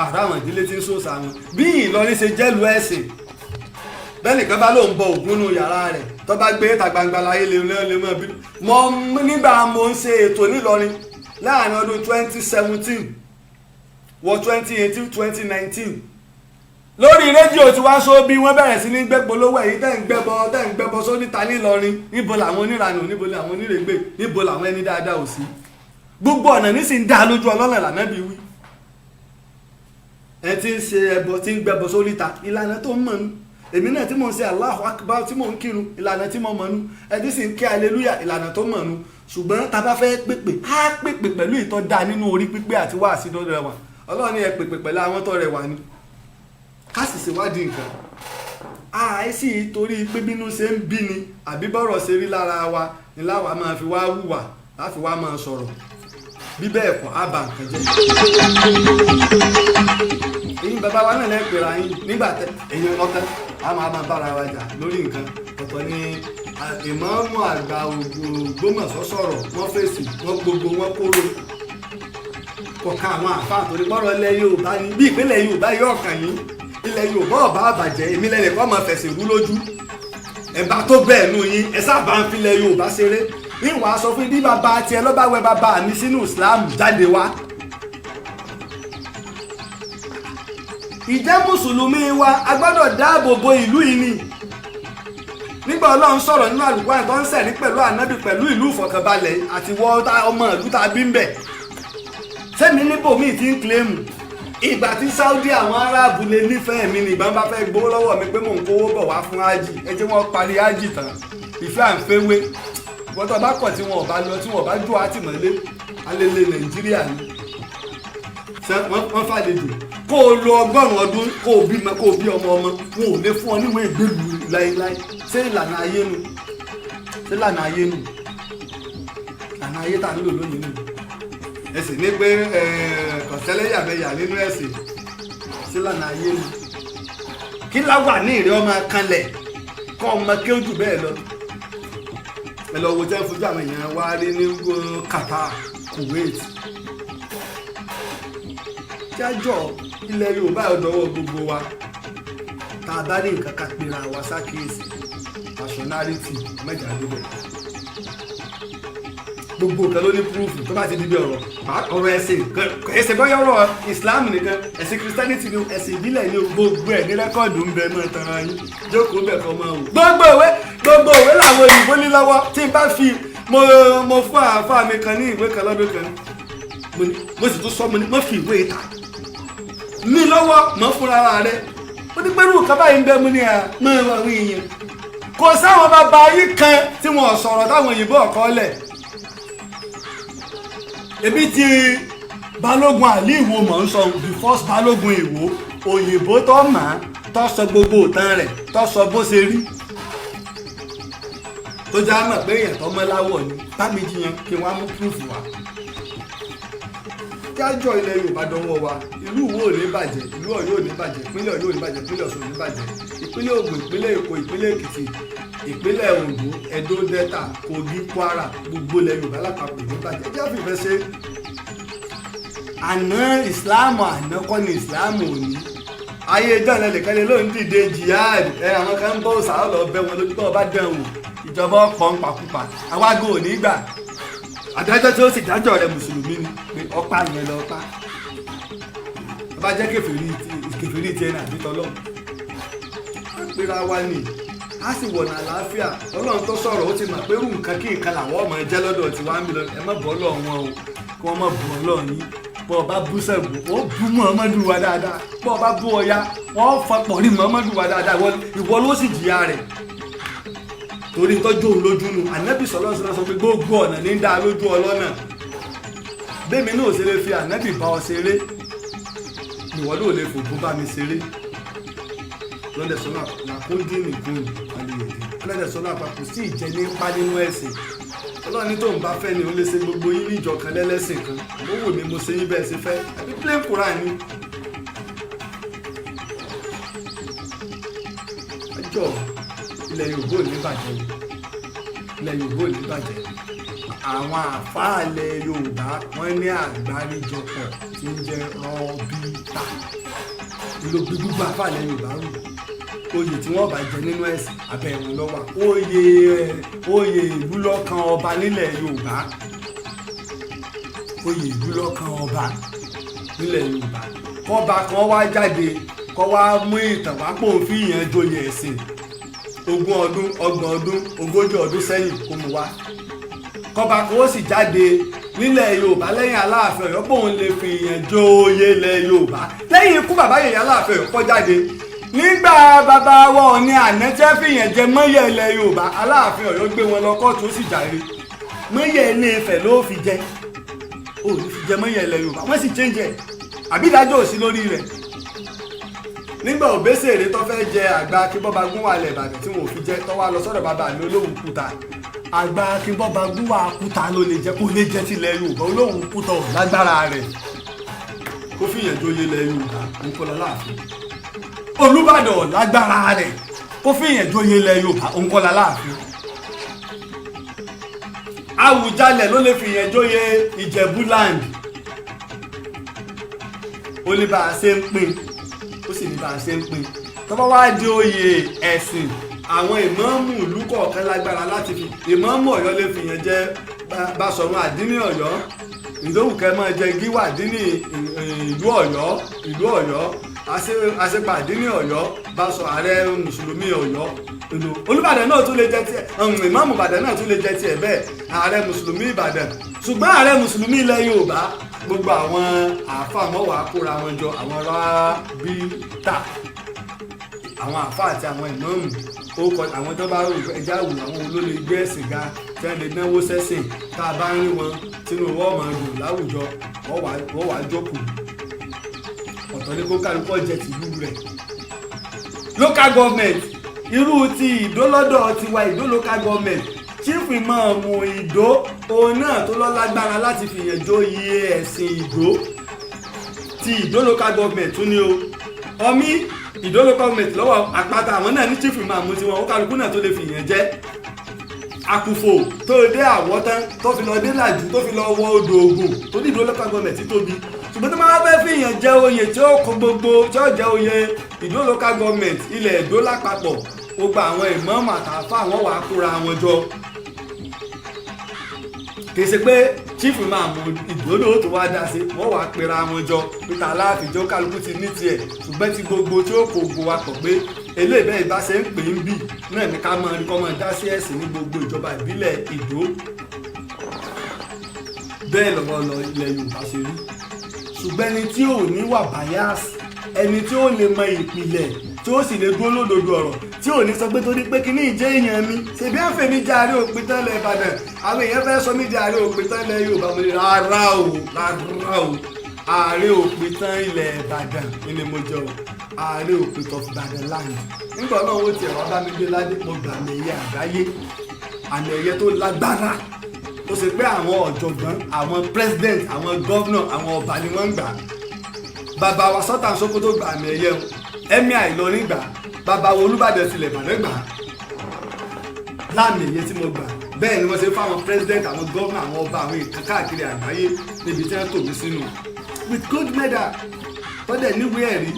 àràwọn ìdílé tí ń sòòsà wọn bí Ìlọrin ṣe jẹ́ lu ẹ̀sìn bẹ́ẹ̀ni kan bá lóun bọ ògún nù yàrá rẹ̀ tó bá gbé ta gbangba láyé lè mọ́ bí nígbà mo ń ṣe ètò nílọrin láàrin ọdún 2017 wọ 2018 2019 lórí rédíò tí wá sọ bí wọ́n bẹ̀rẹ̀ sí ní gbẹ́gbọ́ lówó èyí tẹ́ ń gbẹ́bọ sóníta nílọrin níbo làwọn oníranù níbo làwọn onírègbè níbo làwọn ẹni dáadáa ò sí gbogbo ọ̀nà nísìnyí dá lójú ọlọ́nà lànà bí wí ẹ ti ń ṣe ẹbọ tí ń gbẹ́bọ sóníta ìlànà tó ń mọ̀ nù èmi náà tí mò ń ṣe Allahu Akbar tí mò ń kírun ìlànà tí mo mọ̀ nù ẹtí sì ń kí aleluya ìlànà tó mọ̀ nù ṣùgbọ́n tá a bá fẹ́ pèpè á pèpè pẹ̀lú ìtọ́ da nínú orí pípé àti wáàsí tó rẹwà Ọlọ́run ní ẹ pèpè pẹ̀lú àwọn tó rẹwà ni ká sì ṣèwádìí nǹkan àìsí torí pé bínú ṣe ń bí ni àbí bọ́rọ̀ ṣe rí lára wa ni láwa máa fi wá hùwà láfi wá máa sọ̀rọ̀ bí bẹ́ẹ̀ kọ́ á bà nǹkan jẹ́ èyí bàbá wa náà lẹ́pẹ̀rẹ̀ ayín nígbà tẹ èyàn lọ́tẹ́ a máa bára wa jà lórí nǹkan ọ̀tọ̀ ni ìmáàmù àgbà Ògbómọ̀ṣọ́ sọ̀rọ̀ wọ́n fèsì wọ́n gbogbo wọn kóró kọ̀ọ̀kan àwọn àfáà torí pọ́rọ̀ ilẹ̀ Yorùbá ni bí ìpínlẹ̀ Yorùbá yóò kàn yín ilẹ̀ Yorùbá ọ̀bá àbàjẹ́ èmi lẹ́yìn kọ́ máa fẹ̀sìn rú lójú ẹ̀bá tó bẹ́ẹ̀ nù yín ẹ sábà ń filẹ̀ Yorùbá ṣeré ìwà sọ fún bí bàbá tiẹ̀ lọ́ba wẹ bàbá mi sínú Islam jáde wá. ìjẹ́ mùsùlùmí wa a gbọ́dọ̀ dáàbò bo ìlú yìí ni nígbà Ọlọ́run sọ̀rọ̀ nínú Al-Qur'an tó ń sẹ̀rí pẹ̀lú ànábì pẹ̀lú ìlú ìfọ̀kànbalẹ̀ àti wọ ọmọ ìlú tá a bí ń bẹ̀ sẹ́mi níbòmíì ti ń kílẹ̀mù ìgbà tí Saudi àwọn aráàbù lè nífẹ̀ẹ́ mi ní ìbọn bá fẹ́ gbowó lọ́wọ́ mi pé mò ń kówó bọ̀ wá fún ájì ẹ jẹ́ wọ́n parí ájì tán ìfẹ́ à ń fẹ́wé wọ́n tó bá kọ̀ tí wọ́n bá lọ tí wọ́n bá jù àtìmọ́lé alẹ́lẹ́ Nàìjíríà ni wọ́n fàlejò kó o lo 100 ọdún kó o bí ọmọ wọn ò lè fún ọ níwèé ìgbèlú láéláé ṣé ìlànà ayé nu ìlànà ayé tá a nílò lónìí nù ẹsìn ní pé kọ̀sẹ́lẹ́yàmẹ̀yà nínú ẹ̀sìn ṣé ìlànà ayé nu kí láwà ní ìrẹ́ ọmọ kanlẹ̀ kọ́ ọmọ kí ó jù bẹ́ẹ̀ lọ ẹ lọ wo jẹ́ fojú àwọn èèyàn wá rí ní Qatar Kuwait jájọ ilẹ̀ Yorùbá ọ̀dọ́wọ́ gbogbo wa tá a bá ní nǹkan ká pera wa sákèésì nationality mẹ́jà lóbẹ̀ gbogbo nǹkan ló ní proof tó bá ti di bí ọ̀rọ̀ ẹ̀sìn bọ́yá ọ̀rọ̀ Islam nìkan ẹ̀sìn Christianity ni ẹ̀sìn ìbílẹ̀ ni gbogbo ẹ̀ ní rẹ́kọ̀dù ń bẹ mọ́ tara yín jókòó bẹ̀ kọ́ máa wò gbogbo ìwé làwọn òyìnbó ní lọ́wọ́ tí n bá fi mo fún àáfàá mi kan ní ìwé kan lọ́dún kan mo sì tún sọ mo fi ìwé ìta ní lọ́wọ́ mọ́ fúnra rẹ̀ ó ní pẹ́rù nǹkan báyìí ń bẹ́ mú ní mọ́ àwọn èèyàn kò sáwọn bàbá yìí kan tí wọ́n sọ̀rọ̀ táwọn òyìnbó ọ̀kọ́ lẹ̀ ebi ti balógun àlí ìwò mọ̀ ń sọ the first balógun ìwò òyìnbó tó mà á tó sọ gbogbo òtán rẹ̀ tó sọ bó ṣe rí tó já mọ̀ pé èèyàn tó mọ́ láwọ̀ ni bá mi jiyàn kí wọ́n á mú púrúfù wá jájọ ilẹ̀ Yorùbá dánwọ́ wa ìlú Ìwó ò ní bàjẹ́ ìlú Ọ̀yọ́ ò ní bàjẹ́ ìpínlẹ̀ Ọ̀yọ́ ò ní bàjẹ́ ìpínlẹ̀ Ọ̀ṣun ò ní bàjẹ́ ìpínlẹ̀ Ògùn ìpínlẹ̀ Èkó ìpínlẹ̀ Èkìtì ìpínlẹ̀ Oǹdó Ẹdó Delta Kogi Kwara gbogbo ilẹ̀ Yorùbá lápapọ̀ ò ní bàjẹ́ jẹ́ fìfẹ́ ṣe àná ìsìláàmù àná kọ́ ni ìsìláàmù òní ayé ìjọ́nà lẹ́kẹ́lẹ́ ló ń dìde jihad àwọn kan ń bọ́ òsàlọ́ lọ bẹ́ wọn lójú tó bá dán wò ìjọba ọ̀pọ̀ ń pakúpa àwágò ò ní gbà adájọ́ tí ó sì dájọ́ rẹ̀ mùsùlùmí ni pé ọ̀pá yẹn lọ pa ọba jẹ́ kèfèrí ti ẹni àbí tọ́lọ́ pera wa ni á sì wọ̀nà àlàáfíà. Ọlọ́run tó sọ̀rọ̀ ó ti mọ̀ pé irú nǹkan kí nǹkan làwọn ọmọ ẹ jẹ́ lọ́dọ̀ tí wàá ń bí lọ ẹ má bọ́ lọ́ wọn o kí wọ́n má bù ọ́ lọ́ọ̀ yín. Bọ́ ọ bá bú Ṣàngó wọ́n bú Muhammadu wa dáadáa, bọ́ ọ bá bú Ọya wọ́n fapọ̀ rí Muhammadu wa dáadáa, ìwọ ló sì jìyà rẹ̀ torí tọ́jú òun lójú nu. Ànábì sallallahu alaihi wasallam sọ pé gbogbo ọ̀nà ní dáa lójú ọlọ́nà. Bẹ́ẹ̀mi náà ṣe lè fi ànábì bá ọ ṣeré ìwọ náà lè fògbó bá mi ṣeré. Lọ́dẹ̀ sọ́nà làkúndì nìkan àlèyé lọ́dẹ̀ sọ́nà àpapọ̀ sí ìjẹ nípa nínú ẹ̀sìn. Ọlọ́run ní tóun bá fẹ́ ni ó lè ṣe gbogbo yín ní ìjọ kan lẹ́lẹ́sìn kan. Mo wò mí mo ṣe yín bẹ́ẹ̀ ṣe fẹ́ àbí plain Quran ni. Ẹjọ́ ilẹ̀ Yorùbá ò ní bàjẹ́, ilẹ̀ Yorùbá ò ní bàjẹ́. Àwọn àfáàlẹ̀ Yorùbá wọ́n ní àgbáríjọpọ̀ tí ń jẹ́ rọ́bìtà. Ìlògbé gbogbo àfáàlẹ̀ Yorùbá wù. Oyè tí wọ́n bá jẹ nínú ẹ̀sìn abẹ́ wọn ló wà. Oyè ìlú lọ́kàn ọba nílẹ̀ Yorùbá. Oyè ìlú lọ́kàn ọba nílẹ̀ Yorùbá. Kọ́ba kan wá jáde kọ́ wá mú ìtàn wá pò ń fi ìyẹn joyè ẹ̀sìn 20 ọdún 30 ọdún 40 ọdún sẹ́yìn kó mu wá. Kọ́ba kan ó sì jáde nílẹ̀ Yorùbá lẹ́yìn Aláàfin Ọ̀yọ́ pé òun lè fi ìyẹn joyè ilẹ̀ Yorùbá lẹ́yìn ikú bàbá yèyé Aláàfin Ọ̀yọ́ kọ́ jáde. Nígbà bàbá wa Ọọ̀ni àná tẹ́ fìyẹn jẹ mọ́yẹ̀ ilẹ̀ Yorùbá Aláàfin Ọ̀yọ́ gbé wọn lọ kóòtù ó sì jàre. Mọ́yẹ̀ Ilé Ifẹ̀ ló fi jẹ, ó ní fi jẹ mọ́yẹ̀ ilẹ̀ Yorùbá wọ́n sì change ẹ̀ àbí ìdájọ́ ò sí lórí rẹ̀. Nígbà Òbésèré tó fẹ́ jẹ àgbà Akínbọ́ba Gúnwà ilẹ̀ Ìbàdàn tí wọn ò fi jẹ tó wá lọ sọ́dọ̀ bàbá mi Olóhùn Kúta. Àgbà Akínbọ́ba Gúnwà Kúta ló lè jẹ kó lè jẹ tilẹ̀ Yorùbá Olóhùn Kúta ò lágbára rẹ̀ kó fìyẹn joyè ilẹ̀ Yorùbá nǹkan lọ láàfin. Olúbàdàn lágbára rẹ̀ kó fìyẹn joyè ilẹ̀ Yorùbá nǹkan lọ láàfin. Àwùjalẹ̀ ló lè fìyẹn joyè Ìjẹ̀bú land. Ó ní bá a ṣe ń pín ó sì ní bá a ṣe ń pín. Tó bá wá di oyè ẹ̀sìn àwọn ìmáàmù ìlú kọ̀ọ̀kan lágbára láti fi ìmáàmù Ọ̀yọ́ lè fìyẹn jẹ Basọ̀run Àdínì Ọ̀yọ́, Ìdòwúkẹ́ máa jẹ Gíwà Àdínì ìlú Ọ̀yọ́ àṣepà Àdínì Ọ̀yọ́ Basọ̀ Ààrẹ Mùsùlùmí Ọ̀yọ́. Olúbàdàn náà tún lè jẹ tiẹ̀, ìmáàmù Ìbàdàn náà tún lè jẹ tiẹ̀ bẹ́ẹ̀ Ààrẹ Mùsùlùmí Ìbàdàn. Ṣùgbọ́n Ààrẹ Mùsùlùmí ilẹ̀ Yorùbá gbogbo àwọn àáfàá mọ́wàá kóra wọn jọ àwọn rábítà àwọn àáfàá àti àwọn ìmáàmù orúkọ àwọn tó bá rò ẹja wù àwọn olólè gbé ẹ̀sìn ga tí wọ́n lè náwó sẹ́sìn tá a bá ń rí wọn sínú wọ́n máa dùn láwùjọ wọ́n wàá jókòó ọ̀tọ̀ ní kó kálukọ́ jẹ tìlú rẹ̀. Local government irú ti Ìdó lọ́dọ̀ tiwa Ìdó local government chief imam Ìdó òun náà tó lọ lágbára láti fìyẹn joyè ẹ̀sìn Ìdó ti Ìdó local government tún ní o. Ọmí Ìdó local government lọ́wọ́ Àpáta àwọn náà ní chief imam tiwọn ó kálukú náà tó lè fìyẹn jẹ́. Àkùfò tó dé Àwọ̀tán tó fi lọ dé Làjú tó fi lọ wọ odò Ògùn tó ní Ìdó local government tóbi. Ṣùgbọ́n tó máa fẹ́ fìyẹn jẹ́ oyè tí ó kó gbogbo tí ó jẹ́ oyè Ìdó local government ilẹ̀ Ìdó lápapọ̀ gbogbo àwọn ìmáàmù àtàfà àwọn wàá kóra wọn jọ. Kì í ṣe pé chief imam Ìdó ló tó wá dá sí wọ́n wàá pera wọn jọ níta aláàfíjọ́ kálukú ti ní tiẹ̀ ṣùgbọ́n ti gbogbo tí ó kó gbogbo wa pọ̀ pé eléyìí bẹ́ẹ̀ bá ṣe ń pè ń bì náà ní ká máa rí kọ́ máa dá sí ẹ̀sìn ní gbogbo ìjọba ìbílẹ̀ Ìdó. Bẹ́ẹ̀ lọ́wọ́ lọ ilẹ̀ Yorùbá ṣe rí. Ṣùgbọ́n ẹni tí ò ní wà bias ẹni tí ó lè mọ ìpìlẹ̀ tí ó sì lè dúró lódodo ọ̀rọ̀ tí ò ní sọ pé torí pé kíní ìjẹ́ èèyàn mi ṣèbí àfẹ́ mi jẹ́ Ààrẹ òpìtàn ilẹ̀ Ìbàdàn àwọn èèyàn fẹ́ sọ mí di Ààrẹ òpìtàn ilẹ̀ Yorùbá mo ní rárá o Ààrẹ òpìtàn ilẹ̀ Ìbàdàn ni mo jẹ́ o Ààrẹ òpìtàn of Ìbàdàn land. Nígbà náà ó tiẹ̀ wá bá mi gbé ládé mo gbà àmì ẹ̀yẹ àgbáyé àmì ẹ̀yẹ tó lágbára ó ṣe pé àwọn ọ̀jọ̀gbọ́n àwọn president àwọn governor àwọn ọba ni wọ́n ń gbà. Bàbá wa Sultan Sókótó gbà àmì ẹ̀yẹ o Ẹ̀mí Ìlọrin gbà bàbá wo Olúbàdàn tilẹ̀ Ìbàdàn gbà láàmì ẹ̀yẹ tí mo gbà. Bẹ́ẹ̀ ni wọ́n ṣe fáwọn president àwọn governor àwọn ọba àwọn èèkàn káàkiri àgbáyé níbi tí wọ́n tò mí sínú with gold medal tọ́dẹ̀ níwèé ẹ̀rí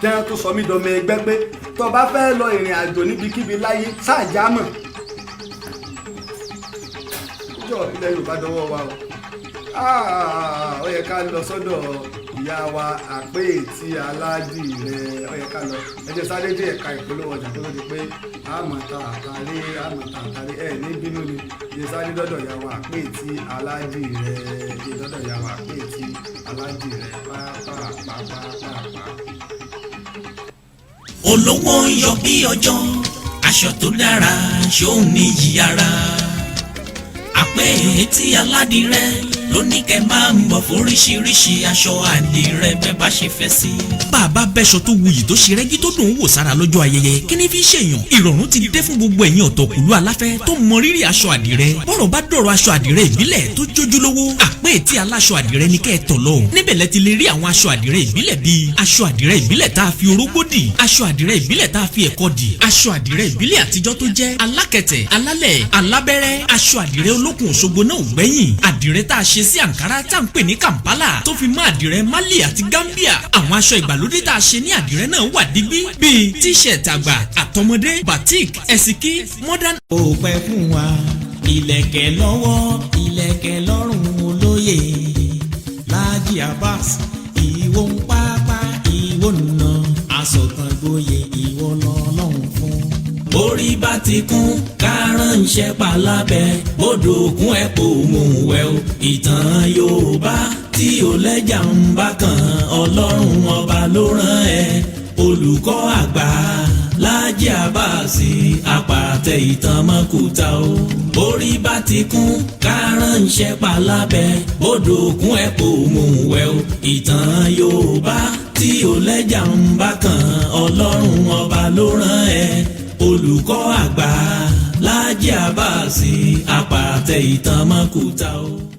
tí wọ́n tó sọ mí dọmọ ẹgbẹ́ pé tó bá fẹ́ lọ ìrìn àjò níbikíbi láyé ṣáàjámọ̀. Ìjọ ilẹ̀ Yorùbá dọwọ́ wa o ó yẹ ká lọ sọ́dọ̀ ìyá wa àpèétí aláàjì rẹ̀ ọ̀yẹ́ ká lọ ẹjẹ́ sáré dé ẹ̀ka ìpolówó ọjà tó lóde pé àmọ̀ta àtàrí ẹ̀ ní bínú ni ẹjẹ́ sáré dọ́dọ̀ ìyá wa àpèétí aláàjì rẹ̀ ẹjẹ́ dọ́dọ̀ ìyá wa àpèétí aláàjì rẹ̀ pàápàá. olówó ń yọ bí ọjọ́ aṣọ tó dára ṣóun ní yíyára àpèétí aládìrẹ lóní kẹ máa ń bọ̀ fóríṣiríṣi aṣọ àdìrẹ bẹ́ẹ̀ bá ṣe fẹ́ sí. bàbá bẹ́ṣọ tó wuyì tó ṣe rẹ́gí tó dùn ún wò sára lọ́jọ́ ayẹyẹ kí ni fi ṣèyàn ìrọ̀rùn ti dé fún gbogbo ẹ̀yin ọ̀tọ̀kùlú aláfẹ́ tó mọ rírì aṣọ àdìrẹ bọ́rọ̀ bá dọ̀rọ̀ aṣọ àdìrẹ ìbílẹ̀ tó jójúlówó àpèétí aláṣọ àdìrẹ ní kẹ́ ẹ tọ̀ lọ́hùn níbẹ̀ lẹ ti lè rí àwọn aṣọ àdìrẹ ìbílẹ̀ bíi aṣọ àdìrẹ ìbílẹ̀ tá a fi orógbó dì aṣọ àdìrẹ ìbílẹ̀ tá a fi ẹ̀kọ́ dì aṣọ àdìrẹ ìbílẹ̀ àtijọ́ tó jẹ́ alákẹ̀tẹ̀ alálẹ̀ alábẹ́rẹ́ aṣọ àdìrẹ olókùn òṣogbo náà ò gbẹ́yìn àdìrẹ tá a ṣe sí àǹkárá tá ń pè ní Kampala tó fi mọ́ àdìrẹ Mali àti Gambia àwọn aṣọ ìgbàlódé tá a ṣe ní àdìrẹ náà wà dígbí bíi t-shirt àgbà àtọmọdé batik ẹ̀sìkí modern. ó pẹ́ fún wa ìlẹ̀kẹ̀ lọ́wọ́ ìlẹ̀kẹ̀ lọ́rùn olóyè Laji Abbas ìwọ ń pápá ìwọ nà asọ̀tàn gboyè ìwọ lọ́lọ́run fún. borí bá ti kún kárànṣẹ́ palábẹ́ bódò òkun ẹ̀ kò mú wẹ̀ o ìtàn Yorùbá tí ò lẹ́jà ń bá kan Ọlọ́run ọba ló rán ẹ olùkọ́ àgbà Laji Abbas apàtẹ ìtàn mọ́kúta o. borí bá ti kún kárànṣẹ́ palábẹ́ bódò òkun ẹ̀ kò mú wẹ̀ o ìtàn Yorùbá tí ò lẹ́jà ń bá kan Ọlọ́run ọba ló rán ẹ olùkọ́ àgbà Laji Abbas apàtẹ ìtàn mọ́kúta o.